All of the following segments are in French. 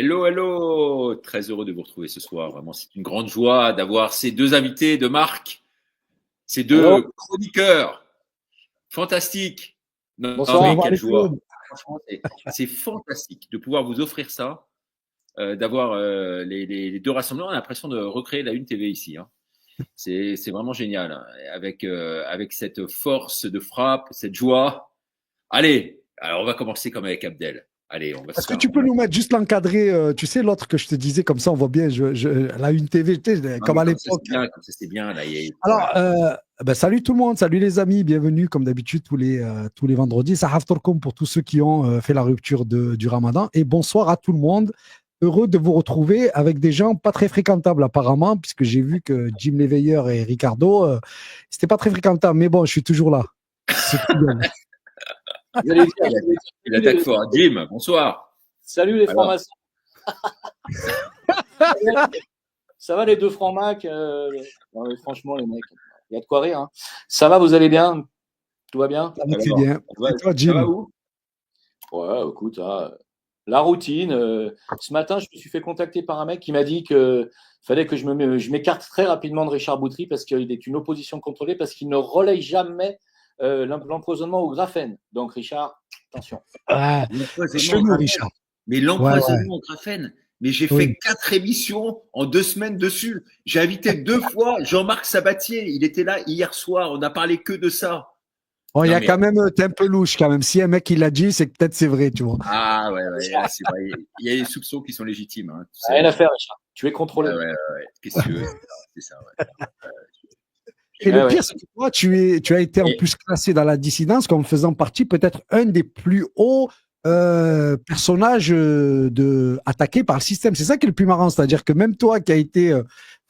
Hello, hello! Très heureux de vous retrouver ce soir. Vraiment, c'est une grande joie d'avoir ces deux invités de marque, ces deux chroniqueurs fantastiques. Non, Bonsoir. mais quelle joie! Franchement, c'est fantastique de pouvoir vous offrir ça, d'avoir les deux rassemblements. On a l'impression de recréer la Une TV ici. Hein. C'est vraiment génial, hein. Avec cette force de frappe, cette joie. Allez, alors on va commencer comme avec Abdel. Allez, on va Est-ce que tu peux nous mettre juste l'encadré, tu sais, l'autre que je te disais, comme ça on voit bien, la Une TV, tu sais, comme à l'époque. Comme ça, c'est bien. Là, Alors, salut tout le monde, salut les amis, bienvenue comme d'habitude tous les vendredis. Sahaf Torkoum pour tous ceux qui ont fait la rupture du Ramadan. Et bonsoir à tout le monde. Heureux de vous retrouver avec des gens pas très fréquentables apparemment, puisque j'ai vu que Jim Léveilleur et Ricardo, c'était pas très fréquentable, mais bon, je suis toujours là. C'est tout bien. Il attaque fort. Jim, bonsoir. Salut les francs-maçons. Ça va les deux francs-macs franchement, les mecs, il y a de quoi rire. Hein. Ça va, vous allez bien? Tout va bien? Ça va très bien. Et toi, Jim? Ça va où? Ouais, écoute, la routine. Ce matin, je me suis fait contacter par un mec qui m'a dit qu'il fallait que je m'écarte très rapidement de Richard Boutry parce qu'il est une opposition contrôlée, parce qu'il ne relaye jamais l'empoisonnement au graphène. Donc, Richard, attention. Chelou, Richard. Mais l'empoisonnement au graphène, mais j'ai fait 4 émissions en 2 semaines dessus. J'ai invité 2 fois Jean-Marc Sabatier. Il était là hier soir. On n'a parlé que de ça. Oh, il y a quand même, t'es un peu louche quand même. Si un mec il l'a dit, c'est que peut-être c'est vrai, tu vois. Ah ouais, c'est vrai. Il y a des soupçons qui sont légitimes. Hein, rien à faire, Richard. Tu es contrôlé. Ouais. Qu'est-ce que tu veux? C'est ça, ouais. Et le pire, c'est que toi, tu as été en plus classé dans la dissidence comme faisant partie peut-être un des plus hauts personnages attaqués par le système. C'est ça qui est le plus marrant. C'est-à-dire que même toi qui as été,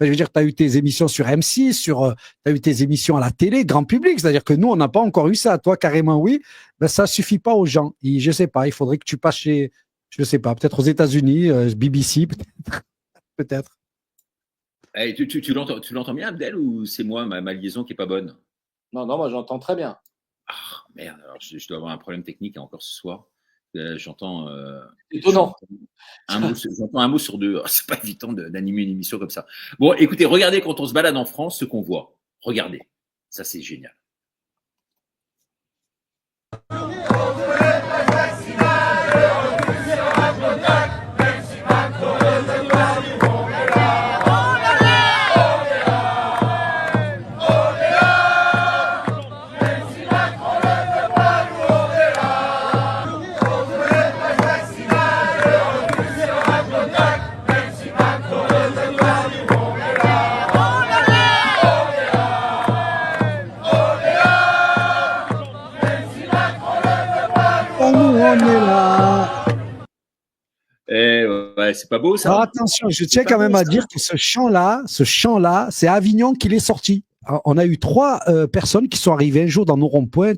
je veux dire, tu as eu tes émissions sur M6, tu as eu tes émissions à la télé, grand public. C'est-à-dire que nous, on n'a pas encore eu ça. Toi, carrément, oui. Ben, ça suffit pas aux gens. Je sais pas. Il faudrait que tu passes chez, je sais pas, peut-être aux États-Unis, BBC, peut-être. Peut-être. Hey, tu l'entends bien, Abdel, ou c'est moi, ma liaison qui est pas bonne? Non, moi j'entends très bien. Ah merde, alors je dois avoir un problème technique encore ce soir. J'entends étonnant. J'entends un mot sur 2. C'est pas évident d'animer une émission comme ça. Bon, écoutez, regardez quand on se balade en France ce qu'on voit. Regardez, ça c'est génial. C'est pas beau ça. Alors attention, je tiens quand même à dire que ce chant-là, c'est à Avignon qu'il est sorti. Alors, on a eu 3 personnes qui sont arrivées un jour dans nos ronds-points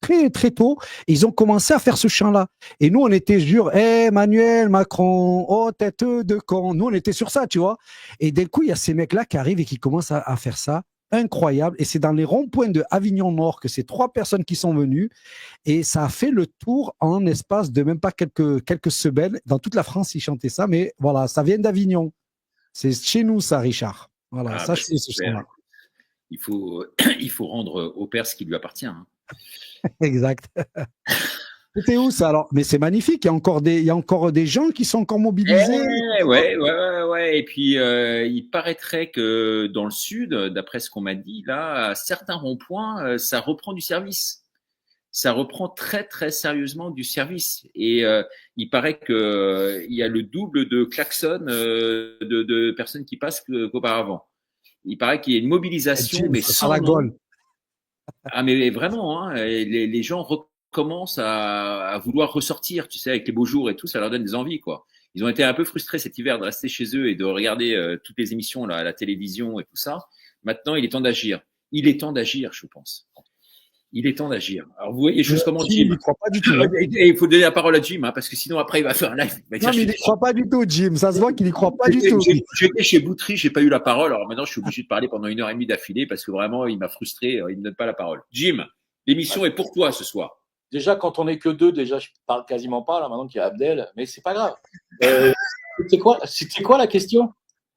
très très tôt. Et ils ont commencé à faire ce chant-là. Et nous, on était sur Emmanuel Macron, oh tête de con. Nous, on était sur ça, tu vois. Et d'un coup, il y a ces mecs-là qui arrivent et qui commencent à faire ça. Incroyable. Et c'est dans les ronds-points de Avignon Nord que c'est 3 personnes qui sont venues. Et ça a fait le tour en espace de même pas quelques semaines. Dans toute la France, ils chantaient ça. Mais voilà, ça vient d'Avignon. C'est chez nous, ça, Richard. Voilà, ça, je fais ce son-là. Il faut rendre au père ce qui lui appartient. Hein. Exact. C'était où ça alors? Mais c'est magnifique. Il y a encore des gens qui sont encore mobilisés. Ouais. Et puis il paraîtrait que dans le sud, d'après ce qu'on m'a dit là, à certains ronds-points, ça reprend du service. Ça reprend très très sérieusement du service. Et il paraît que il y a le double de klaxons de personnes qui passent qu'auparavant. Il paraît qu'il y a une mobilisation, mais sans la Gaule. Ah mais vraiment, hein, les gens commencent à vouloir ressortir, tu sais, avec les beaux jours et tout, ça leur donne des envies, quoi. Ils ont été un peu frustrés cet hiver de rester chez eux et de regarder toutes les émissions là, à la télévision et tout ça. Maintenant, il est temps d'agir. Il est temps d'agir, je pense. Il est temps d'agir. Alors, vous voyez les choses comment Jim. Il ne croit pas du tout. Et il faut donner la parole à Jim, hein, parce que sinon, après, il va faire un live. Non, mais il n'y croit pas du tout, Jim. Ça se voit qu'il n'y croit pas du tout. J'étais chez Boutry, j'ai pas eu la parole. Alors maintenant, je suis obligé de parler pendant 1h30 d'affilée parce que vraiment, il m'a frustré. Il ne me donne pas la parole. Jim, l'émission est pour toi ce soir. Déjà, quand on n'est que 2, déjà, je parle quasiment pas, là, maintenant qu'il y a Abdel, mais c'est pas grave. Euh, c'était quoi la question?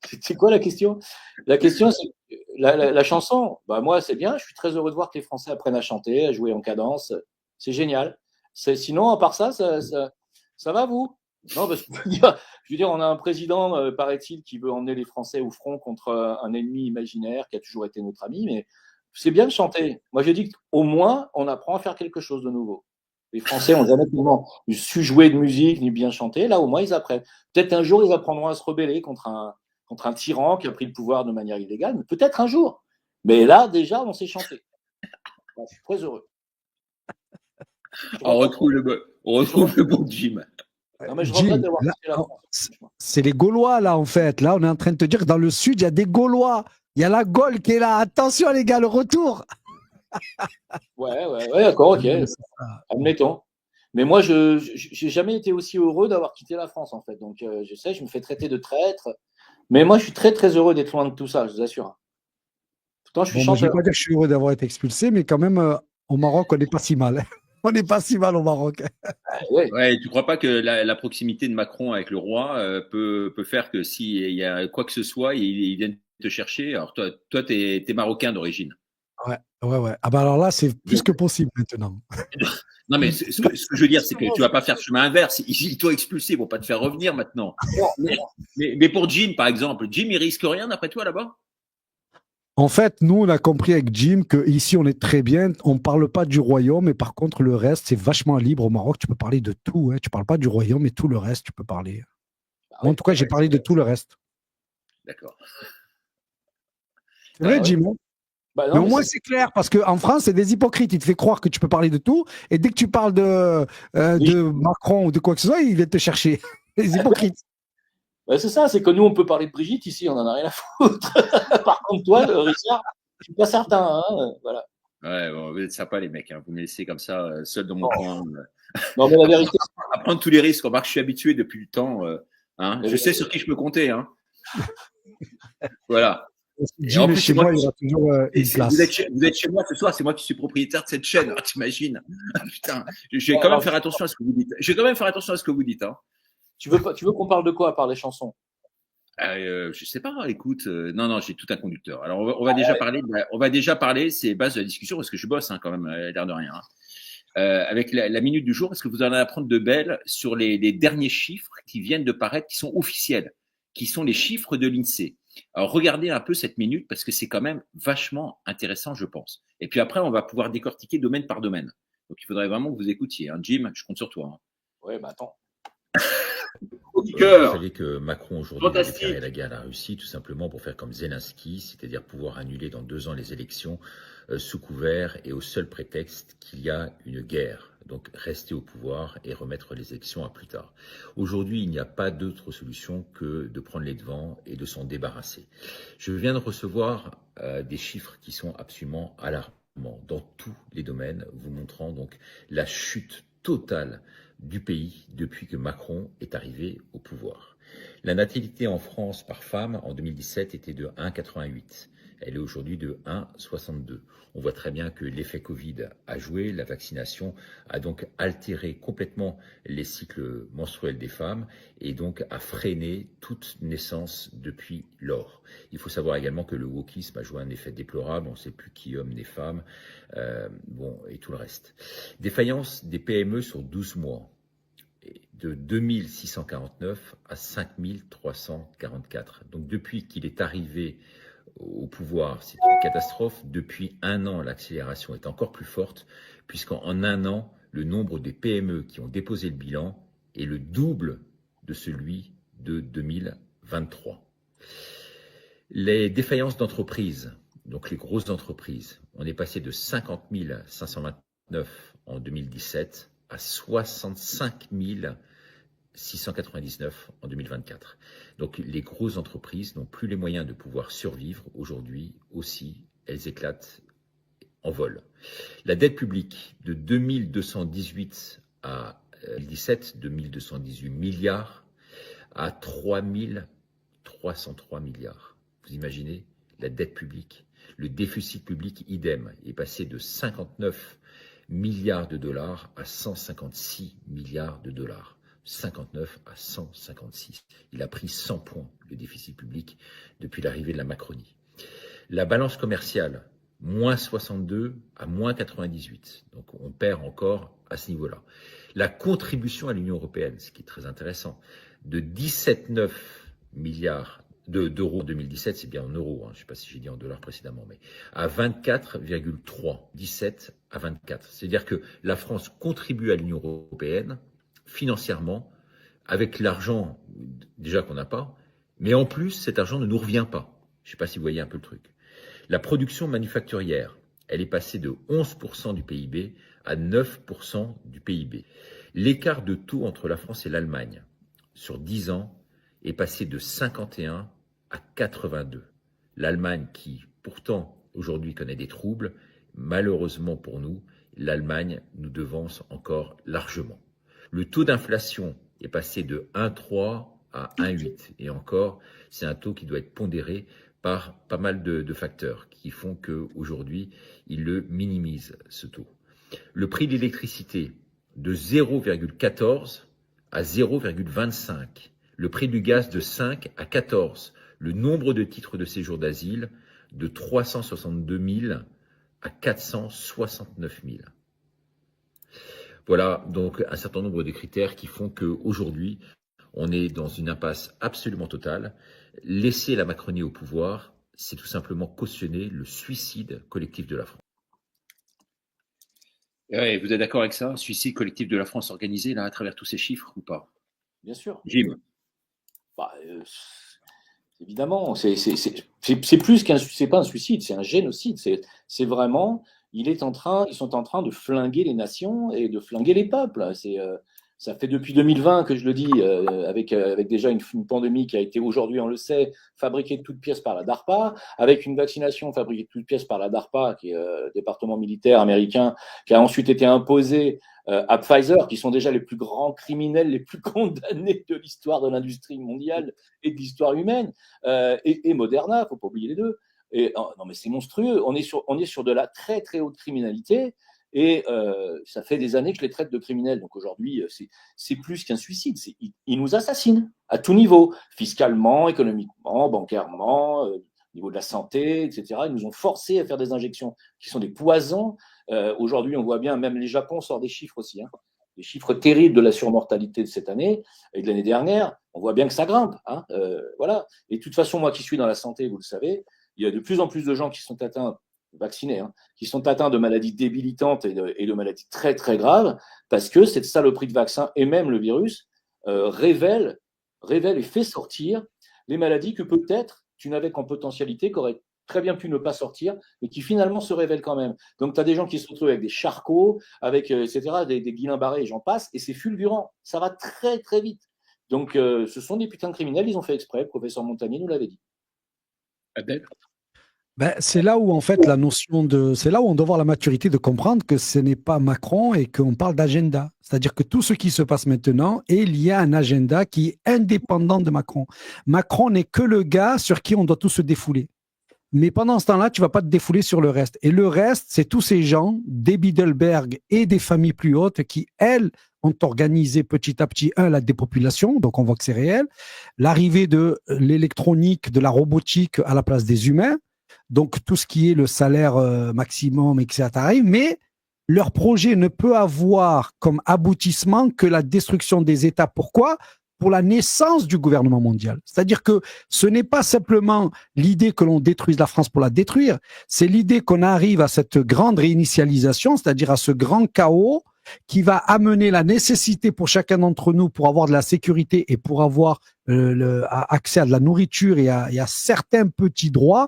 C'était quoi la question? La question, c'est la chanson. Bah, moi, c'est bien. Je suis très heureux de voir que les Français apprennent à chanter, à jouer en cadence. C'est génial. Sinon, à part ça, ça va, vous? Non, parce que je veux dire, on a un président, paraît-il, qui veut emmener les Français au front contre un ennemi imaginaire qui a toujours été notre ami. Mais c'est bien de chanter. Moi, j'ai dit qu'au moins, on apprend à faire quelque chose de nouveau. Les Français ont jamais tellement su jouer de musique ni bien chanter. Là, au moins, ils apprennent. Peut-être un jour, ils apprendront à se rebeller contre un tyran qui a pris le pouvoir de manière illégale. Mais peut-être un jour. Mais là, déjà, on sait chanter. Bon, je suis très heureux. On retrouve le bon Jim. Non, mais je Jim, regrette d'avoir là, quitté la France. c'est les Gaulois, là, en fait. Là, on est en train de te dire que dans le sud, il y a des Gaulois. Il y a la Gaule qui est là. Attention, les gars, le retour. Ouais, d'accord, ok. C'est ça. Admettons. Mais moi, je n'ai jamais été aussi heureux d'avoir quitté la France, en fait. Donc, je sais, je me fais traiter de traître. Mais moi, je suis très, très heureux d'être loin de tout ça, je vous assure. Pourtant, je suis Bon, moi, je ne vais chanteur. pas dire que je suis heureux d'avoir été expulsé, mais quand même, au Maroc, on n'est pas si mal. On n'est pas si mal au Maroc. Ouais. Ouais, tu crois pas que la proximité de Macron avec le roi peut faire que s'il y a quoi que ce soit, ils viennent te chercher. Alors toi, t'es marocain d'origine. Ouais. Ah bah alors là, c'est plus que possible maintenant. Non, mais ce que je veux dire, c'est que tu vas pas faire le chemin inverse. Ils t'ont expulsé, ils vont pas te faire revenir maintenant. Mais pour Jim, par exemple, Jim, il risque rien d'après toi là-bas? En fait, nous, on a compris avec Jim qu'ici, on est très bien. On ne parle pas du royaume, mais par contre, le reste, c'est vachement libre. Au Maroc, tu peux parler de tout. Hein. Tu ne parles pas du royaume, mais tout le reste, tu peux parler. Moi, en tout cas, j'ai parlé de tout le reste. D'accord. C'est vrai, Jim. Bah non, mais au moins, c'est clair, parce qu'en France, c'est des hypocrites. Ils te font croire que tu peux parler de tout, et dès que tu parles de Macron ou de quoi que ce soit, ils viennent te chercher. Les hypocrites. C'est ça, c'est que nous, on peut parler de Brigitte ici, on n'en a rien à foutre. Par contre, toi, Richard, je suis pas certain. Hein, voilà. Ouais, bon, vous êtes sympas, les mecs. Hein. Vous me laissez comme ça, seul dans mon coin. Non, mais la vérité. À prendre tous les risques. Remarque, je suis habitué depuis le temps. Hein. Je sais sur qui je peux compter. Hein. Voilà. Et en plus, chez moi, il y aura toujours une place. Vous êtes chez moi ce soir, c'est moi qui suis propriétaire de cette chaîne. Ah, t'imagines? Putain, je vais quand même faire attention à ce que vous dites. Je vais quand même faire attention à ce que vous dites. Hein. Tu veux qu'on parle de quoi à part les chansons? Je sais pas. Écoute, non, j'ai tout un conducteur. Alors on va déjà parler. On va déjà parler. C'est base de la discussion parce que je bosse quand même, l'air de rien. Hein. Avec la minute du jour, parce que vous en allez apprendre de belles sur les derniers chiffres qui viennent de paraître, qui sont officiels, qui sont les chiffres de l'INSEE. Alors regardez un peu cette minute parce que c'est quand même vachement intéressant, je pense. Et puis après, on va pouvoir décortiquer domaine par domaine. Donc il faudrait vraiment que vous écoutiez. Hein. Jim, je compte sur toi. Hein. Ouais, bah attends. Vous savez que Macron aujourd'hui a déclaré la guerre à la Russie tout simplement pour faire comme Zelensky, c'est-à-dire pouvoir annuler dans 2 ans les élections sous couvert et au seul prétexte qu'il y a une guerre. Donc rester au pouvoir et remettre les élections à plus tard. Aujourd'hui, il n'y a pas d'autre solution que de prendre les devants et de s'en débarrasser. Je viens de recevoir des chiffres qui sont absolument alarmants dans tous les domaines, vous montrant donc la chute totale du pays depuis que Macron est arrivé au pouvoir. La natalité en France par femme en 2017 était de 1,88. Elle est aujourd'hui de 1,62. On voit très bien que l'effet Covid a joué, la vaccination a donc altéré complètement les cycles menstruels des femmes et donc a freiné toute naissance depuis lors. Il faut savoir également que le wokisme a joué un effet déplorable, on ne sait plus qui homme n'est femme, et tout le reste. Défaillance des PME sur 12 mois, de 2649 à 5344. Donc depuis qu'il est arrivé au pouvoir, c'est une catastrophe. Depuis 1 an, l'accélération est encore plus forte, puisqu'en 1 an, le nombre des PME qui ont déposé le bilan est le double de celui de 2023. Les défaillances d'entreprises, donc les grosses entreprises, on est passé de 50 529 en 2017 à 65 699 en 2024. Donc les grosses entreprises n'ont plus les moyens de pouvoir survivre. Aujourd'hui aussi, elles éclatent en vol. La dette publique de 2218 à 2017, 2218 milliards à 3303 milliards. Vous imaginez la dette publique? Le déficit public, idem, est passé de 59 milliards de dollars à 156 milliards de dollars. 59 à 156. Il a pris 100 points, le déficit public, depuis l'arrivée de la Macronie. La balance commerciale, moins 62 à moins 98. Donc on perd encore à ce niveau-là. La contribution à l'Union européenne, ce qui est très intéressant, de 17,9 milliards d'euros en 2017, c'est bien en euros, je ne sais pas si j'ai dit en dollars précédemment, mais à 24,3, 17 à 24. C'est-à-dire que la France contribue à l'Union européenne financièrement avec l'argent déjà qu'on n'a pas, mais en plus cet argent ne nous revient pas. Je ne sais pas si vous voyez un peu le truc. La production manufacturière, elle est passée de 11% du PIB à 9% du PIB. L'écart de taux entre la France et l'Allemagne sur 10 ans est passé de 51 à 82. L'Allemagne qui, pourtant, aujourd'hui connaît des troubles, malheureusement pour nous, l'Allemagne nous devance encore largement. Le taux d'inflation est passé de 1,3 à 1,8. Et encore, c'est un taux qui doit être pondéré par pas mal de facteurs qui font qu'aujourd'hui, il le minimise, ce taux. Le prix de l'électricité, de 0,14 à 0,25. Le prix du gaz de 5 à 14. Le nombre de titres de séjour d'asile de 362 000 à 469 000. Voilà donc un certain nombre de critères qui font qu'aujourd'hui, on est dans une impasse absolument totale. Laisser la Macronie au pouvoir, c'est tout simplement cautionner le suicide collectif de la France. Ouais, vous êtes d'accord avec ça? Suicide collectif de la France organisé là, à travers tous ces chiffres ou pas? Bien sûr. Jim. Évidemment, c'est plus c'est pas un suicide, c'est un génocide. C'est vraiment, ils sont en train de flinguer les nations et de flinguer les peuples. Ça fait depuis 2020 que je le dis, avec déjà une pandémie qui a été aujourd'hui, on le sait, fabriquée de toutes pièces par la DARPA, avec une vaccination fabriquée de toutes pièces par la DARPA, qui est le département militaire américain, qui a ensuite été imposée à Pfizer, qui sont déjà les plus grands criminels, les plus condamnés de l'histoire de l'industrie mondiale et de l'histoire humaine, et Moderna, faut pas oublier les deux. Et non, mais c'est monstrueux. On est sur de la très très haute criminalité. Et ça fait des années que je les traite de criminels. Donc aujourd'hui, c'est plus qu'un suicide. Ils nous assassinent à tout niveau, fiscalement, économiquement, bancairement, au niveau de la santé, etc. Ils nous ont forcés à faire des injections qui sont des poisons. Aujourd'hui, on voit bien, même les Japon sort des chiffres aussi. Des chiffres terribles de la surmortalité de cette année et de l'année dernière. On voit bien que ça grimpe. Voilà. Et de toute façon, moi qui suis dans la santé, vous le savez, il y a de plus en plus de gens qui sont atteints vaccinés, qui sont atteints de maladies débilitantes et de maladies très très graves, parce que cette saloperie de vaccin et même le virus révèle et fait sortir les maladies que peut-être tu n'avais qu'en potentialité, qu'auraient très bien pu ne pas sortir, mais qui finalement se révèlent quand même. Donc tu as des gens qui se retrouvent avec des charcots, avec etc., des Guillain-Barré et j'en passe, et c'est fulgurant, ça va très très vite. Donc ce sont des putains de criminels, ils ont fait exprès, le professeur Montagnier nous l'avait dit. Adèle? C'est là où, en fait, c'est là où on doit avoir la maturité de comprendre que ce n'est pas Macron et qu'on parle d'agenda. C'est-à-dire que tout ce qui se passe maintenant est lié à un agenda qui est indépendant de Macron. Macron n'est que le gars sur qui on doit tous se défouler. Mais pendant ce temps-là, tu vas pas te défouler sur le reste. Et le reste, c'est tous ces gens, des Bilderberg et des familles plus hautes qui, elles, ont organisé petit à petit, la dépopulation, donc on voit que c'est réel, l'arrivée de l'électronique, de la robotique à la place des humains, donc tout ce qui est le salaire maximum, etc. Mais leur projet ne peut avoir comme aboutissement que la destruction des États. Pourquoi ? Pour la naissance du gouvernement mondial. C'est-à-dire que ce n'est pas simplement l'idée que l'on détruise la France pour la détruire, c'est l'idée qu'on arrive à cette grande réinitialisation, c'est-à-dire à ce grand chaos qui va amener la nécessité pour chacun d'entre nous pour avoir de la sécurité et pour avoir accès à de la nourriture et à certains petits droits,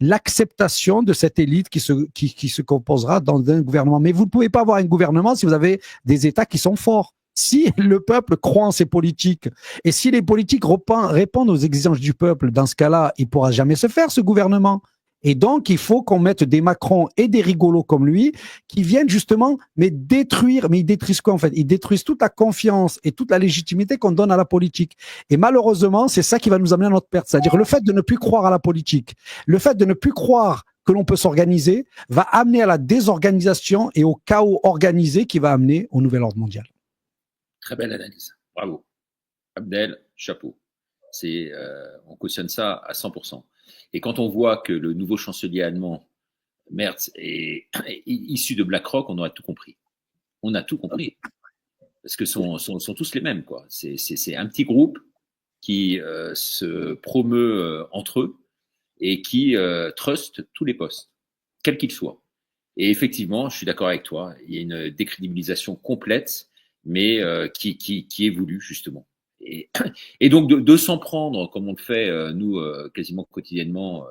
l'acceptation de cette élite qui se composera dans un gouvernement. Mais vous ne pouvez pas avoir un gouvernement si vous avez des États qui sont forts. Si le peuple croit en ses politiques et si les politiques répondent aux exigences du peuple, dans ce cas-là, il ne pourra jamais se faire ce gouvernement. Et donc, il faut qu'on mette des Macron et des rigolos comme lui qui viennent justement détruire. Mais ils détruisent quoi en fait? Ils détruisent toute la confiance et toute la légitimité qu'on donne à la politique. Et malheureusement, c'est ça qui va nous amener à notre perte. C'est-à-dire le fait de ne plus croire à la politique, le fait de ne plus croire que l'on peut s'organiser va amener à la désorganisation et au chaos organisé qui va amener au nouvel ordre mondial. Très belle analyse. Bravo. Abdel, chapeau. On cautionne ça à 100%. Et quand on voit que le nouveau chancelier allemand, Merz, est issu de BlackRock, on aurait tout compris. On a tout compris. Parce que sont tous les mêmes, quoi. C'est un petit groupe qui se promeut entre eux et qui trust tous les postes, quels qu'ils soient. Et effectivement, je suis d'accord avec toi, il y a une décrédibilisation complète, mais qui est voulue, justement. Et donc, de s'en prendre, comme on le fait, nous, quasiment quotidiennement,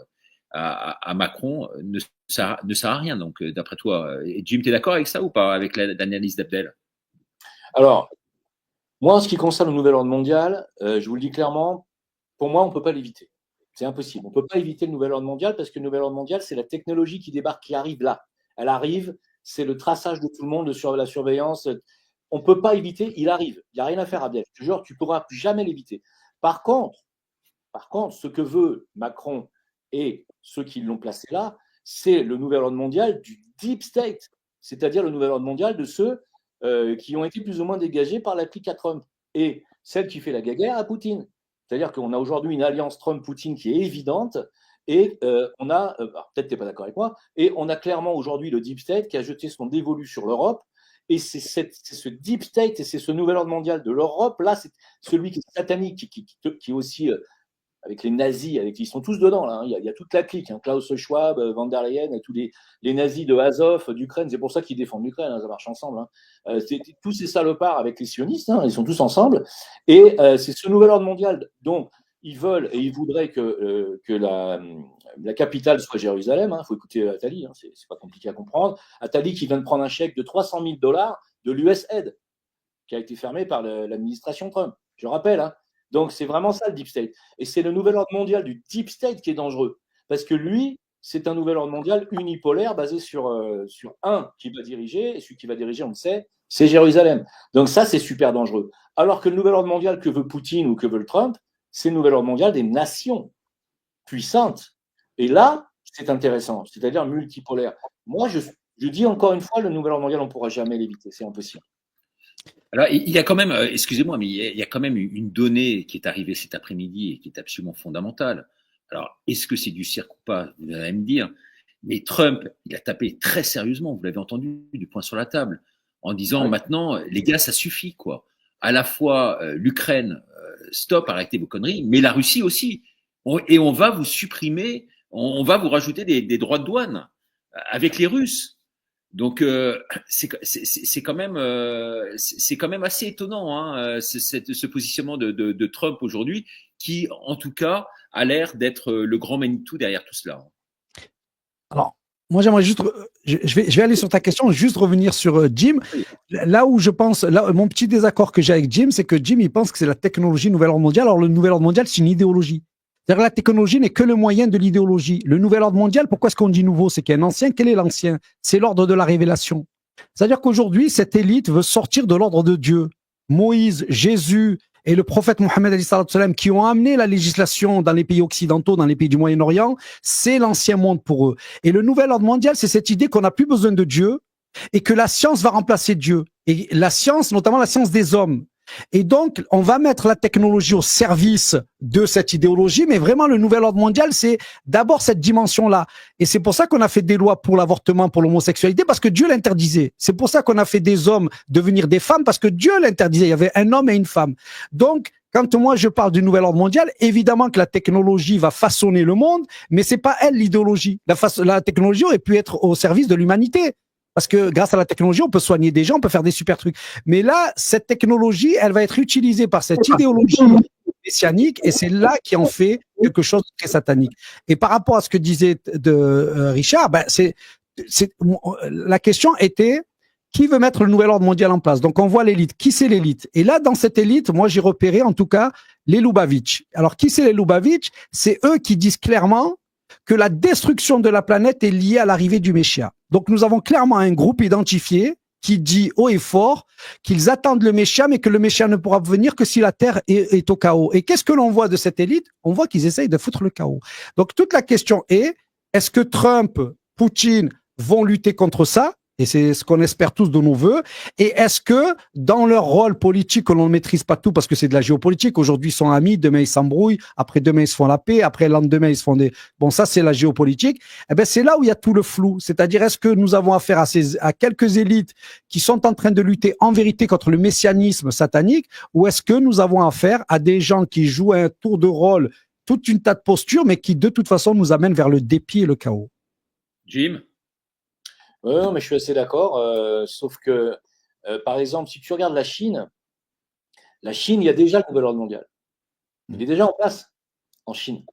à Macron, ne sert à rien. Donc, d'après toi, Jim, tu es d'accord avec ça ou pas, avec l'analyse d'Abdel? Alors, moi, en ce qui concerne le nouvel ordre mondial, je vous le dis clairement, pour moi, on ne peut pas l'éviter. C'est impossible. On ne peut pas éviter le nouvel ordre mondial parce que le nouvel ordre mondial, c'est la technologie qui débarque, qui arrive là. Elle arrive, c'est le traçage de tout le monde, la surveillance. On ne peut pas éviter, il arrive. Il n'y a rien à faire, Abdel. Je te jure, tu ne pourras plus jamais l'éviter. Par contre, ce que veut Macron et ceux qui l'ont placé là, c'est le nouvel ordre mondial du deep state, c'est-à-dire le nouvel ordre mondial de ceux qui ont été plus ou moins dégagés par la clique à Trump et celle qui fait la guerre à Poutine. C'est-à-dire qu'on a aujourd'hui une alliance Trump-Poutine qui est évidente et on a, peut-être tu n'es pas d'accord avec moi, et on a clairement aujourd'hui le deep state qui a jeté son dévolu sur l'Europe. Et c'est ce deep state et c'est ce nouvel ordre mondial de l'Europe, là, c'est celui qui est satanique, qui est aussi avec les nazis, ils sont tous dedans, là, hein. Il y a toute la clique, hein, Klaus Schwab, Van der Leyen, et tous les nazis de Azov, d'Ukraine, c'est pour ça qu'ils défendent l'Ukraine, hein, ça marche ensemble. Hein. Tous ces salopards avec les sionistes, hein, ils sont tous ensemble. Et c'est ce nouvel ordre mondial dont ils veulent et ils voudraient que la capitale soit Jérusalem. Il faut écouter Attali, hein, c'est pas compliqué à comprendre. Attali qui vient de prendre un chèque de $300 000 de l'USAID, qui a été fermé par l'administration Trump. Je rappelle, hein. Donc, c'est vraiment ça le deep state. Et c'est le nouvel ordre mondial du deep state qui est dangereux. Parce que lui, c'est un nouvel ordre mondial unipolaire basé sur un qui va diriger, et celui qui va diriger, on le sait, c'est Jérusalem. Donc ça, c'est super dangereux. Alors que le nouvel ordre mondial que veut Poutine ou que veut le Trump, c'est le nouvel ordre mondial des nations puissantes. Et là, c'est intéressant, c'est-à-dire multipolaire. Moi, je dis encore une fois, le nouvel ordre mondial, on ne pourra jamais l'éviter, c'est impossible. Alors, il y a quand même, excusez-moi, mais il y a quand même une donnée qui est arrivée cet après-midi et qui est absolument fondamentale. Alors, est-ce que c'est du cirque ou pas? Vous allez me dire. Mais Trump, il a tapé très sérieusement, vous l'avez entendu, du poing sur la table, en disant maintenant, les gars, ça suffit, quoi. À la fois l'Ukraine, stop, arrêtez vos conneries, mais la Russie aussi. Et on va vous supprimer, on va vous rajouter des droits de douane avec les Russes. Donc c'est quand même assez étonnant, hein, ce positionnement de Trump aujourd'hui, qui en tout cas a l'air d'être le grand Manitou derrière tout cela. Alors, moi j'aimerais juste, je vais aller sur ta question, juste revenir sur Jim. Là où je pense, mon petit désaccord que j'ai avec Jim, c'est que Jim il pense que c'est la technologie nouvel ordre mondial. Alors le nouvel ordre mondial, c'est une idéologie. C'est-à-dire la technologie n'est que le moyen de l'idéologie. Le nouvel ordre mondial, pourquoi est-ce qu'on dit nouveau? C'est qu'il y a un ancien. Quel est l'ancien? C'est l'ordre de la révélation. C'est-à-dire qu'aujourd'hui, cette élite veut sortir de l'ordre de Dieu. Moïse, Jésus et le prophète Mohammed qui ont amené la législation dans les pays occidentaux, dans les pays du Moyen-Orient, c'est l'ancien monde pour eux. Et le nouvel ordre mondial, c'est cette idée qu'on n'a plus besoin de Dieu et que la science va remplacer Dieu. Et la science, notamment la science des hommes. Et donc, on va mettre la technologie au service de cette idéologie, mais vraiment, le nouvel ordre mondial, c'est d'abord cette dimension-là. Et c'est pour ça qu'on a fait des lois pour l'avortement, pour l'homosexualité, parce que Dieu l'interdisait. C'est pour ça qu'on a fait des hommes devenir des femmes, parce que Dieu l'interdisait. Il y avait un homme et une femme. Donc, quand moi je parle du nouvel ordre mondial, évidemment que la technologie va façonner le monde, mais c'est pas elle l'idéologie. La technologie aurait pu être au service de l'humanité. Parce que grâce à la technologie, on peut soigner des gens, on peut faire des super trucs. Mais là, cette technologie, elle va être utilisée par cette idéologie messianique et c'est là qui en fait quelque chose de très satanique. Et par rapport à ce que disait Richard, la question était qui veut mettre le nouvel ordre mondial en place? Donc on voit l'élite. Qui c'est l'élite? Et là, dans cette élite, moi j'ai repéré en tout cas les Lubavitch. Alors qui c'est les Lubavitch? C'est eux qui disent clairement que la destruction de la planète est liée à l'arrivée du Messia. Donc nous avons clairement un groupe identifié qui dit haut et fort qu'ils attendent le Messia, mais que le Messia ne pourra venir que si la Terre est au chaos. Et qu'est-ce que l'on voit de cette élite? On voit qu'ils essayent de foutre le chaos. Donc toute la question est, est-ce que Trump, Poutine vont lutter contre ça? Et c'est ce qu'on espère tous de nos voeux. Et est-ce que, dans leur rôle politique, que l'on ne maîtrise pas tout, parce que c'est de la géopolitique, aujourd'hui ils sont amis, demain ils s'embrouillent, après demain ils se font la paix, après le lendemain ils se font des... Bon, ça c'est la géopolitique. Eh ben, c'est là où il y a tout le flou. C'est-à-dire, est-ce que nous avons affaire à quelques élites qui sont en train de lutter en vérité contre le messianisme satanique, ou est-ce que nous avons affaire à des gens qui jouent un tour de rôle, toute une tas de postures, mais qui de toute façon nous amènent vers le dépit et le chaos? Jim? Non, mais je suis assez d'accord. Sauf que, par exemple, si tu regardes la Chine, il y a déjà le nouvel ordre mondial. Il est déjà en place en Chine.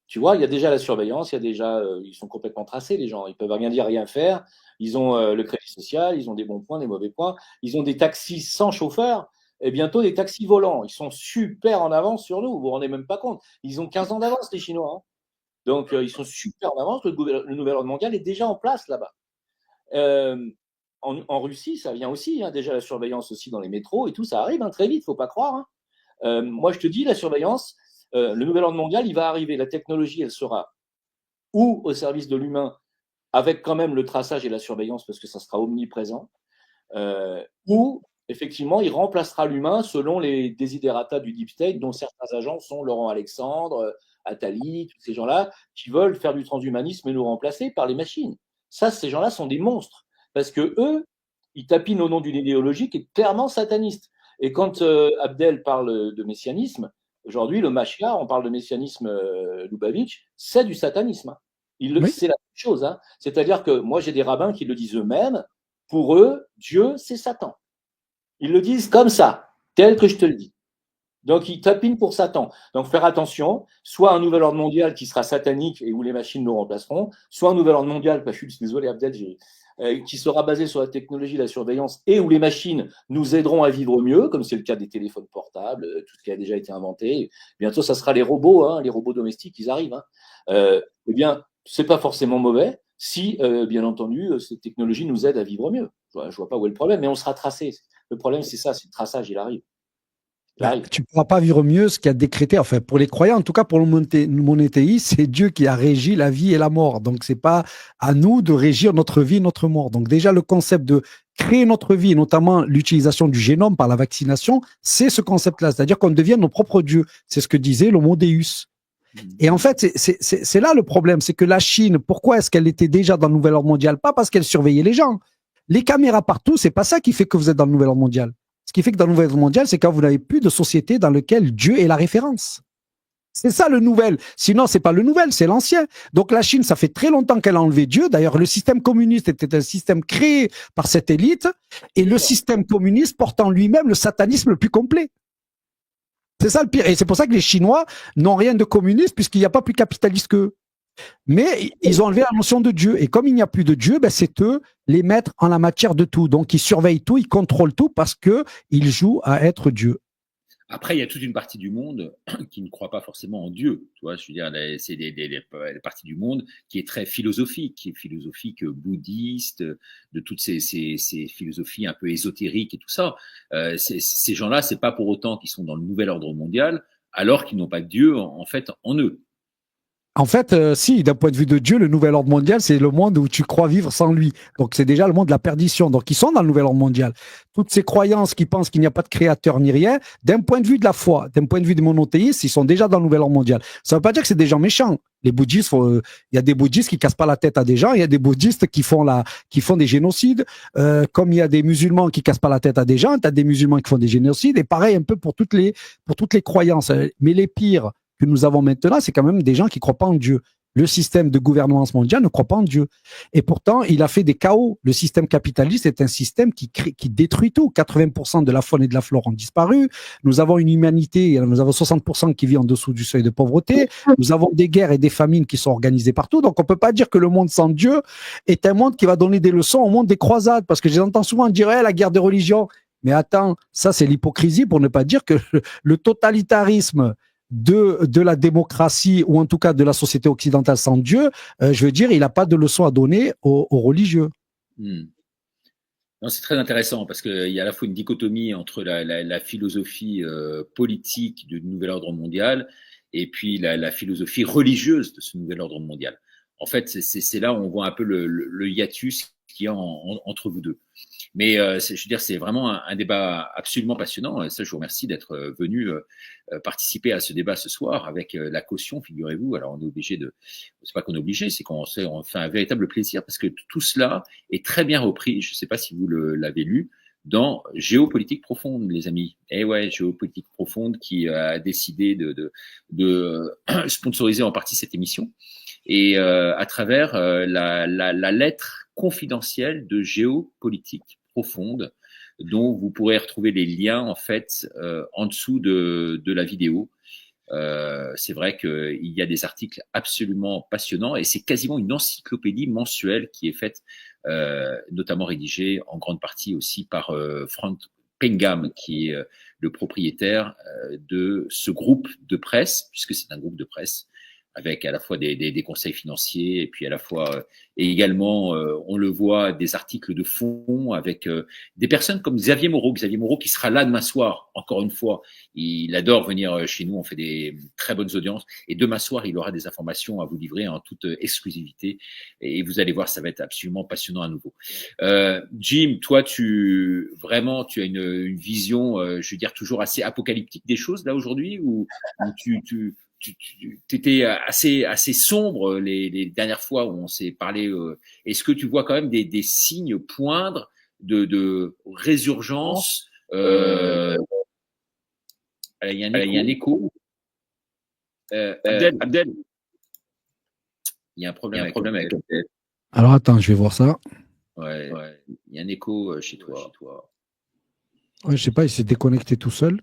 Tu vois, il y a déjà la surveillance, il y a déjà, ils sont complètement tracés, les gens. Ils peuvent rien dire, rien faire. Ils ont le crédit social, ils ont des bons points, des mauvais points. Ils ont des taxis sans chauffeur et bientôt des taxis volants. Ils sont super en avance sur nous. Vous vous rendez même pas compte. Ils ont 15 ans d'avance, les Chinois. Hein. Donc, ils sont super en avance. Le nouvel ordre mondial est déjà en place là-bas. En Russie, ça vient aussi, hein, déjà la surveillance aussi dans les métros et tout, ça arrive hein, très vite, faut pas croire. Hein. Moi, je te dis, la surveillance, le nouvel ordre mondial, il va arriver. La technologie, elle sera ou au service de l'humain, avec quand même le traçage et la surveillance, parce que ça sera omniprésent, ou effectivement, il remplacera l'humain selon les desiderata du deep state, dont certains agents sont Laurent Alexandre, Attali, tous ces gens-là, qui veulent faire du transhumanisme et nous remplacer par les machines. Ça, ces gens-là sont des monstres, parce que eux, ils tapinent au nom d'une idéologie qui est clairement sataniste. Et quand Abdel parle de messianisme, aujourd'hui, le Machia, on parle de messianisme Lubavitch, c'est du satanisme. Hein. Oui. C'est la même chose. Hein. C'est-à-dire que moi, j'ai des rabbins qui le disent eux-mêmes. Pour eux, Dieu, c'est Satan. Ils le disent comme ça, tel que je te le dis. Donc, ils tapinent pour Satan. Donc, faire attention, soit un nouvel ordre mondial qui sera satanique et où les machines nous remplaceront, soit un nouvel ordre mondial, je suis désolé Abdel, qui sera basé sur la technologie, la surveillance et où les machines nous aideront à vivre mieux, comme c'est le cas des téléphones portables, tout ce qui a déjà été inventé. Bientôt, ça sera les robots, hein, les robots domestiques, ils arrivent. Hein. Eh bien, c'est pas forcément mauvais si, bien entendu, cette technologie nous aide à vivre mieux. Je vois pas où est le problème, mais on sera tracé. Le problème, c'est ça, c'est le traçage, il arrive. Tu ne pourras pas vivre mieux ce qui a décrété, enfin pour les croyants, en tout cas pour le monothéisme, c'est Dieu qui a régi la vie et la mort. Donc c'est pas à nous de régir notre vie, notre mort. Donc déjà le concept de créer notre vie, notamment l'utilisation du génome par la vaccination, c'est ce concept-là, c'est-à-dire qu'on devienne nos propres dieux. C'est ce que disait l'Homo Deus. Et en fait, c'est là le problème, c'est que la Chine, pourquoi est-ce qu'elle était déjà dans le nouvel ordre mondial? Pas parce qu'elle surveillait les gens. Les caméras partout, c'est pas ça qui fait que vous êtes dans le nouvel ordre mondial. Ce qui fait que dans le nouvel ordre mondial, c'est quand vous n'avez plus de société dans laquelle Dieu est la référence. C'est ça le nouvel. Sinon, c'est pas le nouvel, c'est l'ancien. Donc la Chine, ça fait très longtemps qu'elle a enlevé Dieu. D'ailleurs, le système communiste était un système créé par cette élite, et le système communiste porte en lui-même le satanisme le plus complet. C'est ça le pire. Et c'est pour ça que les Chinois n'ont rien de communiste, puisqu'il n'y a pas plus capitaliste qu'eux. Mais ils ont enlevé la notion de Dieu. Et comme il n'y a plus de Dieu, ben c'est eux les maîtres en la matière de tout. Donc ils surveillent tout, ils contrôlent tout parce qu'ils jouent à être Dieu. Après, il y a toute une partie du monde qui ne croit pas forcément en Dieu. Tu vois, je veux dire, c'est des parties du monde qui est très philosophique, bouddhiste, de toutes ces philosophies un peu ésotériques et tout ça. Ces gens-là, c'est pas pour autant qu'ils sont dans le nouvel ordre mondial, alors qu'ils n'ont pas Dieu en fait en eux. En fait, si, d'un point de vue de Dieu, le nouvel ordre mondial, c'est le monde où tu crois vivre sans lui. Donc, c'est déjà le monde de la perdition. Donc, ils sont dans le nouvel ordre mondial. Toutes ces croyances qui pensent qu'il n'y a pas de créateur ni rien, d'un point de vue de la foi, d'un point de vue des monothéistes, ils sont déjà dans le nouvel ordre mondial. Ça ne veut pas dire que c'est des gens méchants. Les bouddhistes, il y a des bouddhistes qui cassent pas la tête à des gens, il y a des bouddhistes qui font des génocides, comme il y a des musulmans qui cassent pas la tête à des gens, tu as des musulmans qui font des génocides, et pareil un peu pour toutes les croyances. Mais les pires que nous avons maintenant, c'est quand même des gens qui ne croient pas en Dieu. Le système de gouvernance mondial ne croit pas en Dieu. Et pourtant, il a fait des chaos. Le système capitaliste est un système qui détruit tout. 80% de la faune et de la flore ont disparu. Nous avons une humanité, nous avons 60% qui vit en dessous du seuil de pauvreté. Nous avons des guerres et des famines qui sont organisées partout. Donc, on ne peut pas dire que le monde sans Dieu est un monde qui va donner des leçons au monde des croisades. Parce que j'entends souvent dire, la guerre des religions. Mais attends, ça, c'est l'hypocrisie pour ne pas dire que le totalitarisme de la démocratie, ou en tout cas de la société occidentale sans Dieu, je veux dire, il n'a pas de leçon à donner aux religieux. Non, c'est très intéressant parce qu'il y a à la fois une dichotomie entre la philosophie politique du nouvel ordre mondial et puis la philosophie religieuse de ce nouvel ordre mondial. En fait, c'est là où on voit un peu le hiatus qu'il y a entre vous deux. Mais je veux dire, c'est vraiment un débat absolument passionnant. Ça, je vous remercie d'être venu participer à ce débat ce soir avec la caution, figurez-vous. Alors, on est obligé de, c'est pas qu'on est obligé, c'est qu'on fait un véritable plaisir parce que tout cela est très bien repris. Je ne sais pas si vous l'avez lu dans Géopolitique profonde, les amis. Eh ouais, Géopolitique profonde qui a décidé de sponsoriser en partie cette émission et à travers la lettre confidentielle de Géopolitique profonde, dont vous pourrez retrouver les liens en fait en dessous de la vidéo. C'est vrai qu'il y a des articles absolument passionnants et c'est quasiment une encyclopédie mensuelle qui est faite, notamment rédigée en grande partie aussi par Frank Pengam, qui est le propriétaire de ce groupe de presse, puisque c'est un groupe de presse avec à la fois des conseils financiers et puis à la fois et également on le voit des articles de fond avec des personnes comme Xavier Moreau qui sera là demain soir. Encore une fois, il adore venir chez nous, on fait des très bonnes audiences et demain soir il aura des informations à vous livrer en toute exclusivité et vous allez voir, ça va être absolument passionnant à nouveau. Jim, toi tu as une vision, je veux dire toujours assez apocalyptique des choses là aujourd'hui ou tu étais assez sombre les dernières fois où on s'est parlé. Est-ce que tu vois quand même des signes poindre de résurgence? Il y a un écho. Abdel, il y a un problème avec Abdel. Alors attends, je vais voir ça. Ouais. Il y a un écho chez toi. Ouais, je sais pas, il s'est déconnecté tout seul.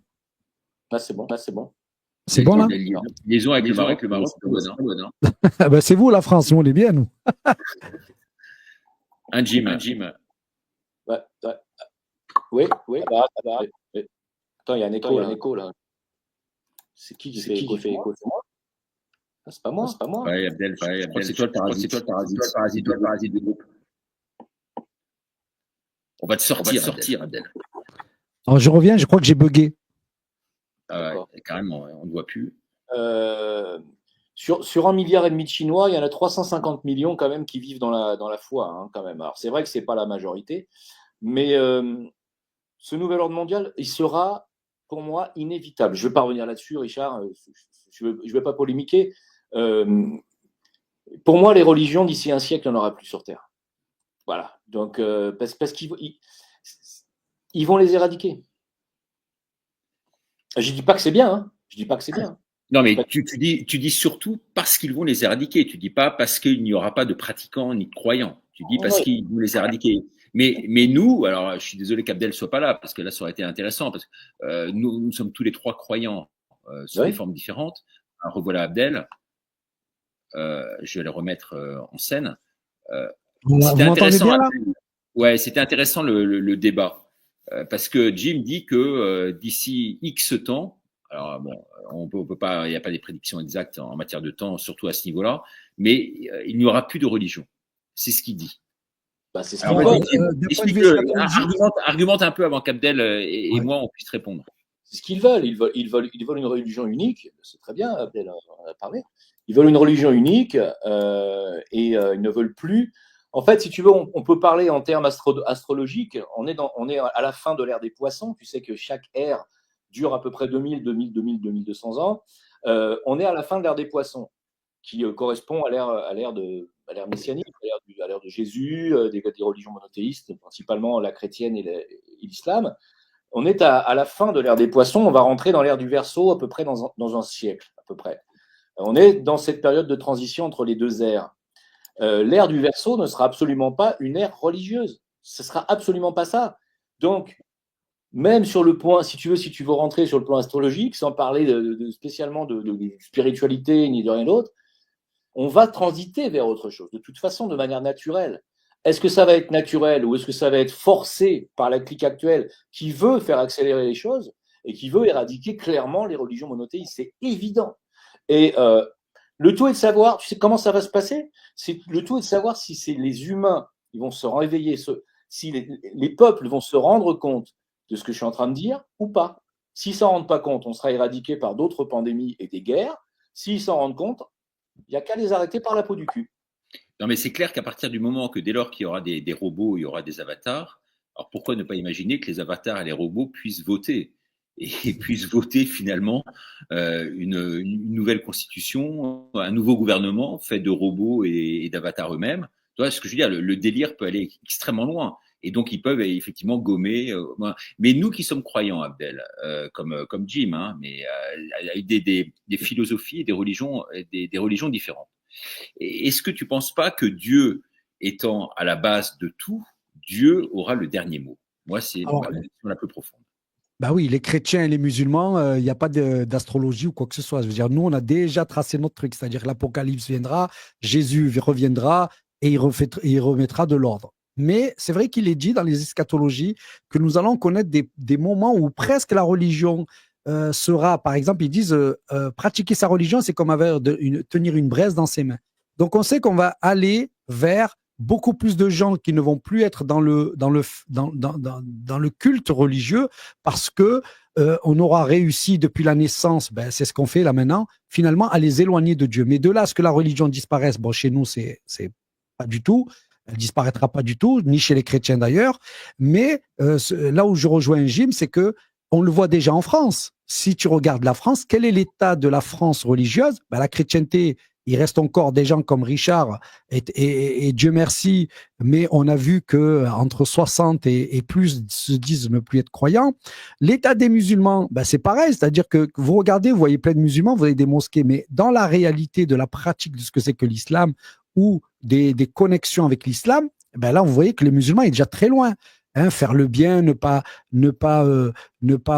Là, c'est bon. C'est bon là? Liaison avec le Maroc, c'est bon, Ben, c'est vous la France, on est bien nous. Un Jim. Ouais. Oui. Attends, il y a un écho là. C'est qui fait écho? C'est pas moi. Ouais, Abdel, c'est toi le parasite du groupe. On va te sortir, Abdel. Alors je reviens, je crois que j'ai bugué. Ah ouais, carrément, on ne voit plus. Sur 1,5 milliard de Chinois, il y en a 350 millions quand même qui vivent dans la foi, hein, quand même. Alors c'est vrai que c'est pas la majorité, mais ce nouvel ordre mondial, il sera pour moi inévitable. Je ne vais pas revenir là-dessus, Richard. Je ne vais pas polémiquer. Pour moi, les religions d'ici un siècle, il n'y en aura plus sur Terre. Voilà. Donc parce qu'ils vont les éradiquer. Je dis pas que c'est bien, hein. Non, mais tu dis surtout parce qu'ils vont les éradiquer. Tu dis pas parce qu'il n'y aura pas de pratiquants ni de croyants. Tu dis parce qu'ils vont les éradiquer. Mais nous, alors je suis désolé qu'Abdel soit pas là parce que là ça aurait été intéressant parce que nous sommes tous les trois croyants sous des formes différentes. Alors, revoilà Abdel. Je vais le remettre en scène. C'était intéressant. Ouais, c'était intéressant le débat. Parce que Jim dit que d'ici X temps, alors bon, on peut pas, il n'y a pas des prédictions exactes en matière de temps, surtout à ce niveau-là, mais il n'y aura plus de religion. C'est ce qu'il dit. Bah, c'est ce qu'il veut. Argumente un peu avant qu'Abdel et moi on puisse répondre. C'est ce qu'ils veulent. Ils veulent une religion unique. C'est très bien, Abdel en a parlé. Ils veulent une religion unique et ils ne veulent plus. En fait, si tu veux, on peut parler en termes astrologiques. On est à la fin de l'ère des poissons. Tu sais que chaque ère dure à peu près 2200 ans. On est à la fin de l'ère des poissons, qui correspond à l'ère messianique, à l'ère de Jésus, des religions monothéistes, principalement la chrétienne et l'islam. On est à la fin de l'ère des poissons. On va rentrer dans l'ère du Verseau à peu près dans un siècle, à peu près. On est dans cette période de transition entre les deux ères. L'ère du Verseau ne sera absolument pas une ère religieuse. Ce sera absolument pas ça. Donc, même sur le point, si tu veux rentrer sur le plan astrologique, sans parler spécialement de spiritualité ni de rien d'autre, on va transiter vers autre chose, de toute façon, de manière naturelle. Est-ce que ça va être naturel ou est-ce que ça va être forcé par la clique actuelle qui veut faire accélérer les choses et qui veut éradiquer clairement les religions monothéistes? C'est évident. Et le tout est de savoir, tu sais comment ça va se passer? Le tout est de savoir si c'est les humains qui vont se réveiller, si les peuples vont se rendre compte de ce que je suis en train de dire ou pas. S'ils ne s'en rendent pas compte, on sera éradiqué par d'autres pandémies et des guerres. S'ils s'en rendent compte, il n'y a qu'à les arrêter par la peau du cul. Non, mais c'est clair qu'à partir du moment que dès lors qu'il y aura des robots, il y aura des avatars, alors pourquoi ne pas imaginer que les avatars et les robots puissent voter et puissent voter finalement une nouvelle constitution, un nouveau gouvernement fait de robots et d'avatars eux-mêmes. Tu vois ce que je veux dire, le délire peut aller extrêmement loin. Et donc, ils peuvent effectivement gommer. Mais nous qui sommes croyants, Abdel, comme Jim, hein, mais avec des philosophies et des religions différentes. Et est-ce que tu ne penses pas que Dieu étant à la base de tout, Dieu aura le dernier mot? Moi, c'est la question la plus profonde. Bah oui, les chrétiens et les musulmans, il n'y a pas d'astrologie ou quoi que ce soit. Je veux dire, nous, on a déjà tracé notre truc, c'est-à-dire que l'Apocalypse viendra, Jésus reviendra et il remettra de l'ordre. Mais c'est vrai qu'il est dit dans les eschatologies que nous allons connaître des moments où presque la religion sera, par exemple, ils disent pratiquer sa religion, c'est comme tenir une braise dans ses mains. Donc on sait qu'on va aller vers beaucoup plus de gens qui ne vont plus être dans le culte religieux parce que on aura réussi depuis la naissance, c'est ce qu'on fait là maintenant, finalement à les éloigner de Dieu. Mais de là à ce que la religion disparaisse, bon, chez nous, c'est pas du tout. Elle disparaîtra pas du tout, ni chez les chrétiens d'ailleurs. Mais là où je rejoins Jim, c'est que on le voit déjà en France. Si tu regardes la France, quel est l'état de la France religieuse? La chrétienté, il reste encore des gens comme Richard et Dieu merci, mais on a vu que entre 60 et plus se disent ne plus être croyants. L'état des musulmans, c'est pareil, c'est-à-dire que vous regardez, vous voyez plein de musulmans, vous avez des mosquées, mais dans la réalité de la pratique de ce que c'est que l'islam ou des connexions avec l'islam, là vous voyez que les musulmans est déjà très loin. Faire le bien, ne pas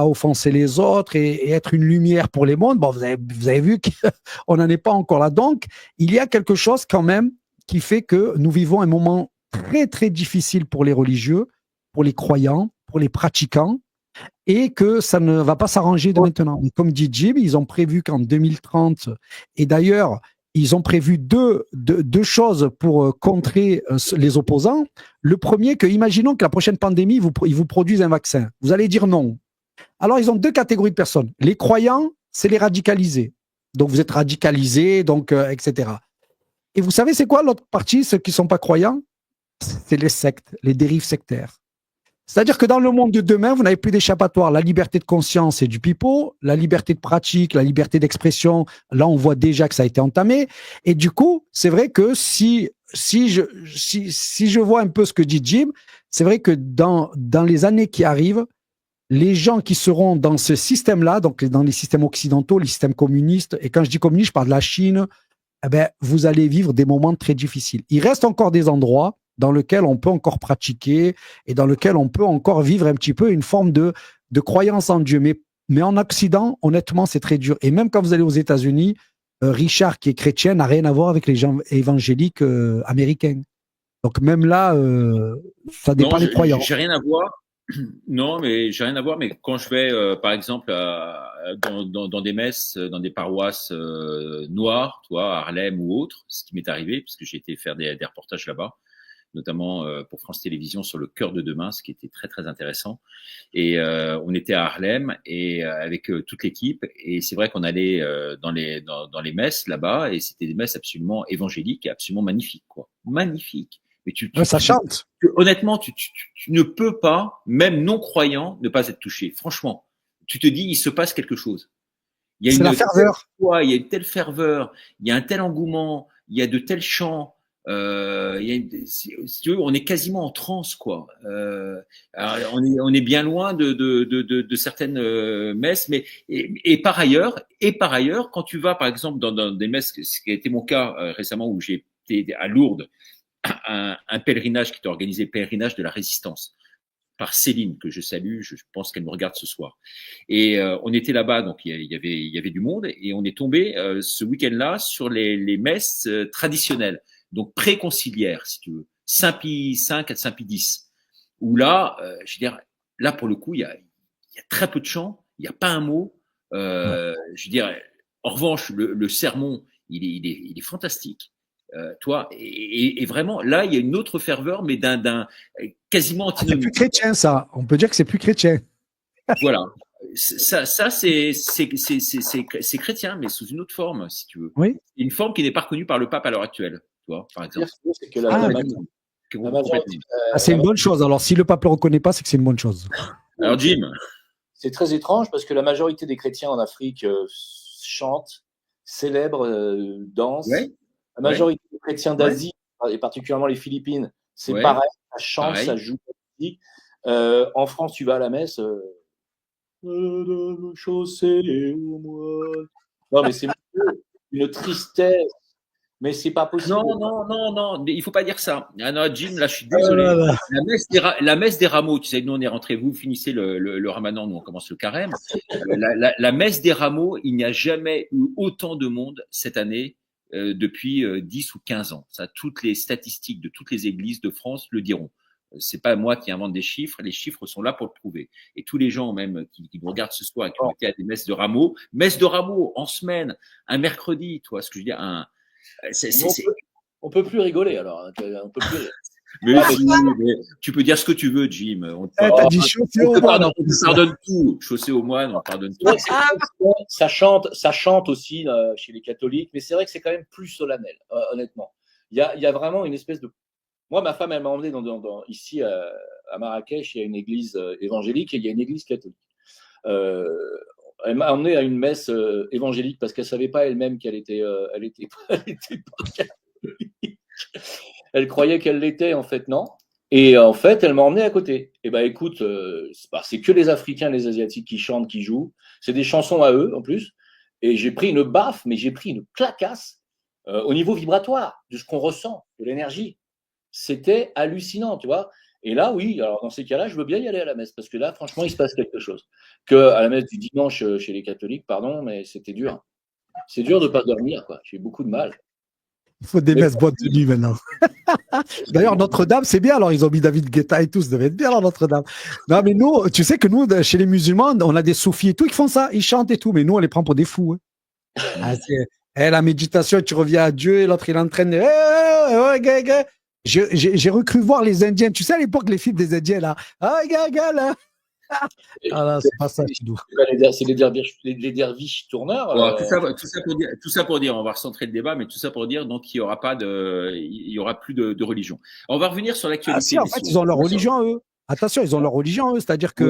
offenser les autres et être une lumière pour les mondes. Bon, vous avez vu qu'on n'en est pas encore là. Donc, il y a quelque chose quand même qui fait que nous vivons un moment très, très difficile pour les religieux, pour les croyants, pour les pratiquants, et que ça ne va pas s'arranger de maintenant. Mais comme dit Jim, ils ont prévu qu'en 2030, et d'ailleurs, ils ont prévu deux choses pour contrer les opposants. Le premier, imaginons que la prochaine pandémie, ils vous produisent un vaccin. Vous allez dire non. Alors, ils ont deux catégories de personnes. Les croyants, c'est les radicalisés. Donc, vous êtes radicalisés, etc. Et vous savez, c'est quoi l'autre partie, ceux qui ne sont pas croyants? C'est les sectes, les dérives sectaires. C'est-à-dire que dans le monde de demain, vous n'avez plus d'échappatoire. La liberté de conscience, c'est du pipeau. La liberté de pratique, la liberté d'expression, là, on voit déjà que ça a été entamé. Et du coup, c'est vrai que si je vois un peu ce que dit Jim, c'est vrai que dans les années qui arrivent, les gens qui seront dans ce système-là, donc dans les systèmes occidentaux, les systèmes communistes, et quand je dis communiste, je parle de la Chine, vous allez vivre des moments très difficiles. Il reste encore des endroits dans lequel on peut encore pratiquer et dans lequel on peut encore vivre un petit peu une forme de croyance en Dieu. Mais en Occident, honnêtement, c'est très dur. Et même quand vous allez aux États-Unis, Richard, qui est chrétien, n'a rien à voir avec les gens évangéliques américains. Donc même là, ça dépend des croyants. J'ai rien à voir. Non, mais j'ai rien à voir. Mais quand je vais, par exemple, dans des messes, dans des paroisses noires, toi, à Harlem ou autre, ce qui m'est arrivé, parce que j'ai été faire des reportages là-bas, notamment pour France Télévisions sur le cœur de demain, ce qui était très très intéressant. Et on était à Harlem et avec toute l'équipe. Et c'est vrai qu'on allait dans les messes là-bas, et c'était des messes absolument évangéliques et absolument magnifiques, quoi. Magnifiques. Mais ça chante. Honnêtement, tu ne peux pas, même non croyant, ne pas être touché. Franchement, tu te dis, il se passe quelque chose. C'est la ferveur. Il y a une telle ferveur, il y a un tel engouement, il y a de tels chants. Si tu veux, on est quasiment en transe, quoi. On est bien loin de certaines messes, mais et par ailleurs, quand tu vas, par exemple, dans des messes, ce qui a été mon cas récemment où j'ai été à Lourdes, un pèlerinage qui était organisé, pèlerinage de la résistance, par Céline, que je salue, je pense qu'elle me regarde ce soir. Et on était là-bas, donc il y avait du monde, et on est tombé ce week-end-là sur les messes traditionnelles, donc préconciliaires, si tu veux, Saint-Pie V à Saint-Pie X, où là, je veux dire, là pour le coup, il y a très peu de chants, il n'y a pas un mot. Je veux dire, en revanche, le sermon, il est fantastique. Toi, et vraiment, là, il y a une autre ferveur, mais d'un quasiment antinomique. C'est plus chrétien, ça. On peut dire que c'est plus chrétien. Voilà. Ça c'est chrétien, mais sous une autre forme, si tu veux. Oui. Une forme qui n'est pas reconnue par le pape à l'heure actuelle. tu vois, par exemple. C'est que la majorité, c'est une bonne chose. Alors, si le pape le reconnaît pas, c'est que c'est une bonne chose. Alors, Jim. C'est très étrange parce que la majorité des chrétiens en Afrique chantent, célèbrent, dansent. Ouais. La majorité des chrétiens d'Asie, et particulièrement les Philippines, c'est pareil, ça chante, ça joue. En France, tu vas à la messe. Chaussée au mois. Non, mais c'est une tristesse. Mais c'est pas possible. Non, il faut pas dire ça. Ah non, Jim, là, je suis désolé. La messe des rameaux, tu sais, nous, on est rentrés, vous finissez le ramadan, nous, on commence le carême. La messe des rameaux, il n'y a jamais eu autant de monde cette année depuis 10 ou 15 ans. Ça, toutes les statistiques de toutes les églises de France le diront. C'est pas moi qui invente des chiffres, les chiffres sont là pour le prouver. Et tous les gens même qui nous regardent ce soir et qui ont été à des messes de rameaux en semaine, un mercredi, tu vois ce que je veux dire, on peut plus rigoler alors. On peut plus. Mais tu peux dire ce que tu veux, Jim. On te pardonne tout. Chaussée aux moines, on pardonne tout. Ça chante aussi chez les catholiques, mais c'est vrai que c'est quand même plus solennel, honnêtement. Il y a vraiment une espèce de. Moi, ma femme, elle m'a emmené ici à Marrakech, il y a une église évangélique et il y a une église catholique. Elle m'a emmené à une messe évangélique parce qu'elle savait pas elle-même qu'elle était pas catholique. Elle croyait qu'elle l'était, en fait, non. Et en fait, elle m'a emmené à côté. Et ben, écoute, c'est que les Africains, les Asiatiques qui chantent, qui jouent. C'est des chansons à eux, en plus. Et j'ai pris une baffe, mais j'ai pris une clacasse au niveau vibratoire de ce qu'on ressent, de l'énergie. C'était hallucinant, tu vois. Et là, oui, alors dans ces cas-là, je veux bien y aller à la messe parce que là, franchement, il se passe quelque chose. Que à la messe du dimanche chez les catholiques, pardon, mais c'était dur. C'est dur de ne pas dormir, quoi. J'ai eu beaucoup de mal. Il faut des messes boîte de nuit maintenant. D'ailleurs, Notre-Dame, c'est bien. Alors, ils ont mis David Guetta et tout, ça devait être bien, alors, Notre-Dame. Non, mais nous, tu sais que nous, chez les musulmans, on a des soufis et tout qui font ça. Ils chantent et tout, mais nous, on les prend pour des fous. Hein. La méditation, tu reviens à Dieu et l'autre, il entraîne. J'ai recru voir les Indiens. Tu sais, à l'époque, les films des Indiens, là. Là. C'est pas ça, Chidou. C'est les derviches tourneurs. Bon, tout ça pour dire, on va recentrer le débat, mais tout ça pour dire, donc, il y aura plus de religion. On va revenir sur l'actualité. Si, en fait, ils ont leur religion à eux. Attention, ils ont leur religion, eux, c'est-à-dire que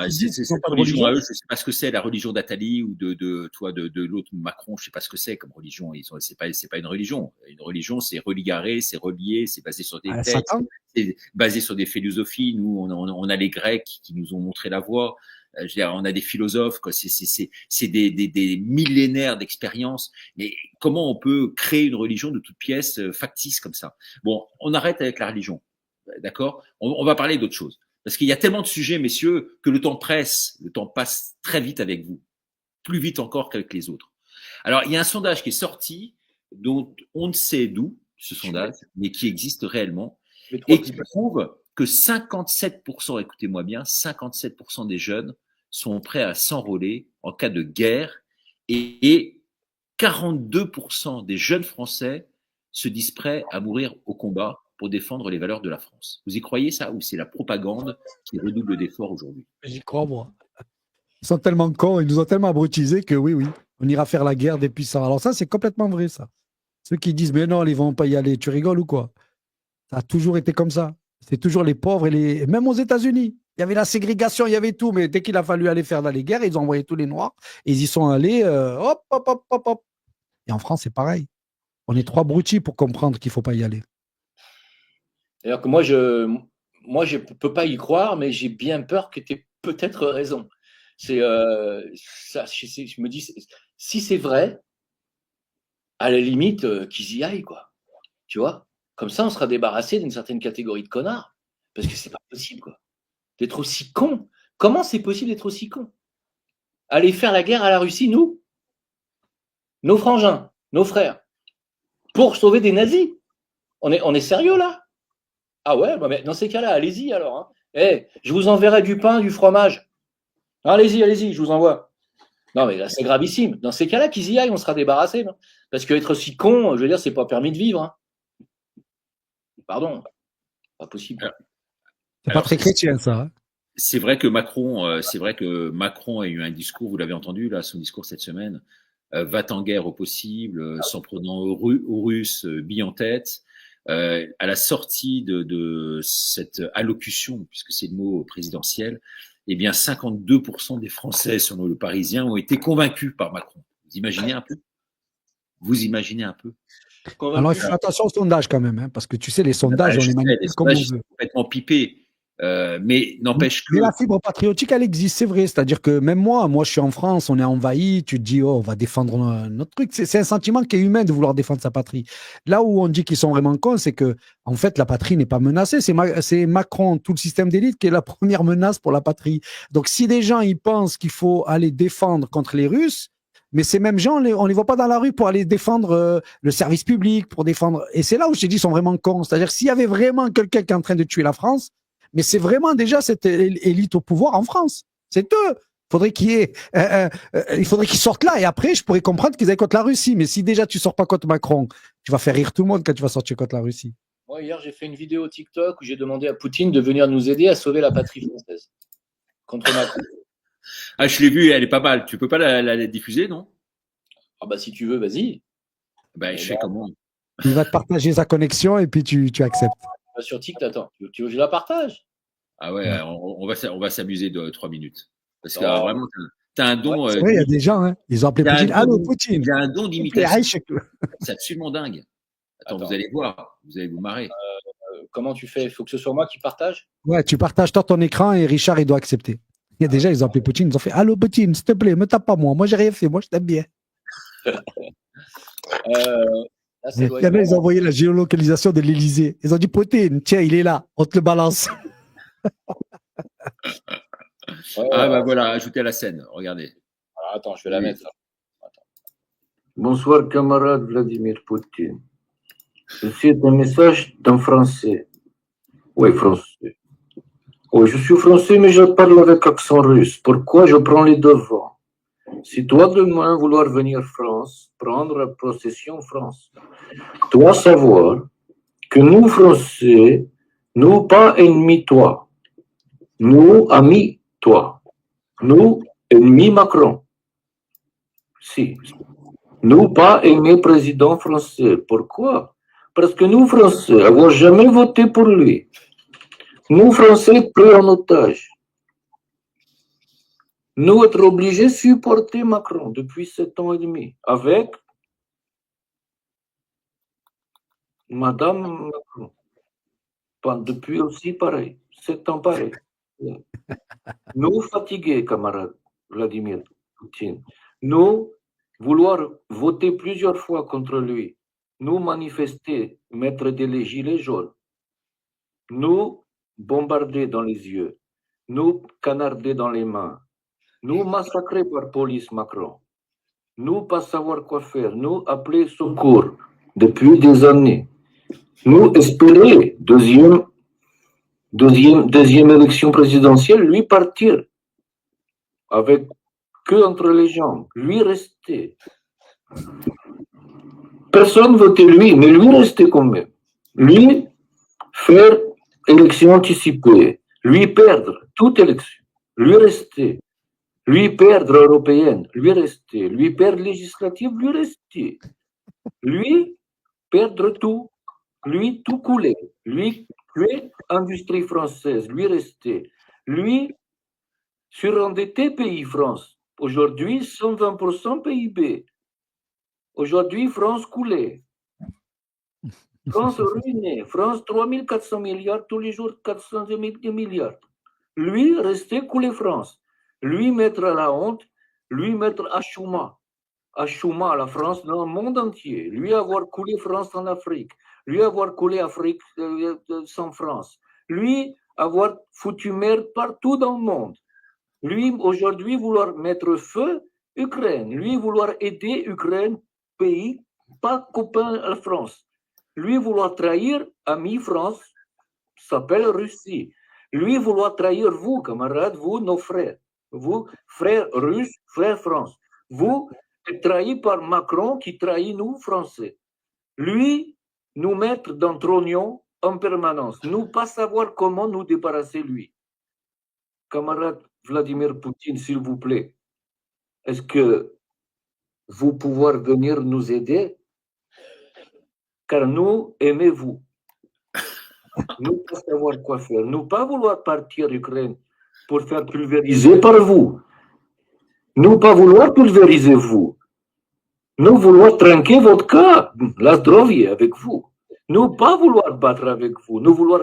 c'est pas religion à eux. Je sais pas ce que c'est la religion d'Attali ou de l'autre Macron. Je sais pas ce que c'est comme religion. C'est pas une religion. Une religion, c'est religaré, c'est relié, c'est basé sur des textes, c'est basé sur des philosophies. Nous, on a les Grecs qui nous ont montré la voie. Je veux dire, on a des philosophes, quoi. C'est des millénaires d'expérience. Mais comment on peut créer une religion de toute pièce factice comme ça? Bon, on arrête avec la religion. D'accord? On va parler d'autre chose. Parce qu'il y a tellement de sujets, messieurs, que le temps presse, le temps passe très vite avec vous. Plus vite encore qu'avec les autres. Alors, il y a un sondage qui est sorti, dont on ne sait d'où, ce sondage, mais qui existe réellement, et qui prouve que 57%, écoutez-moi bien, 57% des jeunes sont prêts à s'enrôler en cas de guerre, et 42% des jeunes Français se disent prêts à mourir au combat pour défendre les valeurs de la France. Vous y croyez ça, ou c'est la propagande qui redouble d'efforts aujourd'hui? J'y crois, moi. Ils sont tellement cons, ils nous ont tellement abrutisés que oui, on ira faire la guerre des puissants. Alors ça, c'est complètement vrai, ça. Ceux qui disent, mais non, ils vont pas y aller, tu rigoles ou quoi? Ça a toujours été comme ça. C'est toujours les pauvres et même aux États-Unis. Il y avait la ségrégation, il y avait tout, mais dès qu'il a fallu aller faire dans les guerres, ils ont envoyé tous les Noirs et ils y sont allés, hop. Et en France, c'est pareil. On est trop abrutis pour comprendre qu'il ne faut pas y aller. Alors que moi, je peux pas y croire, mais j'ai bien peur que tu aies peut-être raison. C'est ça, je me dis, si c'est vrai, à la limite, qu'ils y aillent, quoi. Tu vois? Comme ça, on sera débarrassé d'une certaine catégorie de connards. Parce que c'est pas possible, quoi. D'être aussi con. Comment c'est possible d'être aussi con? Aller faire la guerre à la Russie, nous? Nos frangins, nos frères, pour sauver des nazis? On est sérieux, là? Ah ouais, mais dans ces cas-là, allez-y alors. Hein. Je vous enverrai du pain, du fromage. Allez-y, je vous envoie. Non, mais là, c'est gravissime. Dans ces cas-là, qu'ils y aillent, on sera débarrassé. Non, parce qu'être si con, je veux dire, c'est pas permis de vivre. Hein. Pardon, pas possible. C'est pas très chrétien, ça. Hein. C'est vrai que Macron a eu un discours, vous l'avez entendu, là, son discours cette semaine, va-t-en guerre au possible, s'en prenant aux Russes, bille en tête. À la sortie de cette allocution, puisque c'est le mot présidentiel, eh bien 52% des Français, selon le Parisien, ont été convaincus par Macron. Vous imaginez un peu? Vous imaginez un peu? Alors, il faut faire attention aux sondages quand même, hein, parce que tu sais, les sondages, on les manipule comme on veut. Complètement pipés. Mais n'empêche que. Mais la fibre patriotique, elle existe, c'est vrai. C'est-à-dire que même moi, je suis en France, on est envahi, tu te dis, oh, on va défendre notre truc. C'est un sentiment qui est humain de vouloir défendre sa patrie. Là où on dit qu'ils sont vraiment cons, c'est que, en fait, la patrie n'est pas menacée. C'est Macron, tout le système d'élite, qui est la première menace pour la patrie. Donc, si des gens, ils pensent qu'il faut aller défendre contre les Russes, mais ces mêmes gens, on les voit pas dans la rue pour aller défendre le service public, pour défendre. Et c'est là où je te dis, ils sont vraiment cons. C'est-à-dire, s'il y avait vraiment quelqu'un qui est en train de tuer la France, mais c'est vraiment déjà cette élite au pouvoir en France. C'est eux. Il faudrait qu'ils sortent là. Et après, je pourrais comprendre qu'ils aillent contre la Russie. Mais si déjà tu sors pas contre Macron, tu vas faire rire tout le monde quand tu vas sortir contre la Russie. Moi, hier, j'ai fait une vidéo TikTok où j'ai demandé à Poutine de venir nous aider à sauver la patrie française contre Macron. Ah, je l'ai vue, elle est pas mal. Tu peux pas la diffuser, non? Ah bah si tu veux, vas-y. Ben, je sais comment. Il va te partager sa connexion et puis tu acceptes. Sur TikTok, attends, tu veux que je la partage? Ah ouais, on va s'amuser de 3 minutes. Parce que vraiment, tu as un don. C'est vrai, il y a des gens, hein, ils ont appelé Poutine. Allô, Poutine. Il y a un don d'imitation. C'est absolument dingue. Attends, vous allez voir, vous allez vous marrer. Comment tu fais? Il faut que ce soit moi qui partage? Ouais, tu partages toi ton écran et Richard, il doit accepter. Il y a déjà, ils ont appelé Poutine, ils ont fait Allô, Poutine, s'il te plaît, me tape pas moi. Moi, j'ai rien fait, moi, je t'aime bien. Ils ont envoyé la géolocalisation de l'Elysée. Ils ont dit Poutine, tiens, il est là, on te le balance. Ah bah voilà, ajoutez à la scène, regardez. Alors, attends, je vais la mettre là. Bonsoir camarade Vladimir Poutine. Ceci est un message en français. Oui, français. Oui, je suis français, mais je parle avec accent russe. Pourquoi je prends les devants? Si toi demain vouloir venir France, prendre possession France, dois savoir que nous Français, nous pas ennemis toi, nous amis toi, nous ennemis Macron. Si. Nous pas aimer président français. Pourquoi? Parce que nous Français n'avons jamais voté pour lui. Nous Français pris en otage. Nous être obligés de supporter Macron depuis 7 ans et demi avec Madame Macron. Depuis aussi pareil, 7 ans pareil. Nous fatigués, camarade Vladimir Poutine. Nous vouloir voter plusieurs fois contre lui. Nous manifester, mettre des gilets jaunes. Nous bombarder dans les yeux. Nous canarder dans les mains. Nous massacrer par police Macron. Nous pas savoir quoi faire. Nous appeler secours depuis des années. Nous espérer deuxième élection présidentielle, lui partir avec que entre les jambes, lui rester. Personne ne votait lui, mais lui rester quand même. Lui faire élection anticipée, lui perdre toute élection, lui rester. Lui perdre européenne, lui rester. Lui perdre législative, lui rester. Lui perdre tout. Lui tout couler. Lui tuer industrie française, lui rester. Lui surendetter pays France. Aujourd'hui, 120% PIB. Aujourd'hui, France coulée. France ruinée. France 3400 milliards, tous les jours 400 milliards. Lui rester couler France. Lui mettre à la honte, lui mettre à Chouma la France dans le monde entier, lui avoir coulé France en Afrique, lui avoir coulé Afrique sans France, lui avoir foutu merde partout dans le monde, lui aujourd'hui vouloir mettre feu Ukraine, lui vouloir aider Ukraine, pays pas copain à la France, lui vouloir trahir ami France, s'appelle Russie, lui vouloir trahir vous, camarades, vous, nos frères. Vous, frères russes, frères France, vous êtes trahis par Macron qui trahit nous, Français. Lui, nous mettre dans trognon en permanence. Nous pas savoir comment nous débarrasser lui. Camarade Vladimir Poutine, s'il vous plaît, est-ce que vous pouvoir venir nous aider, car nous aimons vous. Nous pas savoir quoi faire, nous pas vouloir partir Ukraine pour faire pulvériser par vous. Nous pas vouloir pulvériser vous. Nous vouloir trinquer votre cas, la zdrovie avec vous. Nous pas vouloir battre avec vous. Nous vouloir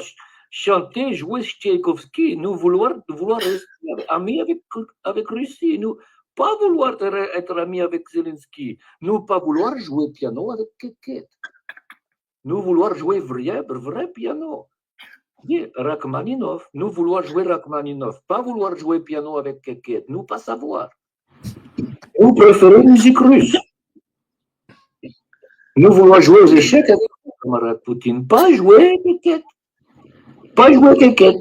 chanter, jouer Tchaïkovski. Nous vouloir rester amis avec Russie. Nous pas vouloir être amis avec Zelensky. Nous pas vouloir jouer piano avec Keket. Nous vouloir jouer vrai piano. Rachmaninov. Nous vouloir jouer Rachmaninov. Pas vouloir jouer piano avec Keket. Nous pas savoir. Nous préférons musique russe. Nous voulons jouer aux échecs avec vous, camarade Poutine. Pas jouer Keket. Pas jouer Keket.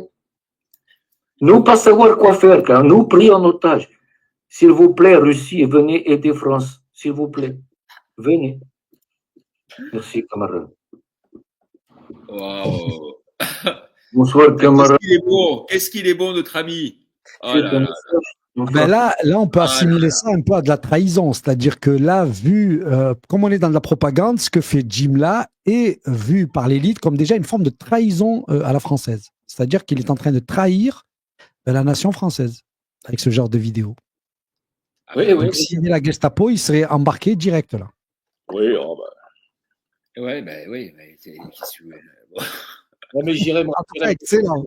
Nous pas savoir quoi faire, car nous pris en otage. S'il vous plaît, Russie, venez aider France. S'il vous plaît. Venez. Merci, camarade. Wow. Bonsoir, camarade. Qu'est-ce qu'il est bon, notre ami. Oh là, on peut assimiler ça un peu à de la trahison. C'est-à-dire que là, vu, comme on est dans de la propagande, ce que fait Jim là est vu par l'élite comme déjà une forme de trahison à la française. C'est-à-dire qu'il est en train de trahir la nation française avec ce genre de vidéo. Donc, s'il y avait la Gestapo, il serait embarqué direct là. Oui, oui. Mais j'irai excellent.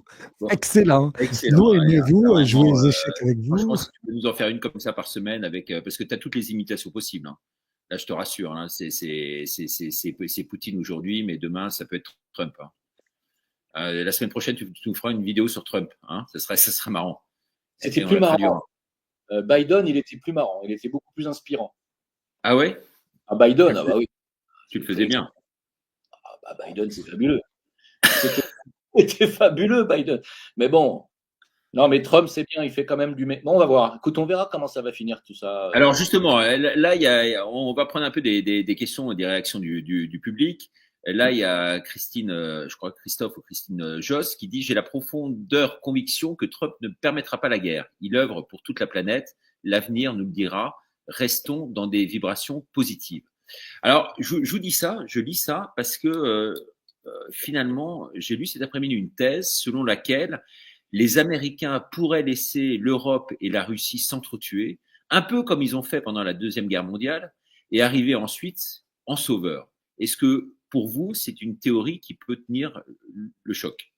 Nous, aimez-vous jouer aux échecs avec vous. Je pense que tu peux nous en faire une comme ça par semaine parce que tu as toutes les imitations possibles. Hein. Là, je te rassure, hein, c'est Poutine aujourd'hui, mais demain, ça peut être Trump. Hein. La semaine prochaine, tu nous feras une vidéo sur Trump. Hein. Ça sera marrant. C'était plus marrant. Biden, il était plus marrant. Il était beaucoup plus inspirant. Ah ouais? Biden, bah oui. Tu le faisais bien. Biden, c'est fabuleux. C'était fabuleux, Biden. Mais bon, non, mais Trump, c'est bien, il fait quand même du... Bon, on va voir. Écoute, on verra comment ça va finir tout ça. Alors justement, là, on va prendre un peu des questions et des réactions du public. Là, il y a Christine, je crois Christophe ou Christine Josse, qui dit « J'ai la profondeur conviction que Trump ne permettra pas la guerre. Il œuvre pour toute la planète. L'avenir nous le dira. Restons dans des vibrations positives. » Alors, je vous dis ça, je lis ça parce que finalement, j'ai lu cet après-midi une thèse selon laquelle les Américains pourraient laisser l'Europe et la Russie s'entretuer, un peu comme ils ont fait pendant la Deuxième Guerre mondiale, et arriver ensuite en sauveur. Est-ce que, pour vous, c'est une théorie qui peut tenir le choc?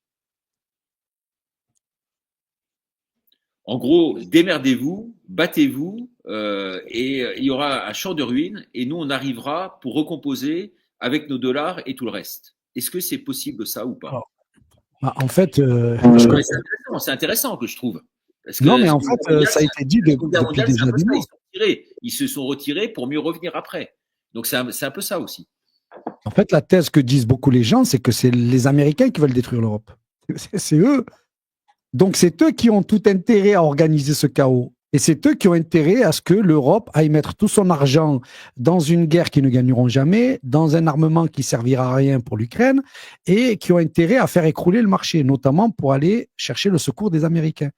En gros, démerdez-vous, battez-vous, et il y aura un champ de ruines, et nous, on arrivera pour recomposer avec nos dollars et tout le reste. Est-ce que c'est possible ça ou pas? En fait, c'est intéressant que je trouve. Parce que non, mais en fait, ça a été dit depuis déjà des mois. Ils se sont retirés pour mieux revenir après. Donc, c'est un peu ça aussi. En fait, la thèse que disent beaucoup les gens, c'est que c'est les Américains qui veulent détruire l'Europe. C'est eux. Donc, c'est eux qui ont tout intérêt à organiser ce chaos. Et c'est eux qui ont intérêt à ce que l'Europe aille mettre tout son argent dans une guerre qu'ils ne gagneront jamais, dans un armement qui servira à rien pour l'Ukraine, et qui ont intérêt à faire écrouler le marché, notamment pour aller chercher le secours des Américains.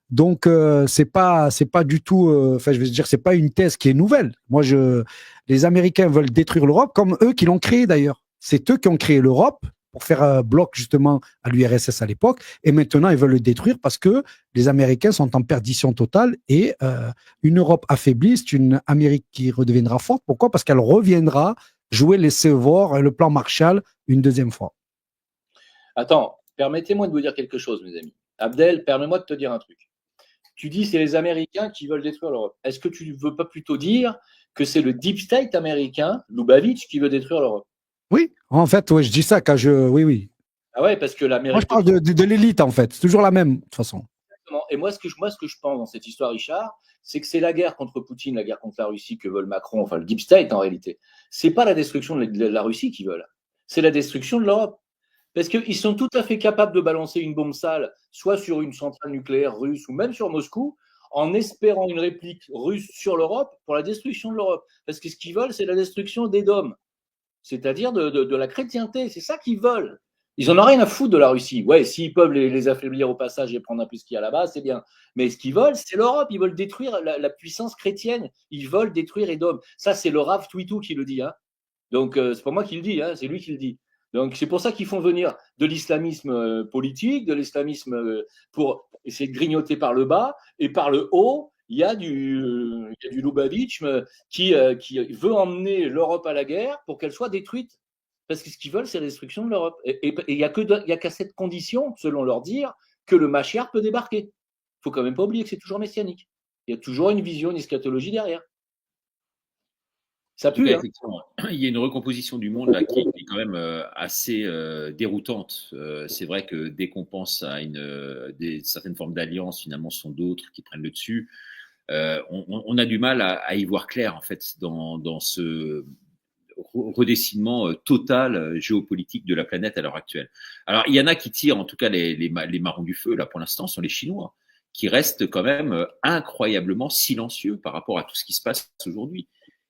Donc, c'est pas du tout, je veux dire, c'est pas une thèse qui est nouvelle. Les Américains veulent détruire l'Europe, comme eux qui l'ont créée d'ailleurs. C'est eux qui ont créé l'Europe pour faire bloc justement à l'URSS à l'époque, et maintenant ils veulent le détruire parce que les Américains sont en perdition totale, et une Europe affaiblie, c'est une Amérique qui redeviendra forte. Pourquoi? Parce qu'elle reviendra jouer les Sauveurs, le plan Marshall, une deuxième fois. Attends, permettez-moi de vous dire quelque chose, mes amis. Abdel, permets-moi de te dire un truc. Tu dis c'est les Américains qui veulent détruire l'Europe. Est-ce que tu ne veux pas plutôt dire que c'est le deep state américain, Lubavitch, qui veut détruire l'Europe? Oui, en fait, ouais, je dis ça quand oui. Ah ouais, parce que l'Amérique... Moi, je parle de l'élite, en fait. C'est toujours la même, de toute façon. Exactement. Et moi, ce que je pense dans cette histoire, Richard, c'est que c'est la guerre contre Poutine, la guerre contre la Russie que veulent Macron, enfin le deep state en réalité. C'est pas la destruction de la Russie qu'ils veulent. C'est la destruction de l'Europe. Parce qu'ils sont tout à fait capables de balancer une bombe sale, soit sur une centrale nucléaire russe ou même sur Moscou, en espérant une réplique russe sur l'Europe pour la destruction de l'Europe. Parce que ce qu'ils veulent, c'est la destruction des dômes. C'est-à-dire de la chrétienté. C'est ça qu'ils veulent. Ils en ont rien à foutre de la Russie. Ouais, s'ils peuvent les affaiblir au passage et prendre un peu ce qu'il y a là-bas, c'est bien. Mais ce qu'ils veulent, c'est l'Europe. Ils veulent détruire la puissance chrétienne. Ils veulent détruire Edom. Ça, c'est le Rav Twitou qui le dit. Hein. Donc, c'est pas moi qui le dis, hein, c'est lui qui le dit. Donc, c'est pour ça qu'ils font venir de l'islamisme politique, de l'islamisme pour essayer de grignoter par le bas. Et par le haut, il y a du Lubavitch qui veut emmener l'Europe à la guerre pour qu'elle soit détruite. Parce que ce qu'ils veulent, c'est la destruction de l'Europe. Et il n'y a qu'à cette condition, selon leur dire, que le Mashiach peut débarquer. Il ne faut quand même pas oublier que c'est toujours messianique. Il y a toujours une vision, une eschatologie derrière. Ça pue, cas, hein. effectivement, il y a une recomposition du monde là, qui est quand même assez déroutante. C'est vrai que dès qu'on pense à certaines formes d'alliance, finalement, ce sont d'autres qui prennent le dessus. On a du mal à y voir clair, en fait, dans ce redessinement total géopolitique de la planète à l'heure actuelle. Alors, il y en a qui tirent, en tout cas, les marrons du feu, là, pour l'instant, sont les Chinois, qui restent quand même incroyablement silencieux par rapport à tout ce qui se passe aujourd'hui.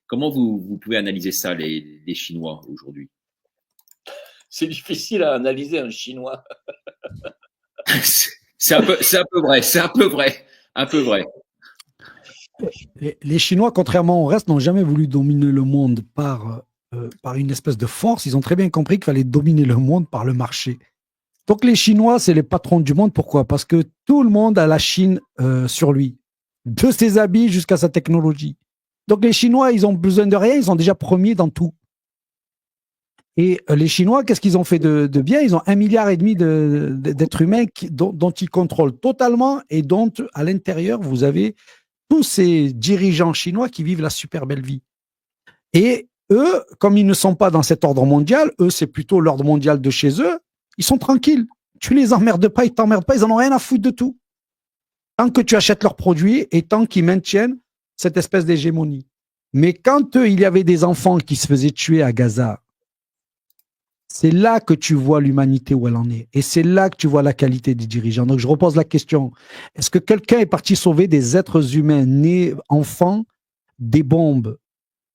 Comment vous pouvez analyser ça, les Chinois, aujourd'hui? C'est difficile à analyser un Chinois. C'est un peu vrai. Les Chinois, contrairement au reste, n'ont jamais voulu dominer le monde par une espèce de force. Ils ont très bien compris qu'il fallait dominer le monde par le marché. Donc les Chinois, c'est les patrons du monde. Pourquoi? Parce que tout le monde a la Chine sur lui, de ses habits jusqu'à sa technologie. Donc les Chinois, ils ont besoin de rien, ils sont déjà premiers dans tout. Et les Chinois, qu'est-ce qu'ils ont fait de bien? Ils ont 1,5 milliard d'êtres humains dont ils contrôlent totalement et dont, à l'intérieur, vous avez tous ces dirigeants chinois qui vivent la super belle vie. Et eux, comme ils ne sont pas dans cet ordre mondial, eux, c'est plutôt l'ordre mondial de chez eux, ils sont tranquilles. Tu les emmerdes pas, ils t'emmerdent pas, ils en ont rien à foutre de tout. Tant que tu achètes leurs produits et tant qu'ils maintiennent cette espèce d'hégémonie. Mais quand il y avait des enfants qui se faisaient tuer à Gaza, c'est là que tu vois l'humanité où elle en est. Et c'est là que tu vois la qualité des dirigeants. Donc je repose la question. Est-ce que quelqu'un est parti sauver des êtres humains nés enfants des bombes?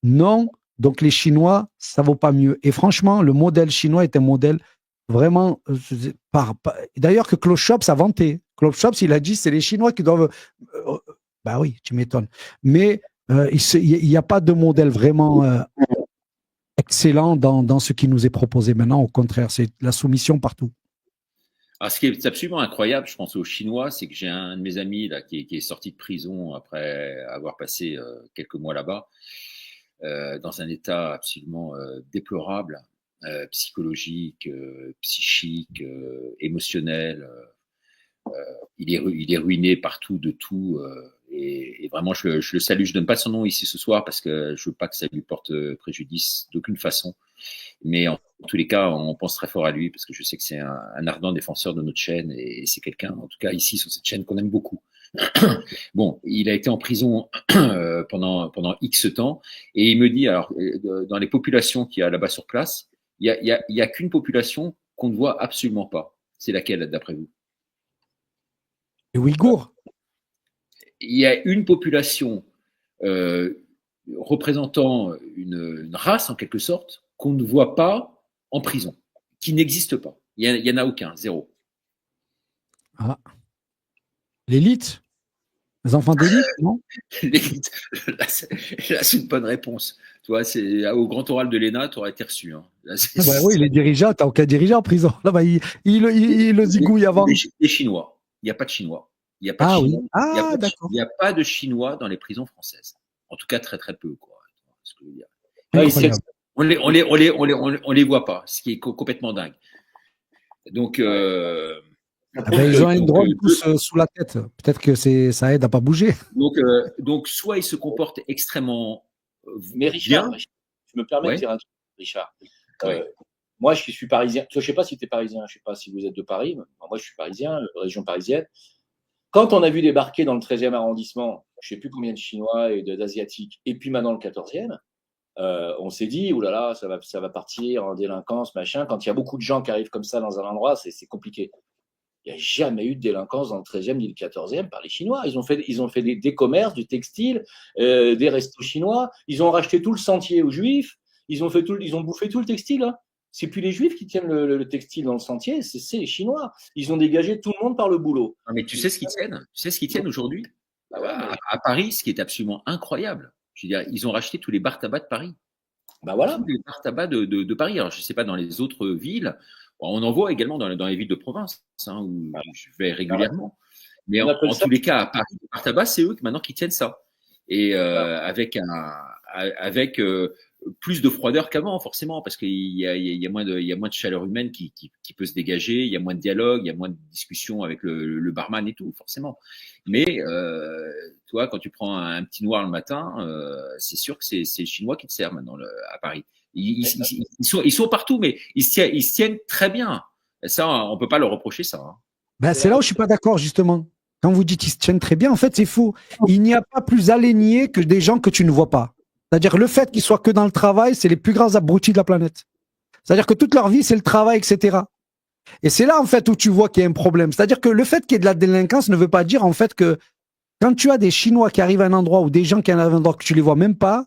Non. Donc les Chinois, ça vaut pas mieux. Et franchement, le modèle chinois est un modèle vraiment... D'ailleurs que Klaus Schwab a vanté. Klaus Schwab, il a dit c'est les Chinois qui doivent... bah oui, tu m'étonnes. Mais il n'y a pas de modèle vraiment... excellent dans ce qui nous est proposé maintenant. Au contraire, c'est la soumission partout. Alors, ce qui est absolument incroyable, je pense aux Chinois, c'est que j'ai un de mes amis là, qui est sorti de prison après avoir passé quelques mois là-bas, dans un état absolument déplorable, psychologique, psychique, émotionnel. Il est ruiné partout, de tout. Et vraiment, je le salue. Je ne donne pas son nom ici ce soir parce que je ne veux pas que ça lui porte préjudice d'aucune façon. Mais en tous les cas, on pense très fort à lui parce que je sais que c'est un ardent défenseur de notre chaîne et c'est quelqu'un, en tout cas ici sur cette chaîne, qu'on aime beaucoup. Bon, il a été en prison pendant X temps et il me dit, alors, dans les populations qu'il y a là-bas sur place, il y a qu'une population qu'on ne voit absolument pas. C'est laquelle, d'après vous? Les Ouïghours. Il y a une population représentant une race, en quelque sorte, qu'on ne voit pas en prison, qui n'existe pas. Il n'y en a aucun, zéro. Ah. L'élite? Les enfants d'élite, non? L'élite. Là, c'est une bonne réponse. Tu vois, au grand oral de l'ENA, tu aurais été reçu. Hein. Là, oui, les dirigeants, tu n'as aucun dirigeant en prison. Là, il le zigouille avant. Les Chinois. Il n'y a pas de Chinois. Il n'y a pas de Chinois dans les prisons françaises. En tout cas, très très peu. Quoi. On les voit pas, ce qui est complètement dingue. Donc, ils ont une drogue sous la tête. Peut-être que ça aide à pas bouger. Donc, soit ils se comportent extrêmement. Mais Richard, je me permets de dire un truc, Richard. Moi, je suis parisien. Je ne sais pas si tu es parisien, je ne sais pas si vous êtes de Paris. Moi, je suis parisien, région parisienne. Quand on a vu débarquer dans le 13e arrondissement, je ne sais plus combien de Chinois et d'Asiatiques, et puis maintenant le 14e, on s'est dit, oulala, ça va partir en délinquance, machin. Quand il y a beaucoup de gens qui arrivent comme ça dans un endroit, c'est compliqué. Il n'y a jamais eu de délinquance dans le 13e ni le 14e par les Chinois. Ils ont fait des commerces, du textile, des restos chinois. Ils ont racheté tout le sentier aux Juifs. Ils ont bouffé tout le textile. Hein. C'est plus les Juifs qui tiennent le textile dans le sentier, c'est les Chinois. Ils ont dégagé tout le monde par le boulot. Non, mais tu sais ce qu'ils tiennent? Tu sais ce qu'ils tiennent aujourd'hui? Bah ouais, mais- À Paris, ce qui est absolument incroyable. Je veux dire, ils ont racheté tous les bars tabac de Paris. Bah voilà. Tous les bars tabac de Paris. Alors, je ne sais pas dans les autres villes. On en voit également dans les villes de province, hein, où je vais régulièrement. Mais On en appelle ça- tous les cas, à Paris, les bars tabac, c'est eux maintenant qui tiennent ça. Et avec plus de froideur qu'avant, forcément, parce qu'il y a moins de chaleur humaine qui peut se dégager, il y a moins de dialogue, il y a moins de discussion avec le barman et tout, forcément. Mais tu vois, quand tu prends un petit noir le matin, c'est sûr que c'est les Chinois qui te servent maintenant à Paris. Ils sont partout, mais ils se tiennent très bien. Et ça, on peut pas leur reprocher ça. Hein. Ben, c'est là où je suis pas d'accord, justement. Quand vous dites qu'ils se tiennent très bien, en fait, c'est faux. Il n'y a pas plus alignés que des gens que tu ne vois pas. C'est-à-dire le fait qu'ils soient que dans le travail, c'est les plus grands abrutis de la planète. C'est-à-dire que toute leur vie, c'est le travail, etc. Et c'est là, en fait, où tu vois qu'il y a un problème. C'est-à-dire que le fait qu'il y ait de la délinquance ne veut pas dire, en fait, que quand tu as des Chinois qui arrivent à un endroit ou des gens qui arrivent à un endroit que tu les vois même pas,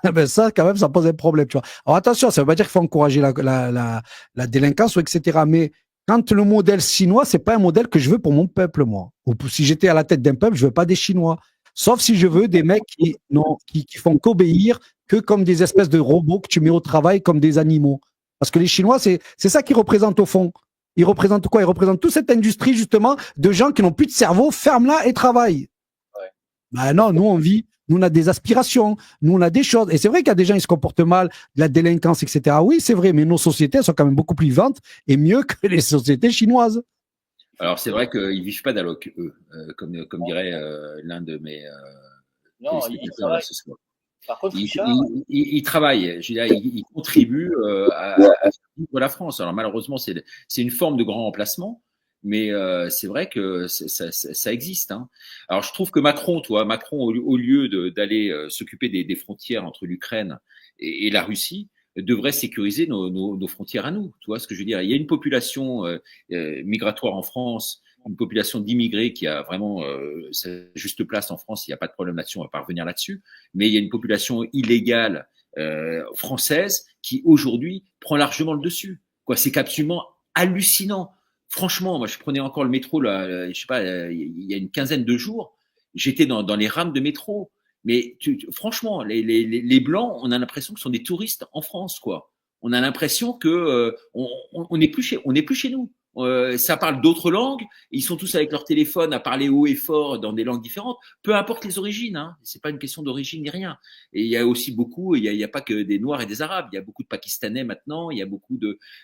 ben ça, quand même, ça pose un problème, tu vois. Alors attention, ça veut pas dire qu'il faut encourager la délinquance ou etc. Mais quand le modèle chinois, c'est pas un modèle que je veux pour mon peuple, moi. Ou si j'étais à la tête d'un peuple, je veux pas des Chinois. Sauf si je veux des mecs qui font qu'obéir, que comme des espèces de robots que tu mets au travail comme des animaux. Parce que les Chinois, c'est ça qu'ils représentent au fond. Ils représentent quoi? Ils représentent toute cette industrie, justement, de gens qui n'ont plus de cerveau, ferme-la et travaille. Ouais. Ben non, nous, on vit, nous, on a des aspirations, nous, on a des choses. Et c'est vrai qu'il y a des gens, ils se comportent mal, de la délinquance, etc. Oui, c'est vrai, mais nos sociétés, elles sont quand même beaucoup plus vivantes et mieux que les sociétés chinoises. Alors, c'est vrai qu'ils vivent pas d'alloc, eux, comme dirait l'un de mes Non, ils téléspectateurs là, travaillent. ce soir. Par contre, Ils, Richard, ils travaillent, je veux dire, ils contribuent à faire vivre la France. Alors malheureusement, c'est une forme de grand remplacement, mais c'est vrai que ça existe. Hein. Alors je trouve que Macron, au lieu d'aller s'occuper des frontières entre l'Ukraine et la Russie, devrait sécuriser nos frontières à nous. Tu vois ce que je veux dire? Il y a une population migratoire en France, une population d'immigrés qui a vraiment sa juste place en France. Il n'y a pas de problème là-dessus, on va pas revenir là-dessus. Mais il y a une population illégale française qui aujourd'hui prend largement le dessus. Quoi, c'est absolument hallucinant. Franchement, moi je prenais encore le métro là, je sais pas, il y a une quinzaine de jours, j'étais dans les rames de métro. Mais franchement, les blancs, on a l'impression que ce sont des touristes en France, quoi. On a l'impression que on n'est plus chez nous. Ça parle d'autres langues. Ils sont tous avec leur téléphone à parler haut et fort dans des langues différentes. Peu importe les origines, hein. C'est pas une question d'origine ni rien. Et il y a aussi beaucoup. Il y a pas que des Noirs et des Arabes. Il y a beaucoup de Pakistanais maintenant. Il y a beaucoup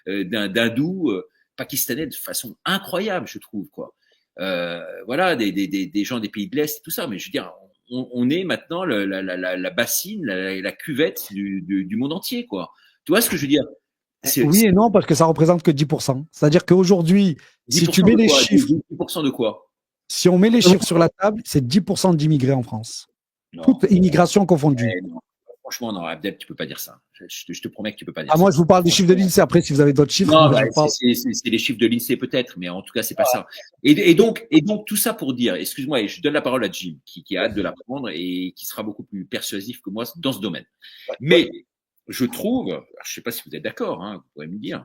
d'Hindous pakistanais de façon incroyable, je trouve, quoi. Voilà, des gens des pays de l'Est et tout ça. Mais je veux dire, on est maintenant la bassine, la cuvette du monde entier, quoi. Tu vois ce que je veux dire? Oui et non, parce que ça représente que 10%. C'est-à-dire qu'aujourd'hui, si tu mets les chiffres. 10% de quoi? Si on met les chiffres sur la table, c'est 10% d'immigrés en France. Non, toute immigration confondue. Non. Franchement, non, Abdel, tu peux pas dire ça. Je te promets que tu peux pas dire ça. Moi, je vous parle des chiffres de l'INSEE. Après, si vous avez d'autres chiffres, non, c'est les chiffres de l'INSEE peut-être, mais en tout cas, c'est pas ça. Et donc, tout ça pour dire, excuse-moi, et je donne la parole à Jim, qui a hâte de l'apprendre et qui sera beaucoup plus persuasif que moi dans ce domaine. Mais je trouve, je sais pas si vous êtes d'accord, hein, vous pourrez me dire,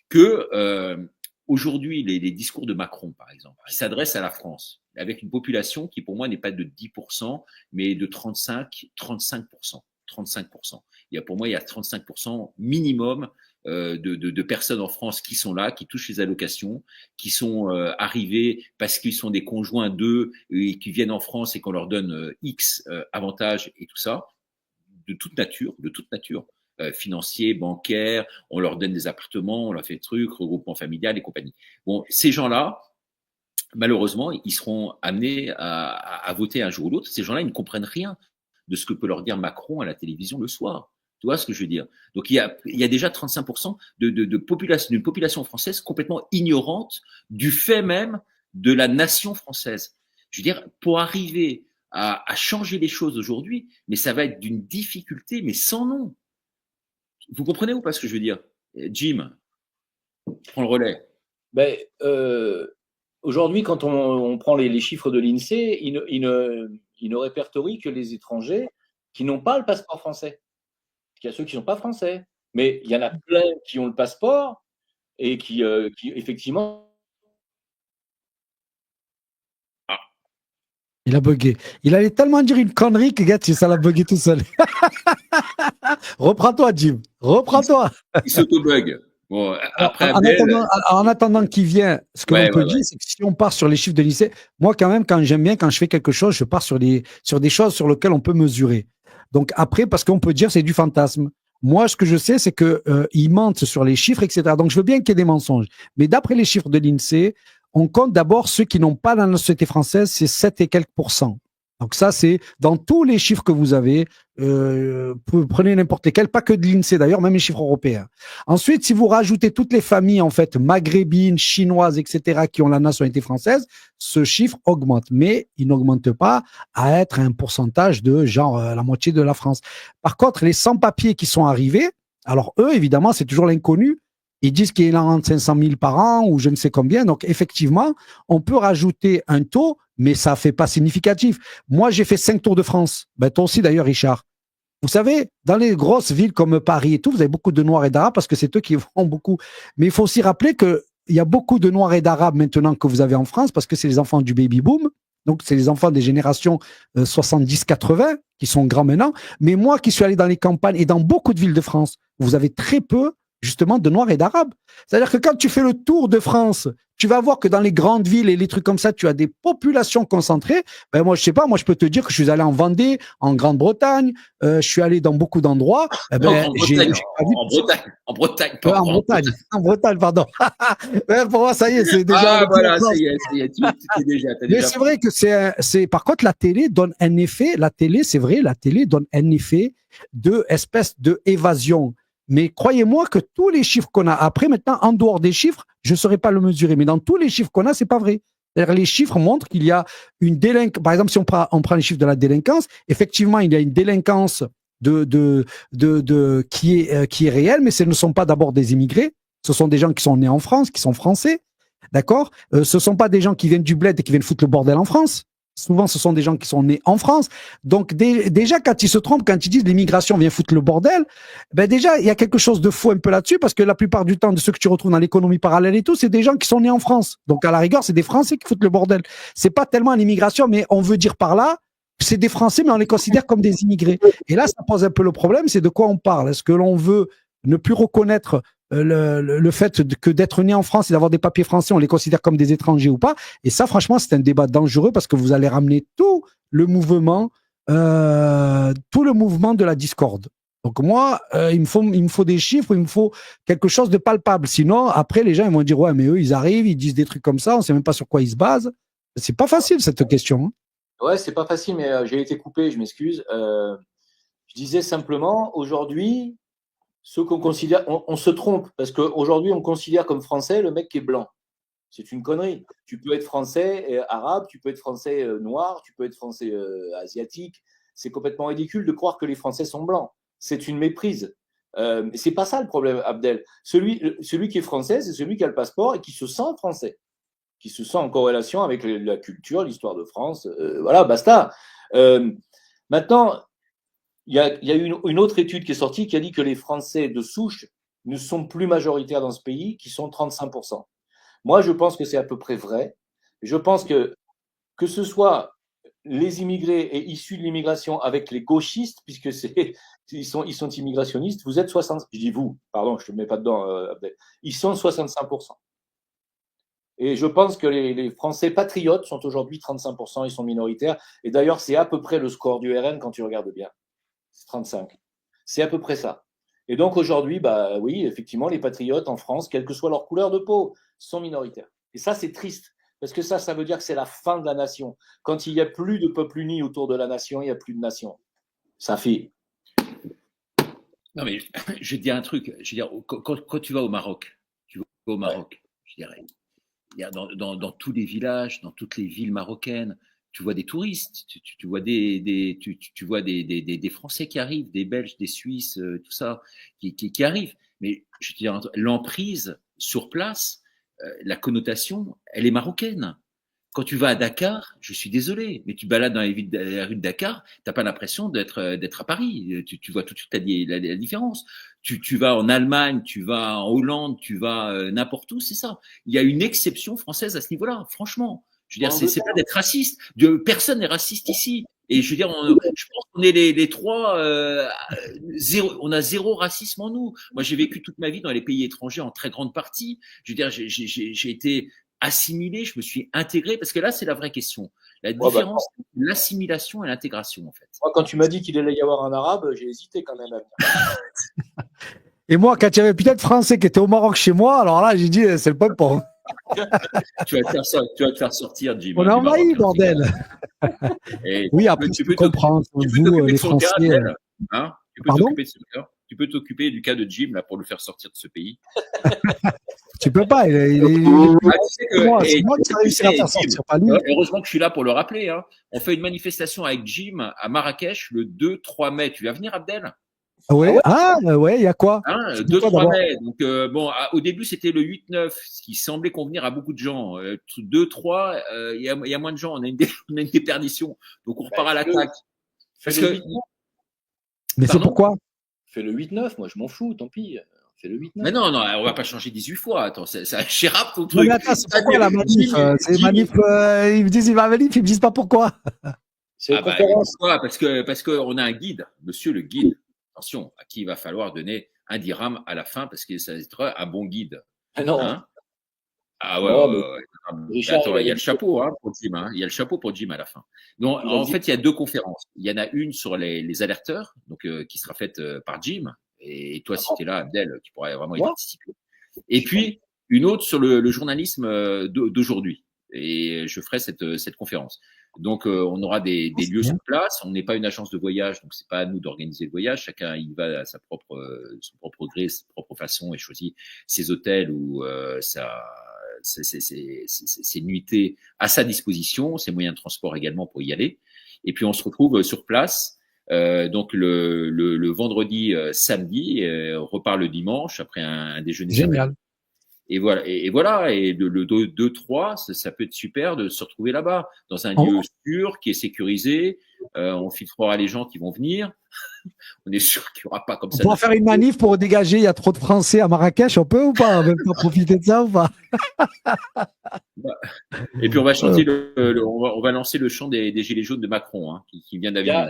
que aujourd'hui, les discours de Macron, par exemple, qui s'adressent à la France, avec une population qui, pour moi, n'est pas de 10%, mais de 35%. 35%. Pour moi, il y a 35% minimum de personnes en France qui sont là, qui touchent les allocations, qui sont arrivés parce qu'ils sont des conjoints d'eux et qui viennent en France et qu'on leur donne X avantages et tout ça, de toute nature, financiers, bancaires, on leur donne des appartements, on leur fait des trucs, regroupement familial et compagnie. Bon, ces gens-là, malheureusement, ils seront amenés à voter un jour ou l'autre. Ces gens-là, ils ne comprennent rien de ce que peut leur dire Macron à la télévision le soir. Tu vois ce que je veux dire? Donc, il y a déjà 35% d'une population française complètement ignorante du fait même de la nation française. Je veux dire, pour arriver à changer les choses aujourd'hui, mais ça va être d'une difficulté, mais sans nom. Vous comprenez ou pas ce que je veux dire? Jim, prends le relais. Aujourd'hui, quand on prend les chiffres de l'INSEE, ils ne répertorient que les étrangers qui n'ont pas le passeport français. Il y a ceux qui ne sont pas français. Mais il y en a plein qui ont le passeport et qui effectivement. Il a bugué. Il allait tellement dire une connerie que, gars, ça l'a bugué tout seul. Reprends-toi, Jim. Reprends-toi. Il s'auto-bug. Bon, après en attendant qu'il vienne, ce que l'on peut dire, c'est que si on part sur les chiffres de lycée, moi, quand même, quand j'aime bien, quand je fais quelque chose, je pars sur des choses sur lesquelles on peut mesurer. Donc après, parce qu'on peut dire c'est du fantasme. Moi, ce que je sais, c'est que ils mentent sur les chiffres, etc. Donc je veux bien qu'il y ait des mensonges. Mais d'après les chiffres de l'INSEE, on compte d'abord ceux qui n'ont pas la nationalité française, c'est 7 et quelques %. Donc ça, c'est dans tous les chiffres que vous avez, prenez n'importe lesquels, pas que de l'INSEE d'ailleurs, même les chiffres européens. Ensuite, si vous rajoutez toutes les familles en fait maghrébines, chinoises, etc., qui ont la nationalité française, ce chiffre augmente, mais il n'augmente pas à être un pourcentage de genre la moitié de la France. Par contre, les sans-papiers qui sont arrivés, alors eux, évidemment, c'est toujours l'inconnu. Ils disent qu'il y en a 500 000 par an ou je ne sais combien. Donc, effectivement, on peut rajouter un taux, mais ça ne fait pas significatif. Moi, j'ai fait 5 tours de France. Ben, toi aussi, d'ailleurs, Richard. Vous savez, dans les grosses villes comme Paris et tout, vous avez beaucoup de Noirs et d'Arabes parce que c'est eux qui vont beaucoup. Mais il faut aussi rappeler qu'il y a beaucoup de Noirs et d'Arabes maintenant que vous avez en France parce que c'est les enfants du baby-boom. Donc, c'est les enfants des générations 70-80 qui sont grands maintenant. Mais moi qui suis allé dans les campagnes et dans beaucoup de villes de France, vous avez très peu justement de Noirs et d'Arabes. C'est-à-dire que quand tu fais le tour de France, tu vas voir que dans les grandes villes et les trucs comme ça, tu as des populations concentrées. Ben moi, je sais pas, moi je peux te dire que je suis allé en Vendée, en Grande-Bretagne, je suis allé dans beaucoup d'endroits. En Bretagne, pardon. Ben, pour moi, ça y est, c'est déjà. Ah voilà, ça y est, tu es déjà. Mais c'est vrai que c'est. Par contre, la télé donne un effet. La télé, c'est vrai, la télé donne un effet de espèce de évasion. Mais croyez-moi que tous les chiffres qu'on a après, maintenant, en dehors des chiffres, je ne saurais pas le mesurer. Mais dans tous les chiffres qu'on a, c'est pas vrai. C'est-à-dire, les chiffres montrent qu'il y a une délinquance. Par exemple, si on prend les chiffres de la délinquance, effectivement, il y a une délinquance qui est réelle, mais ce ne sont pas d'abord des immigrés. Ce sont des gens qui sont nés en France, qui sont français. D'accord? Ce sont pas des gens qui viennent du bled et qui viennent foutre le bordel en France. Souvent, ce sont des gens qui sont nés en France. Donc, déjà, quand ils se trompent, quand ils disent l'immigration vient foutre le bordel, ben déjà, il y a quelque chose de faux un peu là-dessus, parce que la plupart du temps, de ceux que tu retrouves dans l'économie parallèle et tout, c'est des gens qui sont nés en France. Donc, à la rigueur, c'est des Français qui foutent le bordel. C'est pas tellement l'immigration, mais on veut dire par là, c'est des Français, mais on les considère comme des immigrés. Et là, ça pose un peu le problème, c'est de quoi on parle. Est-ce que l'on veut ne plus reconnaître le fait que d'être né en France et d'avoir des papiers français, on les considère comme des étrangers ou pas? Et ça, franchement, c'est un débat dangereux parce que vous allez ramener tout le mouvement de la discorde. Donc moi, il me faut des chiffres, il me faut quelque chose de palpable. Sinon, après, les gens ils vont dire ouais, mais eux, ils arrivent, ils disent des trucs comme ça, on sait même pas sur quoi ils se basent. C'est pas facile cette question. Hein. Ouais, c'est pas facile, mais j'ai été coupé, je m'excuse. Je disais simplement, aujourd'hui, ceux qu'on considère, on se trompe, parce qu'aujourd'hui, on considère comme français le mec qui est blanc. C'est une connerie. Tu peux être français arabe, tu peux être français noir, tu peux être français asiatique. C'est complètement ridicule de croire que les Français sont blancs. C'est une méprise. C'est pas ça le problème, Abdel. Celui qui est français, c'est celui qui a le passeport et qui se sent français, qui se sent en corrélation avec la culture, l'histoire de France. Voilà, basta. Maintenant, il y a eu une autre étude qui est sortie qui a dit que les Français de souche ne sont plus majoritaires dans ce pays, qui sont 35%. Moi, je pense que c'est à peu près vrai. Je pense que ce soit les immigrés et issus de l'immigration avec les gauchistes, puisque ils sont immigrationnistes, vous êtes 60, je dis vous, pardon, je ne te mets pas dedans, Abdel. Ils sont 65%. Et je pense que les Français patriotes sont aujourd'hui 35%, ils sont minoritaires. Et d'ailleurs, c'est à peu près le score du RN quand tu regardes bien. C'est 35. C'est à peu près ça. Et donc aujourd'hui, bah oui, effectivement, les patriotes en France, quelle que soit leur couleur de peau, sont minoritaires. Et ça, c'est triste, parce que ça veut dire que c'est la fin de la nation. Quand il n'y a plus de peuple uni autour de la nation, il n'y a plus de nation. Ça fait. Non, mais je vais te dire un truc. Je veux dire, quand tu vas au Maroc, je dirais, dans tous les villages, dans toutes les villes marocaines, tu vois des touristes, tu vois tu vois des Français qui arrivent, des Belges, des Suisses, tout ça, qui arrivent. Mais je veux dire, l'emprise sur place, la connotation, elle est marocaine. Quand tu vas à Dakar, je suis désolé, mais tu balades dans les rues de Dakar, tu n'as pas l'impression d'être à Paris. Tu vois tout de suite la différence. Tu vas en Allemagne, tu vas en Hollande, tu vas n'importe où, c'est ça. Il y a une exception française à ce niveau-là, franchement. Je veux dire, c'est pas d'être raciste. Personne n'est raciste ici. Et je veux dire, je pense qu'on est les trois, on a zéro racisme en nous. Moi, j'ai vécu toute ma vie dans les pays étrangers en très grande partie. Je veux dire, j'ai été assimilé, je me suis intégré, parce que là, c'est la vraie question. La différence, c'est l'assimilation et l'intégration, en fait. Moi, quand tu m'as dit qu'il allait y avoir un arabe, j'ai hésité quand même à venir. Et moi, quand il y avait peut-être français qui était au Maroc chez moi, alors là, j'ai dit, c'est le pompon. Tu vas te faire sortir, Jim. On a envahi, bordel. Oui, après, tu peux comprendre. Tu peux t'occuper de son cas, hein, tu peux t'occuper du cas de Jim là, pour le faire sortir de ce pays. Tu peux pas. C'est moi qui réussi à faire sortir, pas lui. Heureusement que je suis là pour le rappeler. Hein. On fait une manifestation avec Jim à Marrakech le 2-3 mai. Tu vas venir, Abdel? Ouais. Ouais, il y a quoi? 2-3 mai. Donc, au début, c'était le 8-9, ce qui semblait convenir à beaucoup de gens. 2-3, il y a moins de gens. On a une déperdition. Donc, on repart à l'attaque. Parce que... Mais c'est pourquoi? Fais le 8-9, moi, je m'en fous, tant pis. Fais le 8-9. Mais non, on va pas changer 18 fois. Attends, c'est chérap ton truc. Mais attends, c'est pourquoi la manif? C'est manif, ils me disent, il va manif, ils me disent pas pourquoi. C'est conférence. Pourquoi? Parce que on a un guide, monsieur le guide. Attention, à qui il va falloir donner un dirham à la fin parce que ça sera un bon guide. Ah non. Hein? Richard, attends, il y a le chapeau pour Jim. Hein. Il y a le chapeau pour Jim à la fin. Donc, en fait, il y a 2 conférences. Il y en a une sur les alerteurs, donc qui sera faite par Jim. Et toi, si tu es là, Abdel, tu pourrais vraiment y participer. Et puis, une autre sur le journalisme d'aujourd'hui. Et je ferai cette conférence. Donc, on aura des lieux sur place. On n'est pas une agence de voyage, donc c'est pas à nous d'organiser le voyage. Chacun y va à son propre gré, sa propre façon et choisit ses hôtels ou ses nuitées à sa disposition, ses moyens de transport également pour y aller. Et puis, on se retrouve sur place. Donc le vendredi, samedi, repart le dimanche après un déjeuner. Génial. Et voilà. Et le 2-3, ça peut être super de se retrouver là-bas, dans un lieu sûr, qui est sécurisé. On filtrera les gens qui vont venir. On est sûr qu'il n'y aura pas comme ça. On pourra faire une manif pour dégager. Il y a trop de Français à Marrakech. On peut ou pas? On peut profiter de ça ou pas? Et puis on va chanter on va lancer le chant des Gilets jaunes de Macron, hein, qui vient d'Avignon.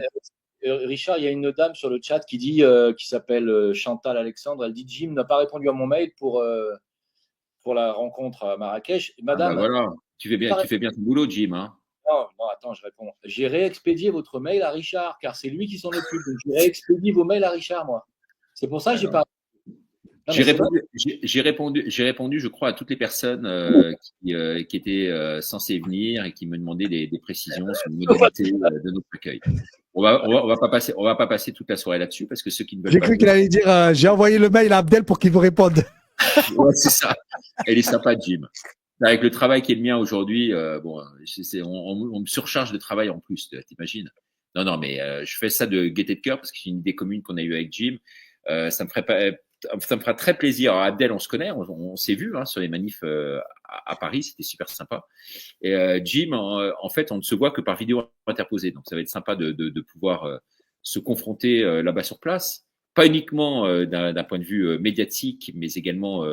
Richard, il y a une dame sur le chat qui dit, qui s'appelle Chantal Alexandre. Elle dit Jim n'a pas répondu à mon mail pour la rencontre à Marrakech. Madame, voilà. Tu fais bien ton boulot, Jim. Hein. Non, attends, je réponds. J'ai réexpédié votre mail à Richard, car c'est lui qui s'en occupe. Donc, j'ai réexpédié vos mails à Richard, moi. C'est pour ça que j'ai pas. J'ai répondu, je crois, à toutes les personnes qui étaient censées venir et qui me demandaient des précisions sur les modalités de notre accueil. On va pas passer toute la soirée là-dessus parce que ceux qui ne veulent pas. J'ai cru qu'il allait dire j'ai envoyé le mail à Abdel pour qu'il vous réponde. Ouais, c'est ça. Elle est sympa, Jim. Avec le travail qui est le mien aujourd'hui, on me surcharge de travail en plus, t'imagines? Non, mais je fais ça de gaieté de cœur parce que c'est une idée commune qu'on a eue avec Jim. Ça me fera très plaisir. Alors, Abdel, on se connaît, on s'est vu sur les manifs à Paris, c'était super sympa. Et Jim, en fait, on ne se voit que par vidéo interposée, donc ça va être sympa de pouvoir se confronter là-bas sur place, pas uniquement d'un point de vue médiatique, mais également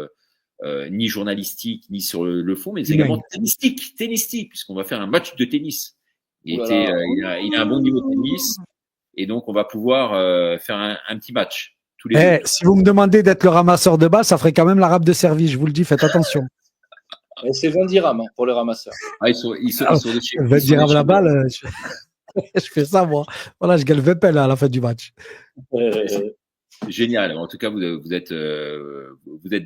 ni journalistique, ni sur le fond, mais également tennistique, puisqu'on va faire un match de tennis. Il a un bon niveau de tennis, et donc on va pouvoir faire un petit match. Si vous me demandez d'être le ramasseur de balles, ça ferait quand même l'arabe de service, je vous le dis, faites attention. C'est 20 dirhams pour les ramasseurs. Ils sont de chez 20 dirhams la balle, je fais ça moi. Voilà, je gagne 20 pelles à la fin du match. Génial. En tout cas, vous êtes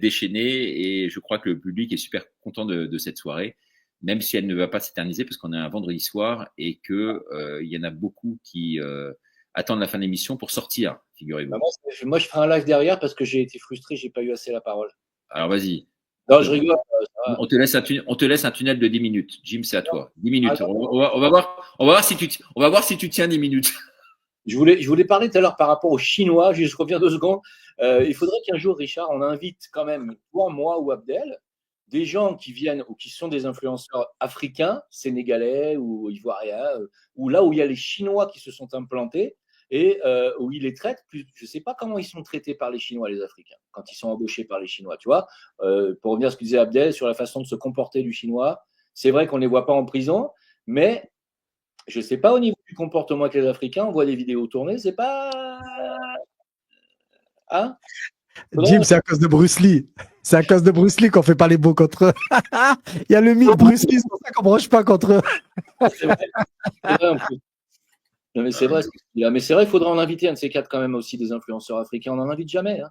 déchaînés et je crois que le public est super content de cette soirée, même si elle ne va pas s'éterniser parce qu'on est un vendredi soir et que il y en a beaucoup qui attendent la fin de l'émission pour sortir, figurez-vous. Moi, je ferai un live derrière parce que j'ai été frustré, j'ai pas eu assez la parole. Alors, vas-y. Non, je rigole. On te laisse un tunnel de 10 minutes. Jim, c'est à toi. 10 minutes. On va voir si tu tiens 10 minutes. Je voulais parler tout à l'heure par rapport aux Chinois. Je reviens 2 secondes. Il faudrait qu'un jour, Richard, on invite quand même, toi, moi ou Abdel, des gens qui viennent ou qui sont des influenceurs africains, sénégalais ou ivoiriens, ou là où il y a les Chinois qui se sont implantés et où ils les traitent. Je ne sais pas comment ils sont traités par les Chinois, les Africains, quand ils sont embauchés par les Chinois. Tu vois, pour revenir à ce que disait Abdel sur la façon de se comporter du Chinois, c'est vrai qu'on ne les voit pas en prison, mais je ne sais pas au niveau du comportement avec les Africains, on voit des vidéos tournées, c'est pas. Hein? Jim, c'est à cause de Bruce Lee. C'est à cause de Bruce Lee qu'on fait pas les beaux contre eux. Il y a le mythe Bruce Lee, c'est pour ça qu'on broche pas contre eux. C'est vrai. C'est vrai un peu. Non, mais c'est vrai. Mais c'est vrai, il faudra en inviter un de ces quatre quand même aussi des influenceurs africains. On n'en invite jamais. Hein.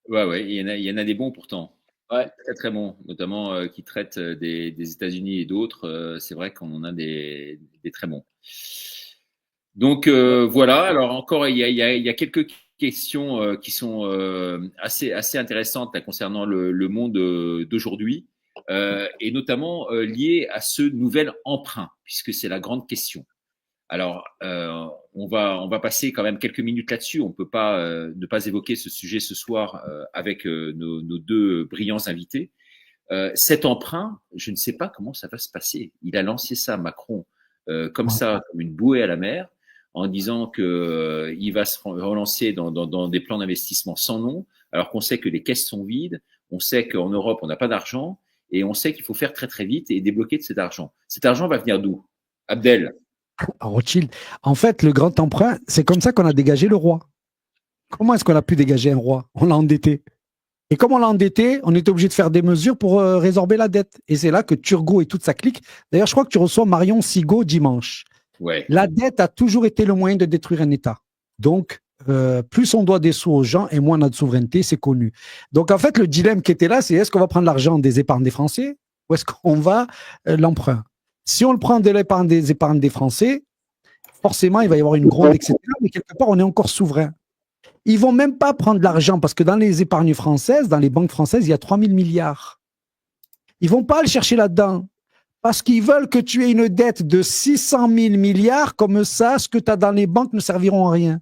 Ouais, il y en a des bons pourtant. Ouais. Très très bons, notamment qui traitent des États-Unis et d'autres. C'est vrai qu'on en a des très bons. Donc voilà. Alors encore, il y a quelques questions qui sont assez intéressantes là, concernant le monde d'aujourd'hui et notamment liées à ce nouvel emprunt, puisque c'est la grande question. Alors, on va passer quand même quelques minutes là-dessus. On ne peut pas ne pas évoquer ce sujet ce soir avec nos deux brillants invités. Cet emprunt, je ne sais pas comment ça va se passer. Il a lancé ça, Macron, comme ça, comme une bouée à la mer, en disant que il va se relancer dans des plans d'investissement sans nom, alors qu'on sait que les caisses sont vides, on sait qu'en Europe, on n'a pas d'argent, et on sait qu'il faut faire très très vite et débloquer de cet argent. Cet argent va venir d'où? Abdel? Rothschild. En fait, le grand emprunt, c'est comme ça qu'on a dégagé le roi. Comment est-ce qu'on a pu dégager un roi? On l'a endetté. Et comme on l'a endetté, on était obligé de faire des mesures pour résorber la dette. Et c'est là que Turgot et toute sa clique. D'ailleurs, je crois que tu reçois Marion Sigaud dimanche. Ouais. La dette a toujours été le moyen de détruire un État. Donc, plus on doit des sous aux gens et moins on a de souveraineté, c'est connu. Donc, en fait, le dilemme qui était là, c'est est-ce qu'on va prendre l'argent des épargnes des Français ou est-ce qu'on va l'emprunt? Si on le prend de l'épargne des épargnes des Français, forcément, il va y avoir une gronde, etc. Mais quelque part, on est encore souverain. Ils vont même pas prendre l'argent parce que dans les épargnes françaises, dans les banques françaises, il y a 3 000 milliards. Ils vont pas le chercher là-dedans parce qu'ils veulent que tu aies une dette de 600 000 milliards. Comme ça, ce que tu as dans les banques ne serviront à rien.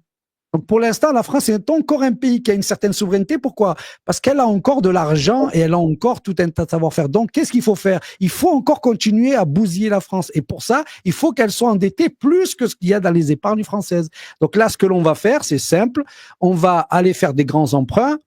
Donc, pour l'instant, la France est encore un pays qui a une certaine souveraineté. Pourquoi? Parce qu'elle a encore de l'argent et elle a encore tout un tas de savoir-faire. Donc, qu'est-ce qu'il faut faire? Il faut encore continuer à bousiller la France. Et pour ça, il faut qu'elle soit endettée plus que ce qu'il y a dans les épargnes françaises. Donc là, ce que l'on va faire, c'est simple. On va aller faire des grands emprunts.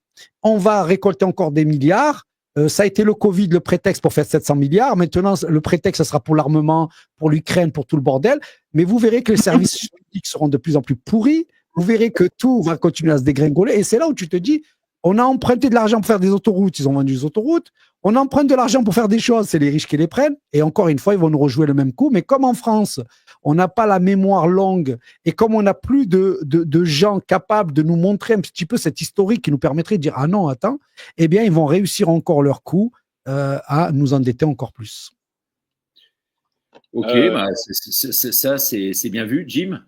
On va récolter encore des milliards. Ça a été le Covid, le prétexte pour faire 700 milliards. Maintenant, le prétexte, ça sera pour l'armement, pour l'Ukraine, pour tout le bordel. Mais vous verrez que les services juridiques seront de plus en plus pourris. Vous verrez que tout va continuer à se dégringoler. Et c'est là où tu te dis, on a emprunté de l'argent pour faire des autoroutes, ils ont vendu des autoroutes. On emprunte de l'argent pour faire des choses, c'est les riches qui les prennent. Et encore une fois, ils vont nous rejouer le même coup. Mais comme en France, on n'a pas la mémoire longue et comme on n'a plus de gens capables de nous montrer un petit peu cette historique qui nous permettrait de dire, ah non, attends, eh bien, ils vont réussir encore leur coup à nous endetter encore plus. Ok, ça, c'est bien vu. Jim?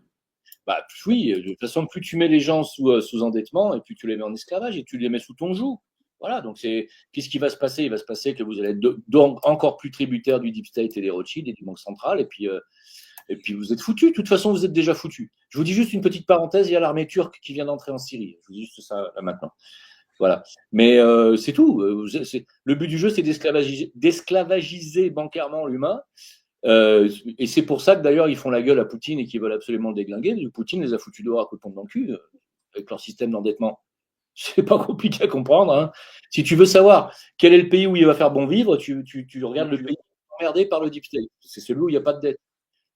Bah oui, de toute façon, plus tu mets les gens sous endettement et plus tu les mets en esclavage et tu les mets sous ton joug. Voilà, donc qu'est-ce qui va se passer? Il va se passer que vous allez être encore plus tributaire du Deep State et des Rothschild et du Banque Centrale, et puis vous êtes foutus. De toute façon, vous êtes déjà foutus. Je vous dis juste une petite parenthèse, il y a l'armée turque qui vient d'entrer en Syrie. Je vous dis juste ça là maintenant. Voilà. Mais c'est tout. Le but du jeu, c'est d'esclavagiser bancairement l'humain. Et c'est pour ça que d'ailleurs ils font la gueule à Poutine et qu'ils veulent absolument le déglinguer. Poutine les a foutus dehors à coups de pompe dans le cul avec leur système d'endettement. C'est pas compliqué à comprendre. Hein. Si tu veux savoir quel est le pays où il va faire bon vivre, tu regardes le pays emmerdé par le Deep State. C'est celui où il n'y a pas de dette.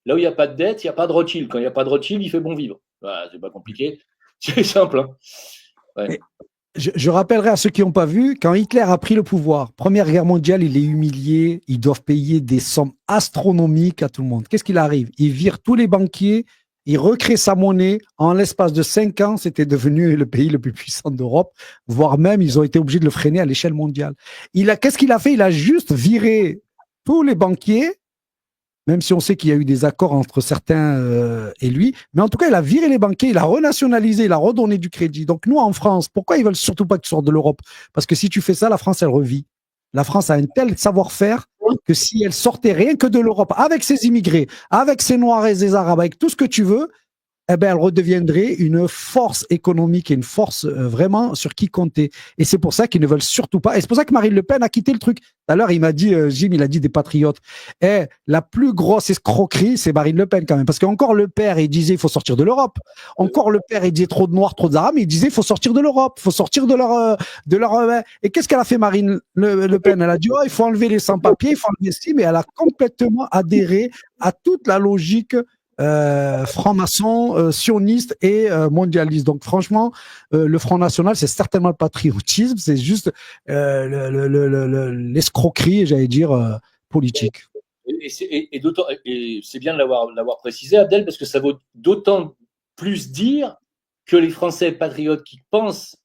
Là où il n'y a pas de dette, il n'y a pas de Rothschild. Quand il n'y a pas de Rothschild, il fait bon vivre. Voilà, c'est pas compliqué. C'est simple. Hein. Ouais. Je rappellerai à ceux qui n'ont pas vu, quand Hitler a pris le pouvoir, Première Guerre mondiale, il est humilié, ils doivent payer des sommes astronomiques à tout le monde. Qu'est-ce qu'il arrive? Il vire tous les banquiers, il recrée sa monnaie. En l'espace de 5 ans, c'était devenu le pays le plus puissant d'Europe, voire même, ils ont été obligés de le freiner à l'échelle mondiale. Qu'est-ce qu'il a fait? Il a juste viré tous les banquiers, même si on sait qu'il y a eu des accords entre certains et lui. Mais en tout cas, il a viré les banquiers, il a renationalisé, il a redonné du crédit. Donc nous, en France, pourquoi ils veulent surtout pas que tu sortes de l'Europe? Parce que si tu fais ça, la France, elle revit. La France a un tel savoir-faire que si elle sortait rien que de l'Europe, avec ses immigrés, avec ses Noirs et ses Arabes, avec tout ce que tu veux, eh ben, elle redeviendrait une force économique et une force vraiment sur qui compter. Et c'est pour ça qu'ils ne veulent surtout pas. Et c'est pour ça que Marine Le Pen a quitté le truc. Tout à l'heure, il m'a dit, Jim, il a dit des patriotes. Et la plus grosse escroquerie, c'est Marine Le Pen quand même. Parce qu'encore le père, il disait, il faut sortir de l'Europe. Encore le père, il disait trop de noirs, trop d'arabes, il disait, il faut sortir de l'Europe, il faut sortir de leur. Et qu'est-ce qu'elle a fait, Marine Le Pen? Elle a dit, oh, il faut enlever les sans-papiers, il faut enlever ci, mais elle a complètement adhéré à toute la logique franc-maçon, sioniste et mondialiste. Donc franchement, le Front National, c'est certainement le patriotisme, c'est juste l'escroquerie, j'allais dire, politique. Et c'est bien de l'avoir précisé, Abdel, parce que ça vaut d'autant plus dire que les Français patriotes qui pensent,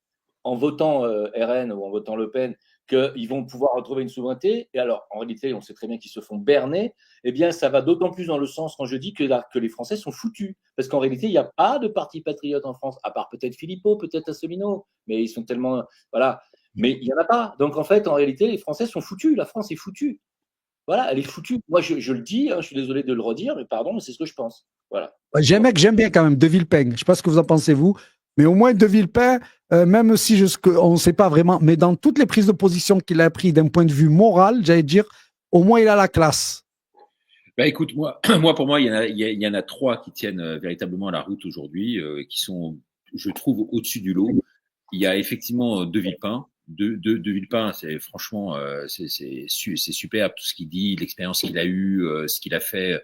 en votant RN ou en votant Le Pen, qu'ils vont pouvoir retrouver une souveraineté, et alors, en réalité, on sait très bien qu'ils se font berner, eh bien, ça va d'autant plus dans le sens quand je dis que les Français sont foutus. Parce qu'en réalité, il n'y a pas de parti patriote en France, à part peut-être Philippot, peut-être Asselineau, mais ils sont tellement… Voilà. Mais il n'y en a pas. Donc, en fait, en réalité, les Français sont foutus. La France est foutue. Voilà, elle est foutue. Moi, je le dis, hein, je suis désolé de le redire, mais pardon, mais c'est ce que je pense. Voilà. J'ai un mec que j'aime bien quand même, De Villepin. Je ne sais pas ce que vous en pensez, vous, mais au moins De Villepin, même si on ne sait pas vraiment, mais dans toutes les prises de position qu'il a prises d'un point de vue moral, j'allais dire, au moins il a la classe. Bah écoute, moi, pour moi, il y en a trois qui tiennent véritablement la route aujourd'hui, qui sont, je trouve, au-dessus du lot. Il y a effectivement De Villepin. De Villepin, c'est franchement, c'est super tout ce qu'il dit, l'expérience qu'il a eue, ce qu'il a fait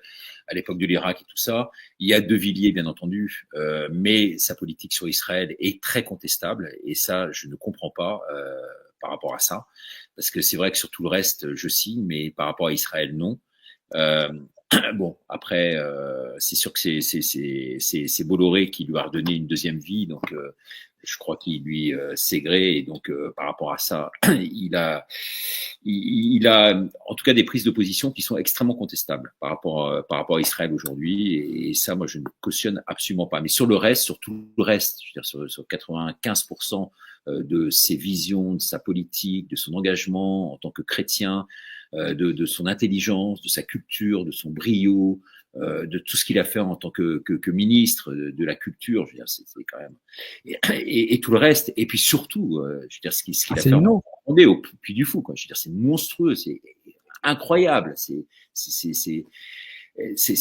à l'époque de l'Irak et tout ça. Il y a De Villiers, bien entendu, mais sa politique sur Israël est très contestable et ça, je ne comprends pas par rapport à ça, parce que c'est vrai que sur tout le reste, je signe, mais par rapport à Israël, non. Bon, après, c'est sûr que c'est Bolloré qui lui a redonné une deuxième vie, donc je crois qu'il lui s'est gré, et donc par rapport à ça, il a en tout cas des prises de position qui sont extrêmement contestables par rapport à Israël aujourd'hui, et ça, moi, je ne cautionne absolument pas. Mais sur le reste, sur tout le reste, je veux dire sur 95% de ses visions, de sa politique, de son engagement en tant que chrétien, de son intelligence, de sa culture, de son brio, de tout ce qu'il a fait en tant que ministre de la culture, je veux dire, c'est quand même, et tout le reste, et puis surtout, je veux dire, ce qu'il a fait au Puy du Fou, quoi. Je veux dire, c'est monstrueux, c'est incroyable, c'est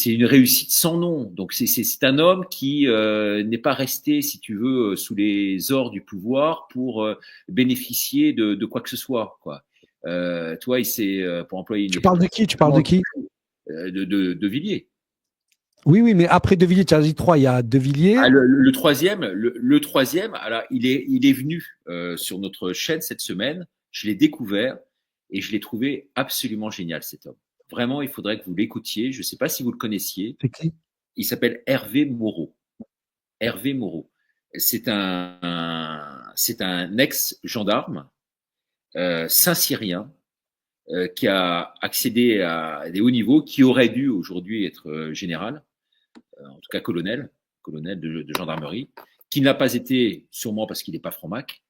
une réussite sans nom. Donc c'est un homme qui n'est pas resté, si tu veux, sous les ors du pouvoir pour bénéficier de quoi que ce soit, quoi. Toi, il s'est, pour employer une… Tu parles de qui? De Villiers. Oui, mais après De Villiers, tu as dit 3, il y a De Villiers. Ah, le troisième, alors il est venu sur notre chaîne cette semaine, je l'ai découvert et je l'ai trouvé absolument génial, cet homme. Vraiment, il faudrait que vous l'écoutiez. Je ne sais pas si vous le connaissiez. C'est qui? Il s'appelle Hervé Moreau. Hervé Moreau. C'est un ex-gendarme Saint-Cyrien qui a accédé à des hauts niveaux, qui aurait dû aujourd'hui être général, en tout cas colonel de gendarmerie, qui n'a pas été, sûrement parce qu'il n'est pas franc-mac,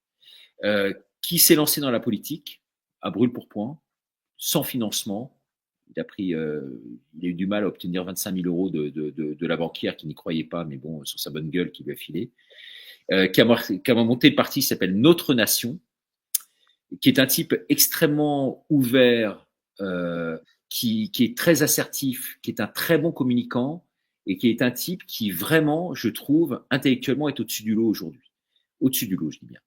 qui s'est lancé dans la politique à brûle-pourpoint, sans financement. Il a eu du mal à obtenir 25 000 euros de la banquière qui n'y croyait pas, mais bon, sur sa bonne gueule qui lui a filé. Qui a monté le parti qui s'appelle Notre Nation, qui est un type extrêmement ouvert, qui est très assertif, qui est un très bon communicant, et qui est un type qui vraiment, je trouve, intellectuellement est au-dessus du lot aujourd'hui. Au-dessus du lot, je dis bien.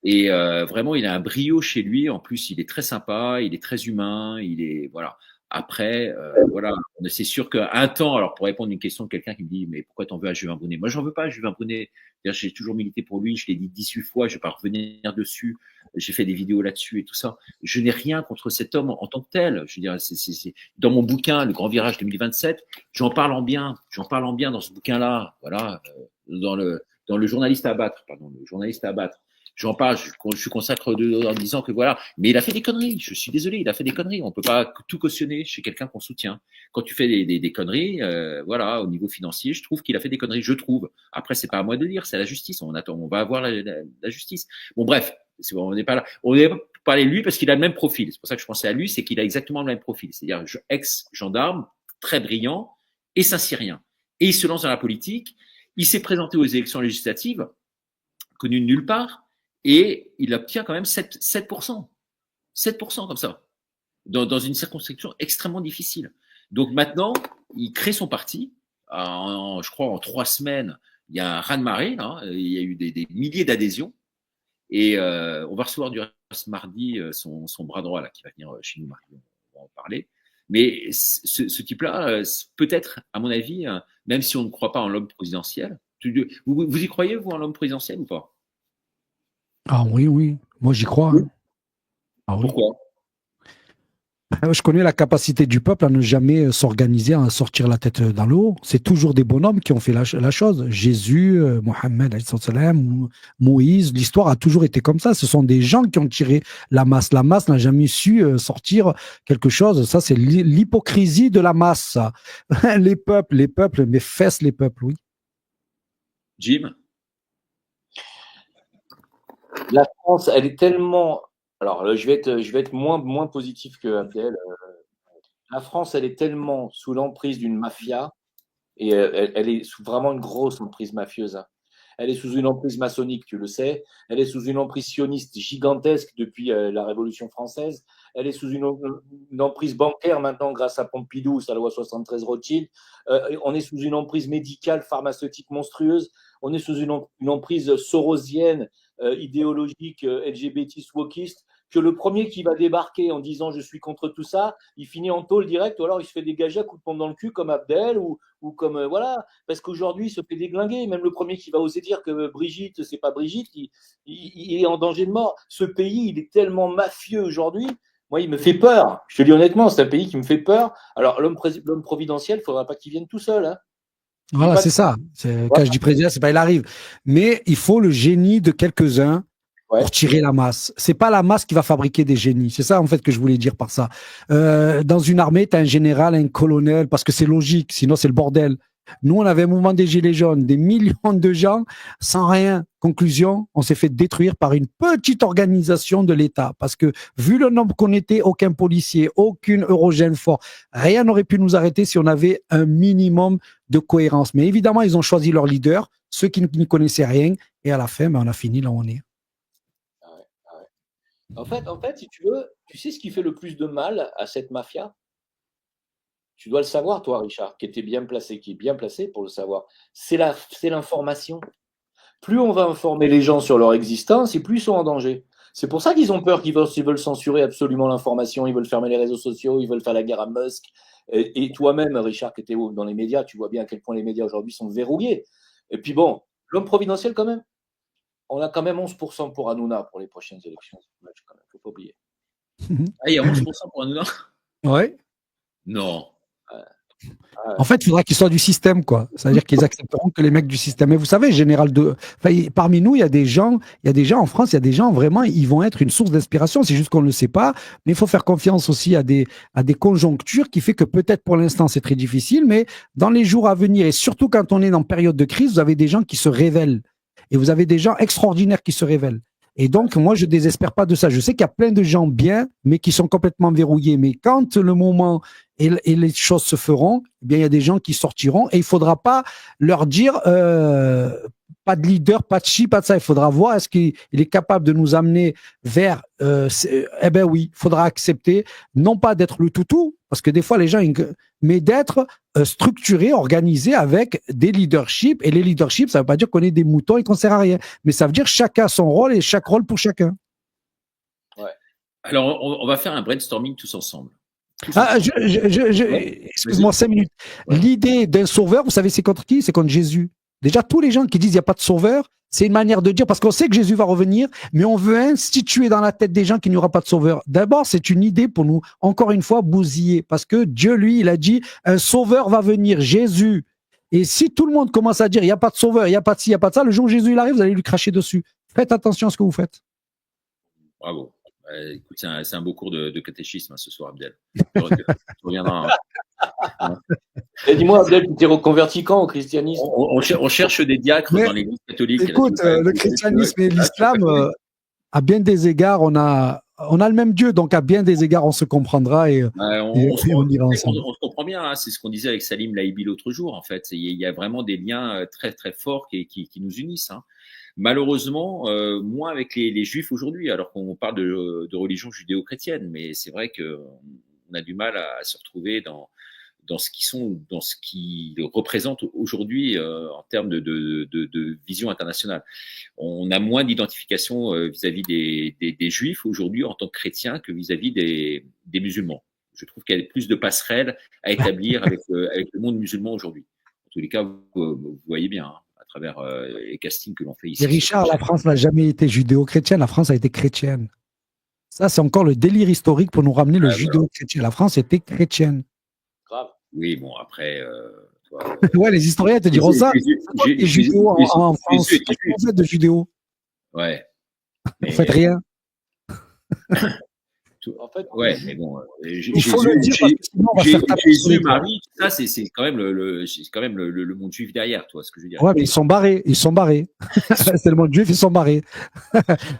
Et vraiment, il a un brio chez lui. En plus, il est très sympa, il est très humain, il est… Voilà. Après, voilà, c'est sûr qu'à un temps, alors pour répondre à une question de quelqu'un qui me dit « Mais pourquoi t'en veux à Juvin Brunet ?» Moi, j'en veux pas à Juvin Brunet. J'ai toujours milité pour lui, je l'ai dit 18 fois, je vais pas revenir dessus. J'ai fait des vidéos là-dessus et tout ça. Je n'ai rien contre cet homme en tant que tel. Je veux dire, c'est dans mon bouquin, Le Grand Virage 2027, j'en parle en bien dans ce bouquin-là. Voilà, dans le journaliste à abattre, pardon, le journaliste à abattre. J'en parle, je consacre en disant que voilà, mais il a fait des conneries. Je suis désolé, il a fait des conneries. On peut pas tout cautionner chez quelqu'un qu'on soutient. Quand tu fais des conneries, voilà, au niveau financier, je trouve qu'il a fait des conneries. Je trouve. Après, c'est pas à moi de dire, c'est à la justice. On va avoir la justice. Bon, bref, on n'est pas là. On n'est pas parler de lui parce qu'il a le même profil. C'est pour ça que je pensais à lui, c'est qu'il a exactement le même profil. C'est-à-dire ex-gendarme, très brillant et Saint-Cyrien. Et il se lance dans la politique. Il s'est présenté aux élections législatives, connu de nulle part, et il obtient quand même 7%. 7% comme ça, dans une circonscription extrêmement difficile. Donc maintenant, il crée son parti. Je crois en 3 semaines, il y a un raz-de-marée, là, il y a eu des milliers d'adhésions. Et on va recevoir du reste mardi son bras droit là, qui va venir chez nous, mardi, on va en parler. Mais ce type-là, peut-être, à mon avis, même si on ne croit pas en l'homme présidentiel, vous y croyez, vous, en l'homme présidentiel ou pas? Ah oui, moi j'y crois. Oui. Ah, oui. Pourquoi? Je connais la capacité du peuple à ne jamais s'organiser, à sortir la tête dans l'eau. C'est toujours des bonhommes qui ont fait la chose. Jésus, Mohammed, Moïse, l'histoire a toujours été comme ça. Ce sont des gens qui ont tiré la masse. La masse n'a jamais su sortir quelque chose. Ça, c'est l'hypocrisie de la masse. Ça. Les peuples, mais fessent les peuples, oui. Jim? La France, elle est tellement... Alors, je vais être moins positif que Abdel. La France, elle est tellement sous l'emprise d'une mafia, et elle est sous vraiment une grosse emprise mafieuse. Hein. Elle est sous une emprise maçonnique, tu le sais. Elle est sous une emprise sioniste gigantesque depuis la Révolution française. Elle est sous une emprise bancaire maintenant grâce à Pompidou, sa loi 73 Rothschild. On est sous une emprise médicale, pharmaceutique monstrueuse. On est sous une emprise sorosienne, idéologique, LGBT, wokiste, que le premier qui va débarquer en disant je suis contre tout ça, il finit en tôle direct, ou alors il se fait dégager à coups de pompe dans le cul comme Abdel, ou comme voilà, parce qu'aujourd'hui il se fait déglinguer. Même le premier qui va oser dire que Brigitte, c'est pas Brigitte, il est en danger de mort. Ce pays, il est tellement mafieux aujourd'hui. Moi, il me fait peur. Je te dis honnêtement, c'est un pays qui me fait peur. Alors, l'homme providentiel, il ne faudra pas qu'il vienne tout seul. Hein. Voilà, c'est ça. Quand je dis président, c'est pas il arrive. Mais il faut le génie de quelques-uns pour tirer la masse. C'est pas la masse qui va fabriquer des génies. C'est ça, en fait, que je voulais dire par ça. Dans une armée, tu as un général, un colonel, parce que c'est logique, sinon c'est le bordel. Nous, on avait un mouvement des Gilets jaunes, des millions de gens sans rien. Conclusion, on s'est fait détruire par une petite organisation de l'État. Parce que, vu le nombre qu'on était, aucun policier, aucune Eurogène fort, rien n'aurait pu nous arrêter si on avait un minimum de cohérence. Mais évidemment, ils ont choisi leur leader, ceux qui ne connaissaient rien, et à la fin, on a fini là où on est. En fait, si tu veux, tu sais ce qui fait le plus de mal à cette mafia? Tu dois le savoir, toi, Richard, qui est bien placé pour le savoir. C'est l'information. Plus on va informer les gens sur leur existence, et plus ils sont en danger. C'est pour ça qu'ils ont peur, qu'ils veulent censurer absolument l'information, ils veulent fermer les réseaux sociaux, ils veulent faire la guerre à Musk. Et toi-même, Richard, qui était dans les médias, tu vois bien à quel point les médias aujourd'hui sont verrouillés. Et puis bon, l'homme providentiel quand même. On a quand même 11% pour Hanouna pour les prochaines élections. Il ne faut pas oublier. Ah, il y a 11% pour Hanouna? Ouais. Non. En fait, il faudra qu'ils soient du système, quoi. C'est-à-dire qu'ils accepteront que les mecs du système. Et vous savez, parmi nous, il y a des gens en France, il y a des gens vraiment, ils vont être une source d'inspiration. C'est juste qu'on ne le sait pas. Mais il faut faire confiance aussi à des conjonctures qui fait que peut-être pour l'instant c'est très difficile, mais dans les jours à venir et surtout quand on est en période de crise, vous avez des gens qui se révèlent. Et vous avez des gens extraordinaires qui se révèlent. Et donc, moi, je ne désespère pas de ça. Je sais qu'il y a plein de gens bien, mais qui sont complètement verrouillés. Mais quand le moment et les choses se feront, eh bien, il y a des gens qui sortiront et il ne faudra pas leur dire pas de leader, pas de chi, pas de ça. Il faudra voir est-ce qu'il est capable de nous amener vers... eh bien oui, il faudra accepter, non pas d'être le toutou, parce que des fois, les gens... mais d'être structuré, organisé avec des leaderships. Et les leaderships, ça ne veut pas dire qu'on est des moutons et qu'on ne sert à rien. Mais ça veut dire chacun son rôle et chaque rôle pour chacun. Ouais. Alors, on va faire un brainstorming tous ensemble. Excuse-moi 5 minutes. Ouais. L'idée d'un sauveur, vous savez, c'est contre qui? C'est contre Jésus. Déjà, tous les gens qui disent qu'il n'y a pas de sauveur, c'est une manière de dire, parce qu'on sait que Jésus va revenir, mais on veut instituer dans la tête des gens qu'il n'y aura pas de sauveur. D'abord, c'est une idée pour nous, encore une fois, bousiller, parce que Dieu, lui, il a dit, un sauveur va venir, Jésus. Et si tout le monde commence à dire, il n'y a pas de sauveur, il n'y a pas de ci, il n'y a pas de ça, le jour où Jésus il arrive, vous allez lui cracher dessus. Faites attention à ce que vous faites. Bravo. Écoute, c'est un beau cours de catéchisme ce soir, Abdel. Tu reviendras. Et dis-moi, Abdel, tu t'es reconverti quand au christianisme? On cherche des diacres dans l'Église catholique. Écoute, le christianisme et l'islam, à bien des égards, on a on a le même Dieu, donc à bien des égards, on se comprendra et on ira ensemble. On se comprend bien, hein, c'est ce qu'on disait avec Salim Laïbi l'autre jour, en fait. Il y a vraiment des liens très, très forts qui nous unissent. Hein. Malheureusement, moins avec les Juifs aujourd'hui, alors qu'on parle de religion judéo-chrétienne, mais c'est vrai qu'on a du mal à se retrouver dans ce qu'ils représentent aujourd'hui en termes de vision internationale. On a moins d'identification vis-à-vis des Juifs aujourd'hui en tant que chrétiens que vis-à-vis des musulmans. Je trouve qu'il y a plus de passerelles à établir avec le monde musulman aujourd'hui. En tous les cas, vous voyez bien, hein, à travers les castings que l'on fait ici. Et Richard, la France n'a jamais été judéo-chrétienne, la France a été chrétienne. Ça, c'est encore le délire historique pour nous ramener le judéo-chrétien. La France était chrétienne. Grave. Oui, bon, après. Ouais, les historiens te diront ça. Les judéo en France. Qu'est-ce que vous faites de judéo? Ouais. Vous faites rien. En fait, ouais, mais bon, il faut le dire parce que sinon on va faire taper Jésus, Marie, ça, c'est quand même le monde juif derrière, toi, ce que je veux dire. Ouais, mais ils sont barrés. C'est le monde juif, ils sont barrés.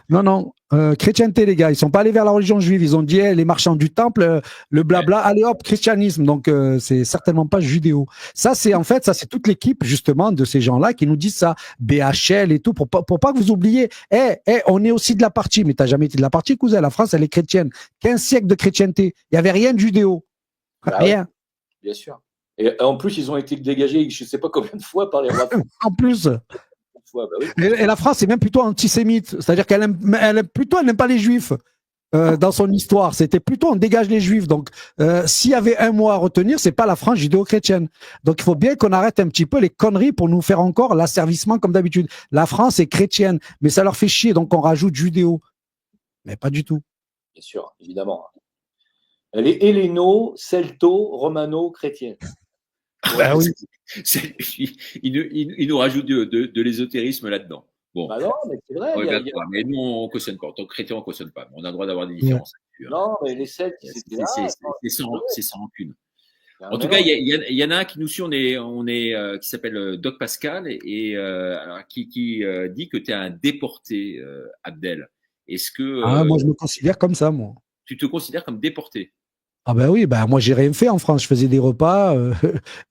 Non, chrétienté, les gars, ils sont pas allés vers la religion juive. Ils ont dit, les marchands du temple, le blabla, allez hop, christianisme. Donc, c'est certainement pas judéo. Ça, c'est toute l'équipe, justement, de ces gens-là qui nous disent ça. BHL et tout, pour pas que vous oubliez. On est aussi de la partie, mais t'as jamais été de la partie, cousin. La France, elle est chrétienne. 15 siècles de chrétienté. Il n'y avait rien de judéo. Rien. Ouais, bien sûr. Et en plus, ils ont été dégagés, je ne sais pas combien de fois par les rois. En plus. Bah oui. Et la France est même plutôt antisémite. C'est-à-dire qu'elle n'aime pas les juifs. Dans son histoire, c'était plutôt on dégage les juifs. Donc, s'il y avait un mot à retenir, c'est pas la France judéo-chrétienne. Donc, il faut bien qu'on arrête un petit peu les conneries pour nous faire encore l'asservissement comme d'habitude. La France est chrétienne, mais ça leur fait chier, donc on rajoute judéo. Mais pas du tout. Bien sûr, évidemment. Elle est helléno, celto, romano, chrétienne. Ouais, oui. Il nous rajoute de l'ésotérisme là-dedans. Bon. Bah non, mais c'est vrai. Mais nous, on ne cautionne pas. En tant que chrétien, on ne cautionne pas. On a le droit d'avoir des différences. Non, mais les Celtes, c'était là. C'est sans rancune. En tout cas, il y en a un qui nous suit, qui s'appelle Doc Pascal, et alors, qui dit que tu es un déporté, Abdel. Est-ce que. Moi, je me considère comme ça, moi. Tu te considères comme déporté? Ah ben oui, moi j'ai rien fait en France. Je faisais des repas,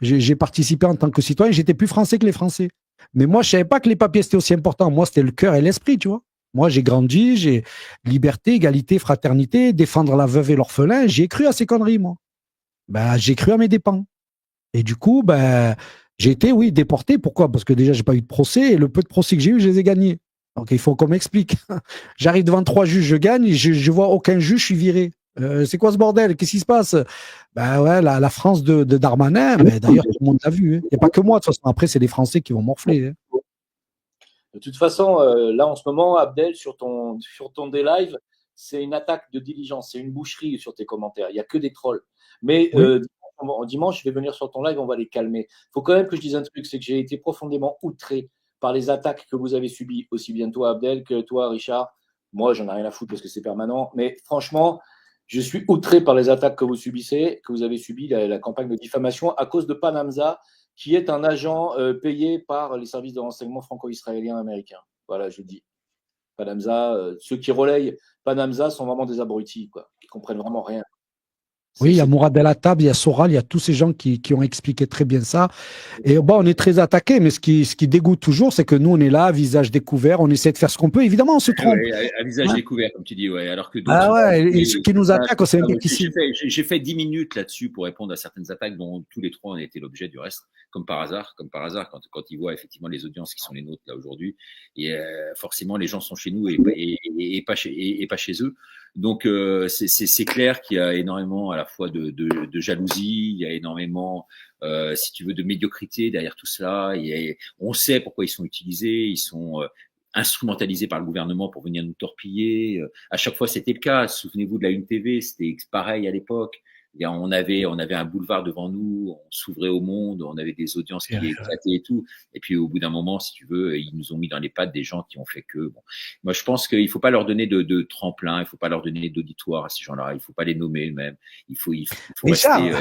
j'ai participé en tant que citoyen. J'étais plus français que les Français. Mais moi, je savais pas que les papiers c'était aussi important. Moi, c'était le cœur et l'esprit, tu vois. Moi, j'ai grandi, j'ai liberté, égalité, fraternité, défendre la veuve et l'orphelin. J'ai cru à ces conneries, moi. J'ai cru à mes dépens. Et du coup, j'ai été, oui, déporté. Pourquoi? Parce que déjà, j'ai pas eu de procès et le peu de procès que j'ai eu, je les ai gagnés. Donc, il faut qu'on m'explique. J'arrive devant 3 juges, je gagne, je vois aucun juge, je suis viré. C'est quoi ce bordel? Qu'est-ce qui se passe? Ouais, la France de Darmanin, mais d'ailleurs, tout le monde l'a vu. Il n'y a pas que moi, de toute façon. Après, c'est les Français qui vont morfler. De toute façon, là, en ce moment, Abdel, sur ton live, c'est une attaque de diligence, c'est une boucherie sur tes commentaires. Il n'y a que des trolls. Mais dimanche, je vais venir sur ton live, on va les calmer. Il faut quand même que je dise un truc, c'est que j'ai été profondément outré par les attaques que vous avez subies, aussi bien toi, Abdel, que toi, Richard. Moi, j'en ai rien à foutre parce que c'est permanent. Mais franchement, je suis outré par les attaques que vous subissez, que vous avez subies, la campagne de diffamation à cause de Panamza, qui est un agent payé par les services de renseignement franco-israéliens américains. Voilà, je dis. Panamza, ceux qui relayent Panamza sont vraiment des abrutis, quoi, qui comprennent vraiment rien. Oui, il y a Mourad El Attab, il y a Soral, il y a tous ces gens qui ont expliqué très bien ça. Et on est très attaqués, mais ce qui dégoûte toujours, c'est que nous, on est là, visage découvert, on essaie de faire ce qu'on peut. Évidemment, on se trompe. Ouais, à visage découvert, comme tu dis, ouais. Alors que et ceux qui nous attaquent, on sait même pas qui c'est. J'ai fait 10 minutes là-dessus pour répondre à certaines attaques dont tous les trois ont été l'objet du reste, comme par hasard, quand ils voient effectivement les audiences qui sont les nôtres là aujourd'hui. Et forcément, les gens sont chez nous et pas chez eux. Donc c'est clair qu'il y a énormément à la fois de jalousie, il y a énormément, si tu veux, de médiocrité derrière tout cela. On sait pourquoi ils sont utilisés, ils sont instrumentalisés par le gouvernement pour venir nous torpiller. À chaque fois, c'était le cas. Souvenez-vous de la Une TV, c'était pareil à l'époque. On avait un boulevard devant nous, on s'ouvrait au monde, on avait des audiences qui éclataient et tout. Et puis au bout d'un moment, si tu veux, ils nous ont mis dans les pattes des gens qui ont fait que. Bon. Moi, je pense qu'il faut pas leur donner de tremplin, il faut pas leur donner d'auditoire à ces gens-là, il faut pas les nommer même. Il faut rester.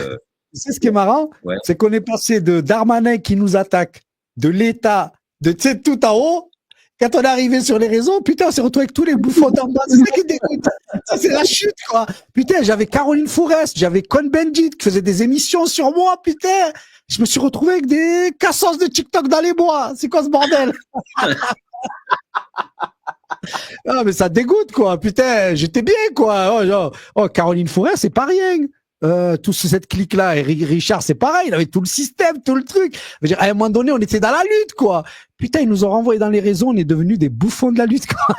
Tu sais ce qui est marrant, c'est qu'on est passé de Darmanin qui nous attaque, de l'État, de tout en haut. quand on est arrivé sur les réseaux, putain, on s'est retrouvé avec tous les bouffons d'en bas. C'est ça qui dégoûte. Ça, c'est la chute, quoi. Putain, j'avais Caroline Fourest, j'avais Cohn-Bendit qui faisait des émissions sur moi, putain. Je me suis retrouvé avec des cassos de TikTok dans les bois. C'est quoi ce bordel? Ah, mais ça dégoûte, quoi. Putain, j'étais bien, quoi. Oh, Caroline Fourest, c'est pas rien. Tout cette clique-là, et Richard, c'est pareil, il avait tout le système, tout le truc. Je veux dire, à un moment donné, on était dans la lutte, quoi. Putain, ils nous ont renvoyés dans les réseaux, on est devenus des bouffons de la lutte, quoi.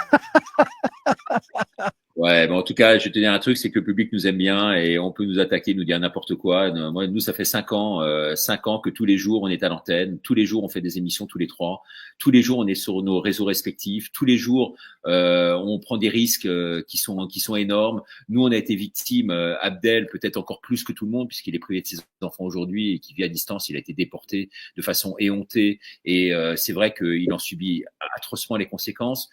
Ouais, bon, en tout cas, je vais te dire un truc, c'est que le public nous aime bien et on peut nous attaquer, nous dire n'importe quoi. Moi, nous, ça fait 5 ans que tous les jours on est à l'antenne, tous les jours on fait des émissions tous les trois, tous les jours on est sur nos réseaux respectifs, tous les jours on prend des risques qui sont énormes. Nous, on a été victime, Abdel peut-être encore plus que tout le monde puisqu'il est privé de ses enfants aujourd'hui et qui vit à distance. Il a été déporté de façon éhontée et c'est vrai qu'il en subit atrocement les conséquences.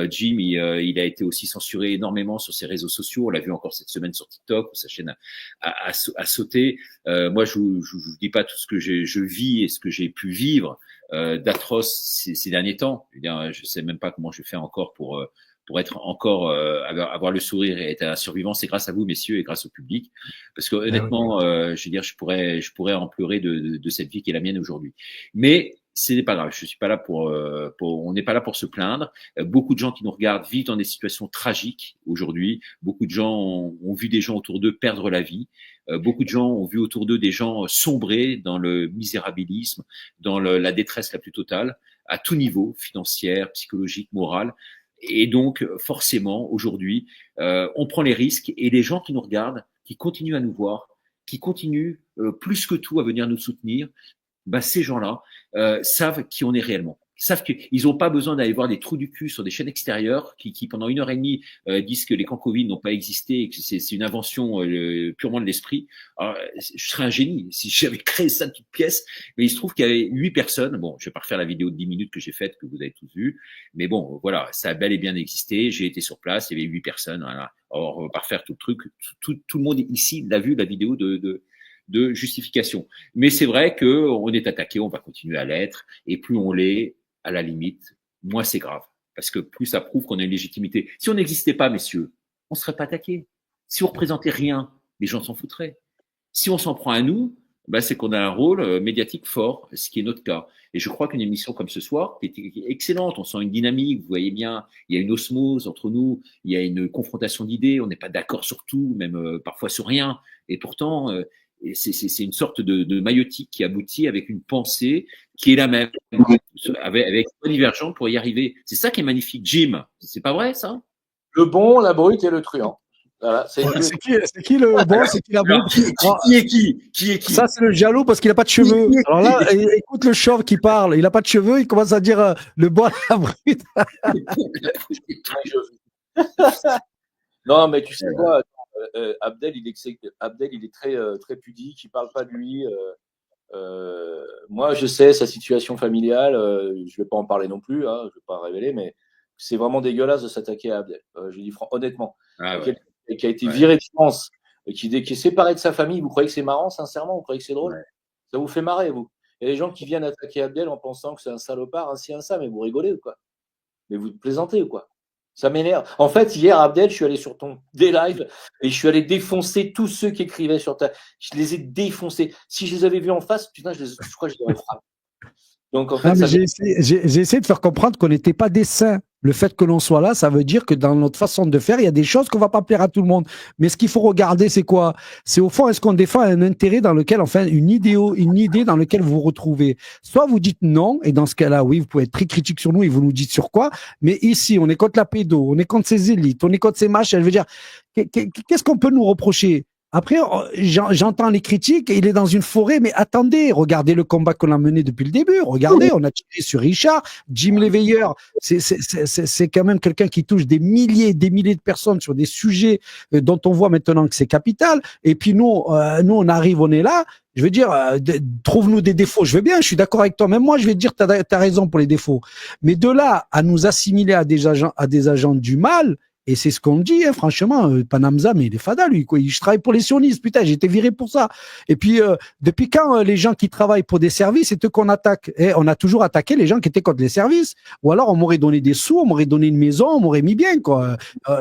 Jim, il a été aussi censuré énormément sur ses réseaux sociaux. On l'a vu encore cette semaine sur TikTok où sa chaîne a sauté. Moi, je vous dis pas tout ce que je vis et ce que j'ai pu vivre d'atroce ces derniers temps. Je sais même pas comment je fais encore pour être encore avoir le sourire et être un survivant. C'est grâce à vous, messieurs, et grâce au public. Parce que honnêtement, je veux dire, je pourrais en pleurer de cette vie qui est la mienne aujourd'hui. Mais ce n'est pas grave. Je suis pas là on n'est pas là pour se plaindre. Beaucoup de gens qui nous regardent vivent dans des situations tragiques aujourd'hui. Beaucoup de gens ont vu des gens autour d'eux perdre la vie. Beaucoup de gens ont vu autour d'eux des gens sombrer dans le misérabilisme, dans la détresse la plus totale, à tout niveau, financière, psychologique, morale. Et donc, forcément, aujourd'hui, on prend les risques et les gens qui nous regardent, qui continuent à nous voir, qui continuent plus que tout à venir nous soutenir, ces gens-là savent qui on est réellement. Ils savent qu'ils n'ont pas besoin d'aller voir des trous du cul sur des chaînes extérieures qui pendant 1h30 disent que les camps Covid n'ont pas existé et que c'est une invention purement de l'esprit. Alors, je serais un génie si j'avais créé ça de toute pièce. Mais il se trouve qu'il y avait 8 personnes. Bon, je vais pas refaire la vidéo de 10 minutes que j'ai faite, que vous avez tous vue. Mais bon, voilà, ça a bel et bien existé. J'ai été sur place, il y avait 8 personnes. Voilà. Alors, on va pas refaire tout le truc. Tout le monde ici l'a vu, la vidéo de justification. Mais c'est vrai que on est attaqué, on va continuer à l'être, et plus on l'est, à la limite, moins c'est grave. Parce que plus ça prouve qu'on a une légitimité. Si on n'existait pas, messieurs, on ne serait pas attaqué. Si on représentait rien, les gens s'en foutraient. Si on s'en prend à nous, c'est qu'on a un rôle médiatique fort, ce qui est notre cas. Et je crois qu'une émission comme ce soir, qui est excellente, on sent une dynamique, vous voyez bien, il y a une osmose entre nous, il y a une confrontation d'idées, on n'est pas d'accord sur tout, même parfois sur rien. Et pourtant, c'est une sorte de maïeutique qui aboutit avec une pensée qui est la même, avec un divergent pour y arriver. C'est ça qui est magnifique. Jim, c'est pas vrai ça? Le bon, la brute et le truand. Voilà, c'est qui le bon, c'est qui la brute? Qui est qui? Ça, c'est le jaloux parce qu'il n'a pas de cheveux. Alors là, écoute le chauve qui parle. Il n'a pas de cheveux, il commence à dire le bon, la brute. Non, mais tu sais quoi? Abdel, il est très pudique, il parle pas de lui. Moi, je sais sa situation familiale, je vais pas en parler non plus, je vais pas révéler, mais c'est vraiment dégueulasse de s'attaquer à Abdel. Je dis honnêtement, qui a été viré de France, qui est séparé de sa famille. Vous croyez que c'est marrant, sincèrement? Vous croyez que c'est drôle? Ça vous fait marrer, vous? Il y a des gens qui viennent attaquer Abdel en pensant que c'est un salopard, un ci, un ça, mais vous rigolez ou quoi? Mais vous plaisantez ou quoi? Ça m'énerve. En fait, hier, Abdel, je suis allé sur ton live et je suis allé défoncer tous ceux qui écrivaient sur ta. Je les ai défoncés. Si je les avais vus en face, putain, je crois que je les aurais frappés. Donc, en fait, j'ai essayé de faire comprendre qu'on n'était pas des saints. Le fait que l'on soit là, ça veut dire que dans notre façon de faire, il y a des choses qu'on va pas plaire à tout le monde. Mais ce qu'il faut regarder, c'est quoi? C'est au fond, est-ce qu'on défend un intérêt dans lequel, enfin, une idée dans laquelle vous vous retrouvez? Soit vous dites non, et dans ce cas-là, oui, vous pouvez être très critique sur nous et vous nous dites sur quoi. Mais ici, on est contre la pédo, on est contre ces élites, on est contre ces machins. Je veux dire, qu'est-ce qu'on peut nous reprocher? Après, j'entends les critiques, il est dans une forêt, mais attendez, regardez le combat qu'on a mené depuis le début, regardez, on a tiré sur Richard, Jim Léveilleur, c'est quand même quelqu'un qui touche des milliers de personnes sur des sujets dont on voit maintenant que c'est capital, et puis nous on arrive, on est là, je veux dire, trouve-nous des défauts, je veux bien, je suis d'accord avec toi, même moi je vais te dire, t'as raison pour les défauts, mais de là à nous assimiler à des agents du mal, Et c'est ce qu'on dit, hein, franchement, Panamza, mais il est fada, lui, quoi. Je travaille pour les sionistes, putain, j'ai été viré pour ça. Et puis, depuis quand les gens qui travaillent pour des services, c'est eux qu'on attaque? On a toujours attaqué les gens qui étaient contre les services. Ou alors, on m'aurait donné des sous, on m'aurait donné une maison, on m'aurait mis bien, quoi.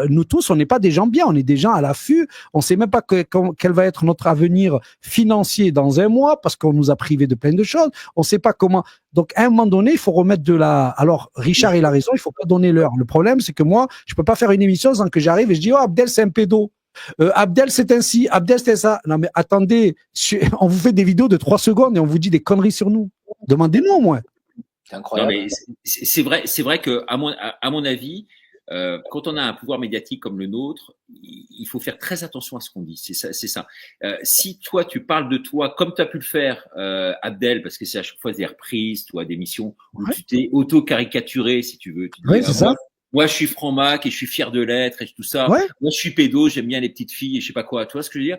Nous tous, on n'est pas des gens bien, on est des gens à l'affût. On sait même pas quel va être notre avenir financier dans un mois, parce qu'on nous a privés de plein de choses. On sait pas comment. Donc, à un moment donné, il faut remettre de la. Alors, Richard, il a raison, il faut pas donner l'heure. Le problème, c'est que moi, je peux pas faire une émission sans que j'arrive et je dis, oh, Abdel, c'est un pédo. Abdel, c'est ainsi. Abdel, c'est ça. Non, mais attendez, on vous fait des vidéos de 3 secondes et on vous dit des conneries sur nous. Demandez-nous au moins. C'est incroyable. Non, mais c'est vrai que, à mon avis, quand on a un pouvoir médiatique comme le nôtre, il faut faire très attention à ce qu'on dit. C'est ça. Si toi, tu parles de toi comme tu as pu le faire, Abdel, parce que c'est à chaque fois des reprises, toi, d'émissions où tu t'es auto-caricaturé, si tu veux. Tu dis, C'est ça. Moi, je suis franc-mac et je suis fier de l'être et tout ça. Ouais. Moi, je suis pédo, j'aime bien les petites filles et je sais pas quoi. Tu vois ce que je veux dire?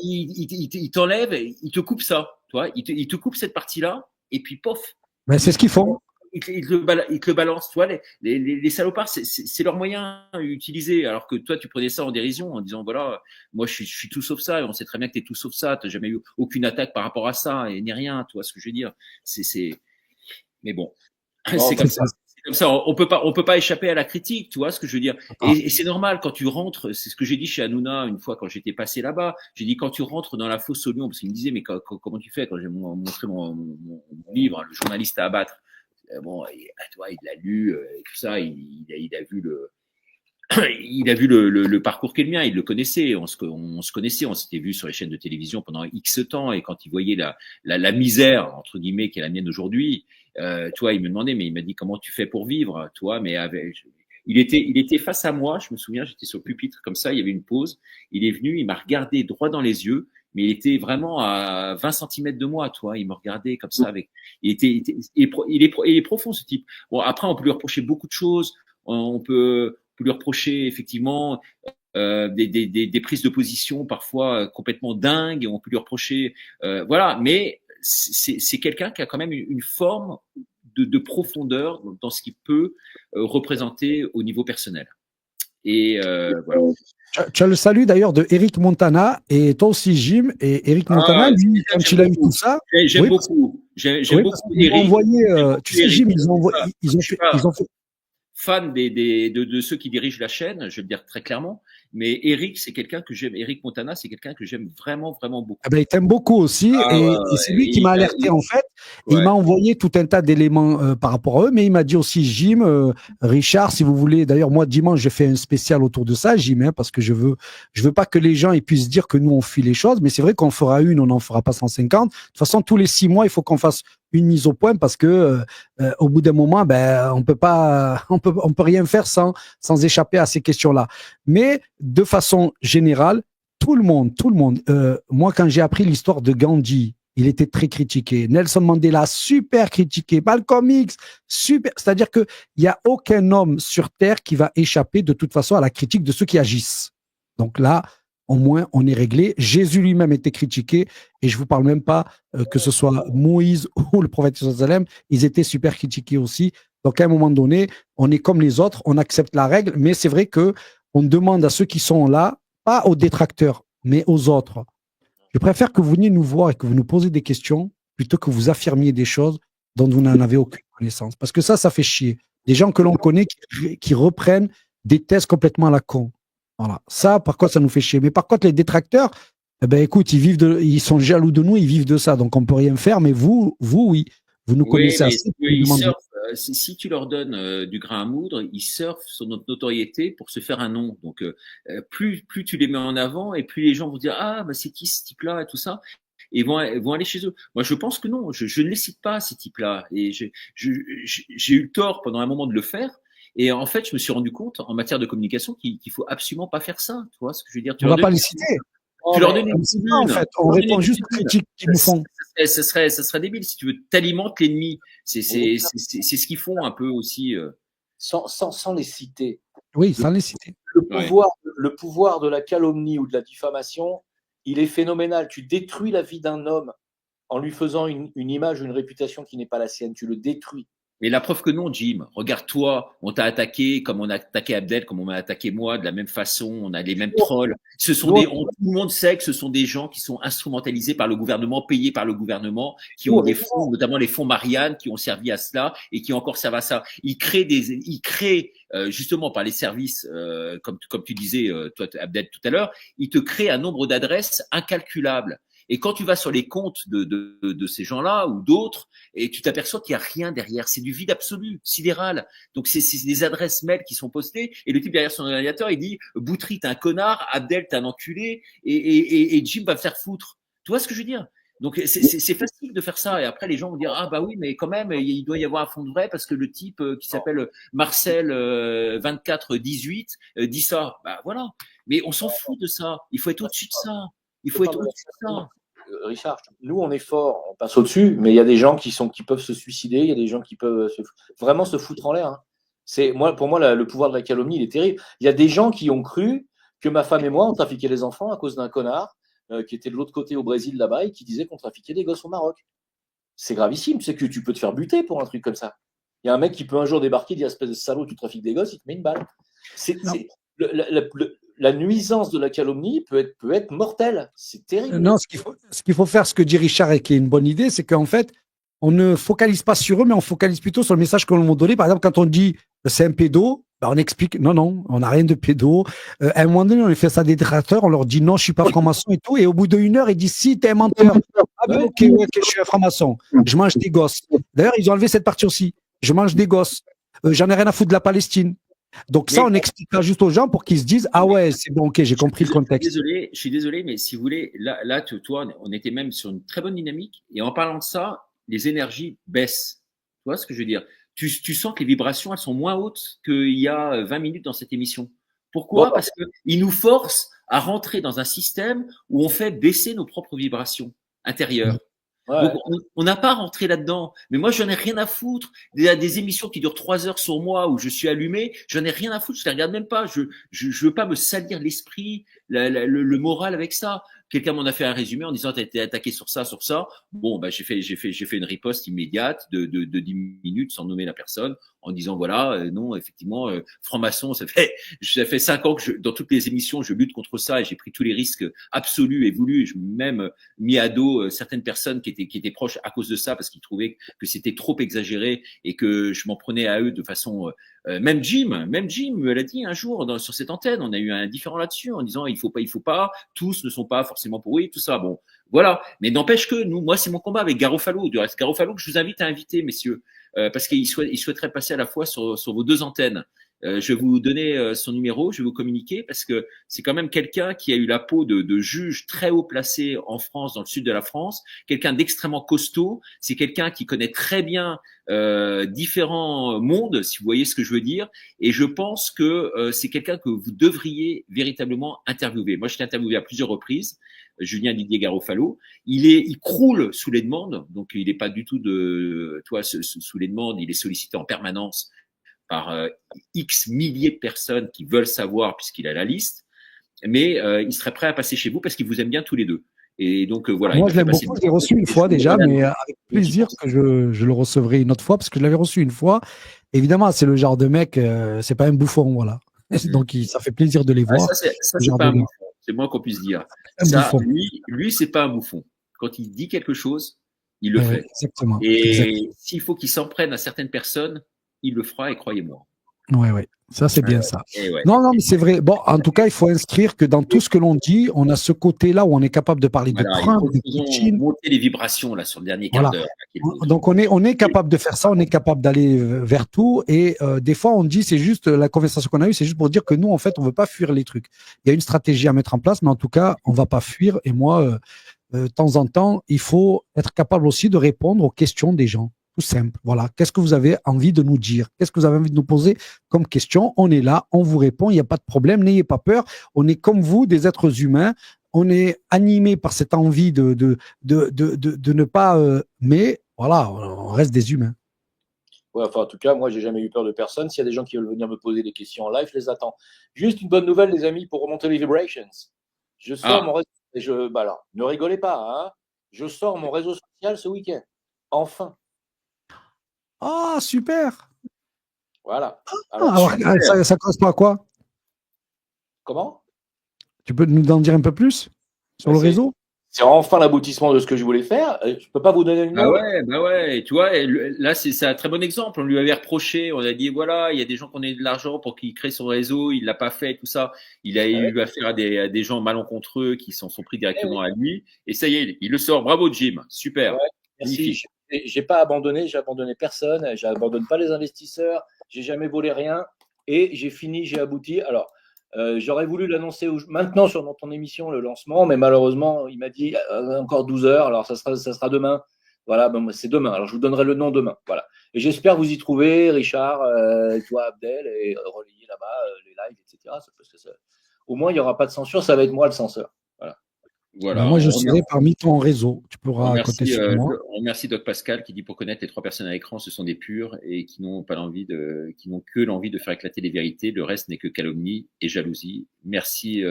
Il t'enlève, il te coupe ça. Toi, il te coupe cette partie-là et puis pof. Ben, c'est ce qu'ils font. Ils te le balancent, toi, les salopards, c'est leur moyen utilisé. Alors que toi, tu prenais ça en dérision en disant, voilà, moi, je suis tout sauf ça, et on sait très bien que t'es tout sauf ça, t'as jamais eu aucune attaque par rapport à ça, et ni rien, tu vois ce que je veux dire. Mais bon, c'est comme ça. Comme ça, on peut pas échapper à la critique, tu vois ce que je veux dire. Et c'est normal quand tu rentres, c'est ce que j'ai dit chez Hanouna une fois quand j'étais passé là-bas. J'ai dit quand tu rentres dans la fosse au lion, parce qu'il me disait mais comment tu fais quand j'ai montré mon livre, Le journaliste à abattre. Bon, tu vois, il l'a lu, tout ça, il a vu le parcours qui est le mien, il le connaissait, on se connaissait, on s'était vu sur les chaînes de télévision pendant X temps, et quand il voyait la misère, entre guillemets, qui est la mienne aujourd'hui, tu vois, il me demandait, mais il m'a dit, comment tu fais pour vivre, tu vois, mais il était face à moi, je me souviens, j'étais sur le pupitre, comme ça, il y avait une pause, il est venu, il m'a regardé droit dans les yeux, mais il était vraiment à 20 cm de moi, toi. Il me regardait comme ça il est profond, ce type. Bon, après, on peut lui reprocher beaucoup de choses. On peut lui reprocher, effectivement, des prises de position parfois complètement dingues. On peut lui reprocher, voilà. Mais c'est quelqu'un qui a quand même une forme de profondeur dans ce qu'il peut représenter au niveau personnel. Et voilà. Tu as le salut d'ailleurs de Eric Montana et toi aussi Jim. Et Eric Montana, lui, quand il a eu tout ça, j'aime beaucoup. J'aime beaucoup Eric. Envoyé, tu sais, Jim, ils ont fait fan de ceux qui dirigent la chaîne, je vais le dire très clairement. Mais Eric, c'est quelqu'un que j'aime. Eric Montana, c'est quelqu'un que j'aime vraiment, vraiment beaucoup. Eh ben, il t'aime beaucoup aussi. Et c'est lui qui m'a alerté, en fait. Et il m'a envoyé tout un tas d'éléments par rapport à eux. Mais il m'a dit aussi, Jim, Richard, si vous voulez. D'ailleurs, moi, dimanche, je fais un spécial autour de ça, Jim, parce que je veux pas que les gens ils puissent dire que nous, on fuit les choses. Mais c'est vrai qu'on fera une, on n'en fera pas 150. De toute façon, tous les 6 mois, il faut qu'on fasse une mise au point parce que au bout d'un moment, on peut rien faire sans échapper à ces questions-là. Mais de façon générale, tout le monde. Moi, quand j'ai appris l'histoire de Gandhi, il était très critiqué. Nelson Mandela, super critiqué. Malcolm X, super. C'est-à-dire que il y a aucun homme sur terre qui va échapper de toute façon à la critique de ceux qui agissent. Donc là, au moins, on est réglé. Jésus lui-même était critiqué, et je vous parle même pas que ce soit Moïse ou le prophète Sallam, ils étaient super critiqués aussi. Donc à un moment donné, on est comme les autres, on accepte la règle, mais c'est vrai que on demande à ceux qui sont là, pas aux détracteurs, mais aux autres. Je préfère que vous veniez nous voir et que vous nous posiez des questions plutôt que vous affirmiez des choses dont vous n'en avez aucune connaissance. Parce que ça fait chier. Des gens que l'on connaît qui reprennent des thèses complètement à la con. Voilà. Ça, par contre, ça nous fait chier. Mais par contre, les détracteurs, écoute, ils sont jaloux de nous, ils vivent de ça. Donc, on peut rien faire. Mais vous, oui. Vous nous connaissez assez. Si tu leur donnes du grain à moudre, ils surfent sur notre notoriété pour se faire un nom. Donc, plus tu les mets en avant, et plus les gens vont dire, ah, c'est qui ce type-là et tout ça. Et vont aller chez eux. Moi, je pense que non. Je ne les cite pas, ces types-là. Et j'ai eu le tort pendant un moment de le faire. Et en fait, je me suis rendu compte en matière de communication qu'il faut absolument pas faire ça. Tu vois ce que je veux dire? On va pas les citer. Tu leur donnes une tribune. En fait, on répond juste aux critiques qu'ils nous font. Ça serait débile si tu veux. T'alimentes l'ennemi. C'est ce qu'ils font un peu aussi. Sans les citer. Oui, sans les citer. Le pouvoir de la calomnie ou de la diffamation, il est phénoménal. Tu détruis la vie d'un homme en lui faisant une image ou une réputation qui n'est pas la sienne. Tu le détruis. Mais la preuve que non, Jim. Regarde-toi, on t'a attaqué comme on a attaqué Abdel, comme on m'a attaqué moi, de la même façon. On a les mêmes trolls. Tout le monde sait que ce sont des gens qui sont instrumentalisés par le gouvernement, payés par le gouvernement, qui ont des fonds, notamment les fonds Marianne, qui ont servi à cela et qui encore servent à ça. Ils créent justement par les services, comme tu disais, toi, Abdel, tout à l'heure, ils te créent un nombre d'adresses incalculable. Et quand tu vas sur les comptes de ces gens-là ou d'autres, et tu t'aperçois qu'il n'y a rien derrière, c'est du vide absolu, sidéral. Donc c'est des adresses mail qui sont postées, et le type derrière son ordinateur, il dit Boutry, t'es un connard, Abdel, t'es un enculé, et Jim va me faire foutre. Tu vois ce que je veux dire? Donc c'est facile de faire ça, et après les gens vont dire ah bah oui, mais quand même il doit y avoir un fond de vrai parce que le type qui s'appelle Marcel 2418 dit ça. Bah voilà. Mais on s'en fout de ça. Il faut être au-dessus de ça. Il faut être au-dessus de ça. Richard, nous on est fort, on passe au-dessus, mais il y a des gens qui peuvent se suicider, il y a des gens qui peuvent vraiment se foutre en l'air. Hein. Pour moi, le pouvoir de la calomnie, il est terrible. Il y a des gens qui ont cru que ma femme et moi, on trafiquait les enfants à cause d'un connard qui était de l'autre côté au Brésil là-bas et qui disait qu'on trafiquait des gosses au Maroc. C'est gravissime, c'est que tu peux te faire buter pour un truc comme ça. Il y a un mec qui peut un jour débarquer et dire espèce de salaud, tu trafiques des gosses, il te met une balle. La nuisance de la calomnie peut être mortelle. C'est terrible. Non, ce qu'il faut faire, ce que dit Richard et qui est une bonne idée, c'est qu'en fait, on ne focalise pas sur eux, mais on focalise plutôt sur le message qu'on leur donne. Par exemple, quand on dit c'est un pédo, ben on explique non, on n'a rien de pédo. À un moment donné, on fait ça à des détracteurs, on leur dit non, je suis pas franc-maçon et tout. Et au bout d'une heure, ils disent si, t'es un menteur. Ah ben ok, je suis un franc-maçon. Je mange des gosses. D'ailleurs, ils ont enlevé cette partie aussi. Je mange des gosses. J'en ai rien à foutre de la Palestine. Donc ça, on expliquera juste aux gens pour qu'ils se disent ah ouais, c'est bon, ok, j'ai compris le contexte. Je suis désolé, mais si vous voulez, là, toi, on était même sur une très bonne dynamique. Et en parlant de ça, les énergies baissent. Tu vois ce que je veux dire? Tu sens que les vibrations, elles sont moins hautes qu'il y a 20 minutes dans cette émission. Pourquoi? Parce qu'ils nous forcent à rentrer dans un système où on fait baisser nos propres vibrations intérieures. Ouais. Donc, on n'a pas rentré là-dedans. Mais moi, j'en ai rien à foutre. Des émissions qui durent 3 heures sur moi où je suis allumé, j'en ai rien à foutre. Je les regarde même pas. Je veux pas me salir l'esprit, le moral avec ça. Quelqu'un m'en a fait un résumé en disant t'as été attaqué sur ça, sur ça. Bon, bah j'ai fait une riposte immédiate de 10 minutes sans nommer la personne en disant voilà non effectivement franc-maçon ça fait 5 ans que dans toutes les émissions je lutte contre ça et j'ai pris tous les risques absolus et voulus. Et je même mis à dos certaines personnes qui étaient proches à cause de ça parce qu'ils trouvaient que c'était trop exagéré et que je m'en prenais à eux de façon même Jim me l'a dit un jour sur cette antenne. On a eu un différend là-dessus en disant il faut pas, tous ne sont pas forcément pour oui, tout ça. Bon, voilà. Mais n'empêche que moi c'est mon combat avec Garofalo. Du reste, Garofalo que je vous invite à inviter, messieurs, parce qu'il souhaiterait passer à la fois sur vos 2 antennes. Je vais vous donner son numéro, je vais vous communiquer parce que c'est quand même quelqu'un qui a eu la peau de juge très haut placé en France, dans le sud de la France, quelqu'un d'extrêmement costaud. C'est quelqu'un qui connaît très bien différents mondes, si vous voyez ce que je veux dire. Et je pense que c'est quelqu'un que vous devriez véritablement interviewer. Moi, je l'ai interviewé à plusieurs reprises. Julien Didier Garofalo, il croule sous les demandes, donc il n'est pas du tout sous les demandes. Il est sollicité en permanence par X milliers de personnes qui veulent savoir puisqu'il a la liste, mais il serait prêt à passer chez vous parce qu'il vous aime bien tous les deux. Et donc voilà. Moi, je l'aime beaucoup. Je l'ai reçu une fois déjà, mais avec plaisir que je le recevrai une autre fois parce que je l'avais reçu une fois. Évidemment, c'est le genre de mec, c'est pas un bouffon, voilà. Donc ça fait plaisir de les voir. Ça c'est pas un bouffon. C'est moins qu'on puisse dire. Ça, lui, c'est pas un bouffon. Quand il dit quelque chose, il le fait. Exactement. Et s'il faut qu'il s'en prenne à certaines personnes, il le fera et croyez-moi. Ouais. Ça, c'est bien ça. Ouais. Non, mais c'est vrai. Bon, en tout cas, il faut inscrire que dans tout ce que l'on dit, on a ce côté-là où on est capable de parler de Trump, de Poutine. Monter les vibrations là sur le dernier quart d'heure. Donc, on est capable de faire ça, on est capable d'aller vers tout. Et des fois, on dit, c'est juste la conversation qu'on a eue, c'est juste pour dire que nous, en fait, on veut pas fuir les trucs. Il y a une stratégie à mettre en place, mais en tout cas, on va pas fuir. Et moi, de temps en temps, il faut être capable aussi de répondre aux questions des gens. Tout simple. Voilà. Qu'est-ce que vous avez envie de nous dire? Qu'est-ce que vous avez envie de nous poser comme question? On est là, on vous répond, il n'y a pas de problème, n'ayez pas peur. On est comme vous, des êtres humains. On est animé par cette envie de ne pas. Mais voilà, on reste des humains. Ouais, enfin, en tout cas, moi, j'ai jamais eu peur de personne. S'il y a des gens qui veulent venir me poser des questions en live, je les attends. Juste une bonne nouvelle, les amis, pour remonter les vibrations. Je sors mon réseau. Alors, ne rigolez pas, hein. Je sors mon réseau social ce week-end. Enfin. Ah, super. Voilà. Alors, ça correspond à quoi? Comment? Tu peux nous en dire un peu plus sur le réseau? C'est enfin l'aboutissement de ce que je voulais faire. Je peux pas vous donner le nom. Bah ouais. Et tu vois, là, c'est un très bon exemple. On lui avait reproché, on a dit, voilà, il y a des gens qui ont donné de l'argent pour qu'il crée son réseau, il l'a pas fait, tout ça. Il a eu affaire à des gens malencontreux qui s'en sont pris directement à lui. Et ça y est, il le sort. Bravo, Jim. Super. Ouais, merci. J'ai pas abandonné, j'ai abandonné personne, j'abandonne pas les investisseurs, j'ai jamais volé rien et j'ai abouti. Alors, j'aurais voulu l'annoncer maintenant dans ton émission, le lancement, mais malheureusement, il m'a dit encore 12 heures, alors ça sera demain. Voilà, bon, c'est demain. Alors, je vous donnerai le nom demain. Voilà. Et j'espère vous y trouver, Richard, toi, Abdel, et relayer là-bas les lives, etc. Parce que au moins, il n'y aura pas de censure, ça va être moi le censeur. Voilà. Moi, je serai parmi ton réseau. Tu pourras compter sur moi. On remercie Doc Pascal qui dit pour connaître les 3 personnes à l'écran, ce sont des purs et qui n'ont que l'envie de faire éclater les vérités. Le reste n'est que calomnie et jalousie. Merci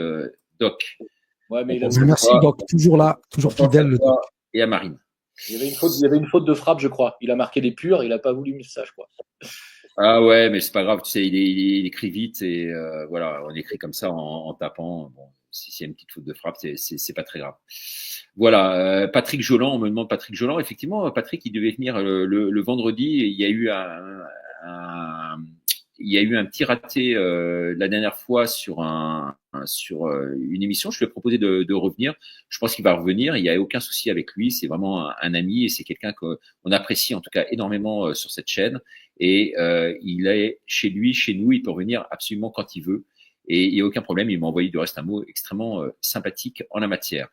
Doc. Ouais, mais merci Doc, toujours là, toujours fidèle le Doc. Et à Marine. Il y avait une faute de frappe, je crois. Il a marqué des purs, il n'a pas voulu mettre ça, je crois. Ah ouais, mais c'est pas grave, tu sais, il écrit vite et voilà, on écrit comme ça en tapant. Bon, s'il y a une petite faute de frappe, c'est pas très grave. Voilà, Patrick Jolan, on me demande Patrick Jolan. Effectivement, Patrick, il devait venir le vendredi. Et il y a eu un petit raté la dernière fois sur une émission. Je lui ai proposé de revenir. Je pense qu'il va revenir. Il n'y a aucun souci avec lui. C'est vraiment un ami et c'est quelqu'un qu'on apprécie en tout cas énormément sur cette chaîne. Et il est chez nous. Il peut revenir absolument quand il veut. Et il n'y a aucun problème, il m'a envoyé du reste un mot extrêmement sympathique en la matière.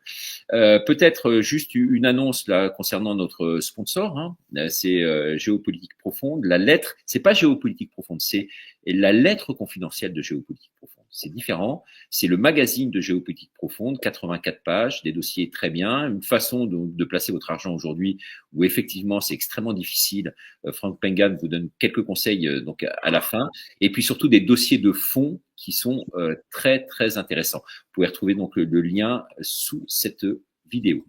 Peut-être juste une annonce là concernant notre sponsor, hein. C'est Géopolitique Profonde. La lettre, c'est pas Géopolitique Profonde, c'est la lettre confidentielle de Géopolitique Profonde. C'est différent. C'est le magazine de Géopolitique Profonde, 84 pages, des dossiers très bien, une façon de placer votre argent aujourd'hui où effectivement c'est extrêmement difficile. Frank Pengan vous donne quelques conseils donc à la fin, et puis surtout des dossiers de fond qui sont très très intéressants. Vous pouvez retrouver donc le lien sous cette vidéo.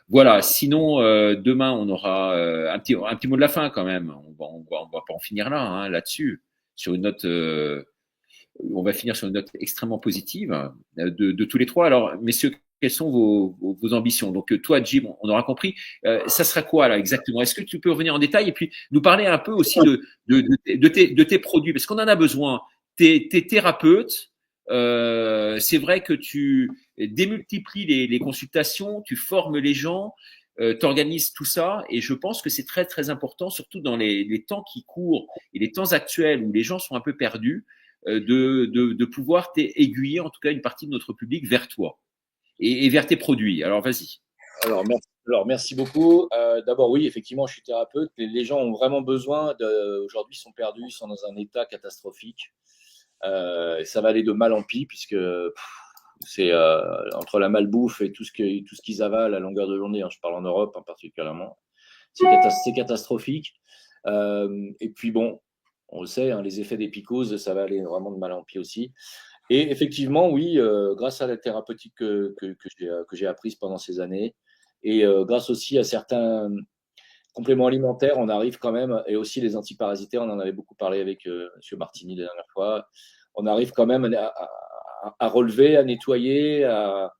Voilà. Sinon, demain on aura un petit mot de la fin quand même. On va pas en finir là, hein, là-dessus, sur une note. On va finir sur une note extrêmement positive de tous les trois. Alors, messieurs, quelles sont vos ambitions? Donc, toi, Jim, on aura compris. Ça sera quoi là exactement? Est-ce que tu peux revenir en détail et puis nous parler un peu aussi de tes produits, parce qu'on en a besoin. T'es thérapeute. C'est vrai que tu démultiplies les consultations, tu formes les gens, tu organises tout ça, et je pense que c'est très très important, surtout dans les temps qui courent et les temps actuels où les gens sont un peu perdus, de pouvoir aiguiller en tout cas une partie de notre public vers toi et vers tes produits. Alors vas-y. Alors merci beaucoup. D'abord oui, effectivement, je suis thérapeute. Les gens ont vraiment besoin aujourd'hui, ils sont perdus, ils sont dans un état catastrophique. Ça va aller de mal en pis puisque c'est entre la malbouffe et tout ce qu'ils avalent à longueur de journée, hein, je parle en Europe hein, particulièrement, c'est catastrophique. Et puis bon, on le sait, hein, les effets des psychoses, ça va aller vraiment de mal en pis aussi. Et effectivement, oui, grâce à la thérapeutique que j'ai apprise pendant ces années, et grâce aussi à certains compléments alimentaires, on arrive quand même, et aussi les antiparasitaires, on en avait beaucoup parlé avec M. Martini la dernière fois, on arrive quand même à relever, à nettoyer, à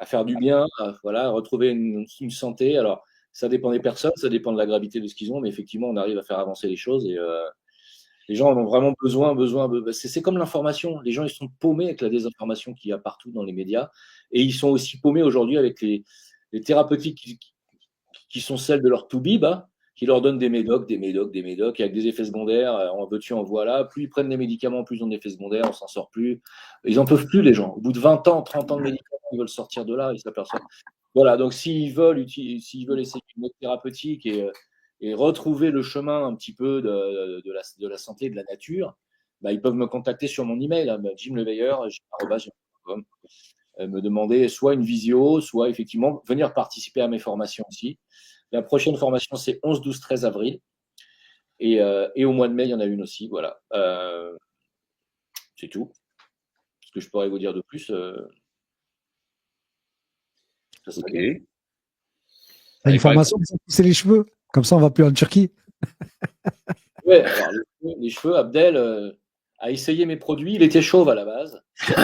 faire du bien, à retrouver une santé. Alors, ça dépend des personnes, ça dépend de la gravité de ce qu'ils ont, mais effectivement, on arrive à faire avancer les choses et les gens en ont vraiment besoin. C'est comme l'information. Les gens, ils sont paumés avec la désinformation qu'il y a partout dans les médias. Et ils sont aussi paumés aujourd'hui avec les thérapeutiques qui sont celles de leur toubib, hein, qui leur donnent des médocs, avec des effets secondaires. En veux-tu, en voilà. Plus ils prennent des médicaments, plus ils ont des effets secondaires, on s'en sort plus. Ils n'en peuvent plus, les gens. Au bout de 20 ans, 30 ans de médicaments, ils veulent sortir de là, ils s'aperçoivent. Voilà, donc s'ils veulent essayer une autre thérapeutique et retrouver le chemin un petit peu de la santé, de la nature, bah, ils peuvent me contacter sur mon email, hein, jimleveilleur@gmail.com, me demander soit une visio, soit effectivement venir participer à mes formations aussi. La prochaine formation, c'est 11, 12, 13 avril. Et au mois de mai, il y en a une aussi. Voilà. C'est tout. Ce que je pourrais vous dire de plus. T'as une formation pour pousser les cheveux? Comme ça, on va plus en Turquie. Ouais, alors les cheveux, Abdel a essayé mes produits. Il était chauve à la base. C'est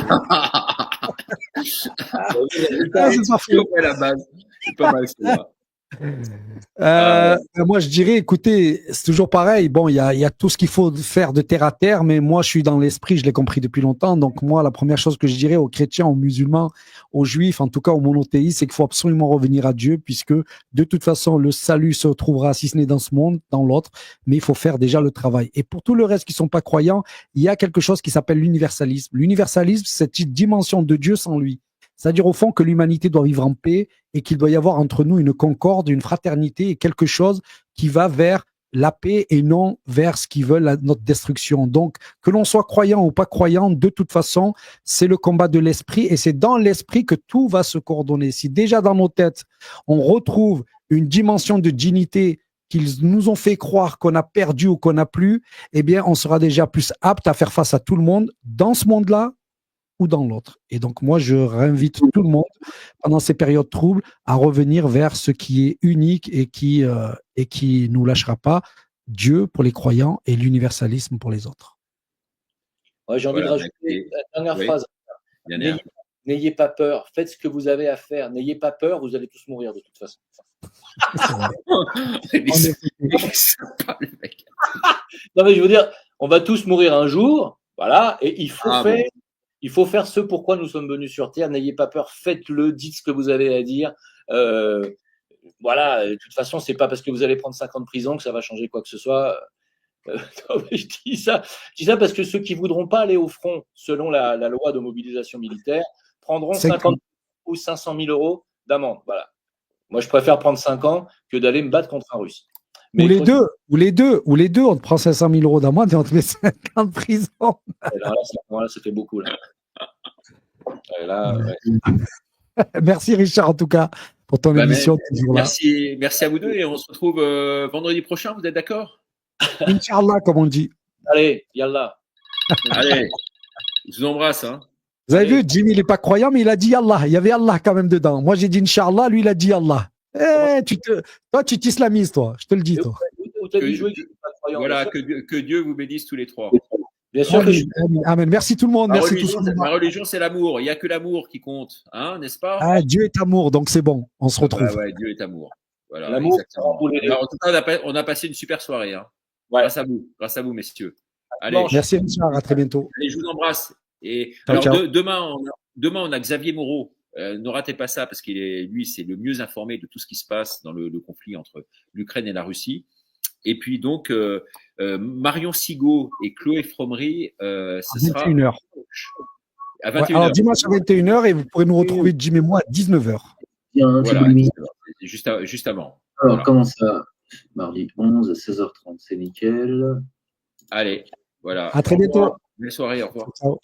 pas faux. À la base. C'est pas mal, celle-là. Moi, je dirais, écoutez, c'est toujours pareil. Bon, il y a tout ce qu'il faut faire de terre à terre, mais moi, je suis dans l'esprit, je l'ai compris depuis longtemps. Donc, moi, la première chose que je dirais aux chrétiens, aux musulmans, aux juifs, en tout cas aux monothéistes, c'est qu'il faut absolument revenir à Dieu, puisque de toute façon, le salut se trouvera, si ce n'est dans ce monde, dans l'autre, mais il faut faire déjà le travail. Et pour tout le reste qui sont pas croyants, il y a quelque chose qui s'appelle l'universalisme. L'universalisme, c'est cette dimension de Dieu sans lui. C'est-à-dire au fond que l'humanité doit vivre en paix et qu'il doit y avoir entre nous une concorde, une fraternité et quelque chose qui va vers la paix et non vers ce qui veut notre destruction. Donc, que l'on soit croyant ou pas croyant, de toute façon, c'est le combat de l'esprit et c'est dans l'esprit que tout va se coordonner. Si déjà dans nos têtes, on retrouve une dimension de dignité qu'ils nous ont fait croire qu'on a perdu ou qu'on n'a plus, eh bien, on sera déjà plus apte à faire face à tout le monde dans ce monde-là ou dans l'autre. Et donc, moi, je réinvite tout le monde, pendant ces périodes troubles, à revenir vers ce qui est unique et qui nous lâchera pas, Dieu pour les croyants et l'universalisme pour les autres. Ouais, j'ai envie de rajouter la dernière phrase. N'ayez pas peur, faites ce que vous avez à faire. N'ayez pas peur, vous allez tous mourir de toute façon. Non, mais je veux dire, on va tous mourir un jour, voilà, et il faut faire ce pourquoi nous sommes venus sur Terre. N'ayez pas peur, faites-le, dites ce que vous avez à dire. Voilà, de toute façon, c'est pas parce que vous allez prendre 5 ans de prison que ça va changer quoi que ce soit. Non, mais je dis ça parce que ceux qui voudront pas aller au front, selon la loi de mobilisation militaire, prendront 50 ou 500 000 euros d'amende. Voilà. Moi, je préfère prendre 5 ans que d'aller me battre contre un Russe. Mais ou les deux, on te prend 500 000 euros d'amende et on te met 5 ans de prison. Là, ça fait beaucoup. Là, Merci Richard, en tout cas, pour ton émission. Merci à vous deux et on se retrouve vendredi prochain, vous êtes d'accord? Inch'Allah, comme on dit. Allez, Yallah. Allez, je vous embrasse. Hein. Vous avez vu, Jimmy, il n'est pas croyant, mais il a dit Allah. Il y avait Allah quand même dedans. Moi, j'ai dit Inch'Allah, lui, il a dit Allah. Toi, tu t'islamises, toi. Je te le dis, toi. Voilà, que Dieu vous bénisse tous les trois. Bien sûr. Amen. Merci tout le monde. Merci tous. Ma religion, c'est l'amour. Il n'y a que l'amour qui compte, hein, n'est-ce pas? Ah, Dieu est amour, donc c'est bon. On se retrouve. Ouais, Dieu est amour. Voilà, l'amour. Alors, en tout cas, on a passé une super soirée. Hein. Ouais. Grâce à vous, messieurs. Allez. Merci Richard. À très bientôt. Allez, je vous embrasse. Et ciao, alors, ciao. Demain, on a Xavier Moreau. Ne ratez pas ça parce lui, c'est le mieux informé de tout ce qui se passe dans le conflit entre l'Ukraine et la Russie. Et puis donc, Marion Sigaud et Chloé Fromery, ce sera 21h. À 21h. Alors, dimanche à 21h et vous pourrez nous retrouver, Jim et moi, à 19h. Voilà, juste avant. Alors, comment ça? Mardi 11 à 16h30, c'est nickel. Allez, voilà. À très bientôt. Belle soirée, au revoir. Ciao.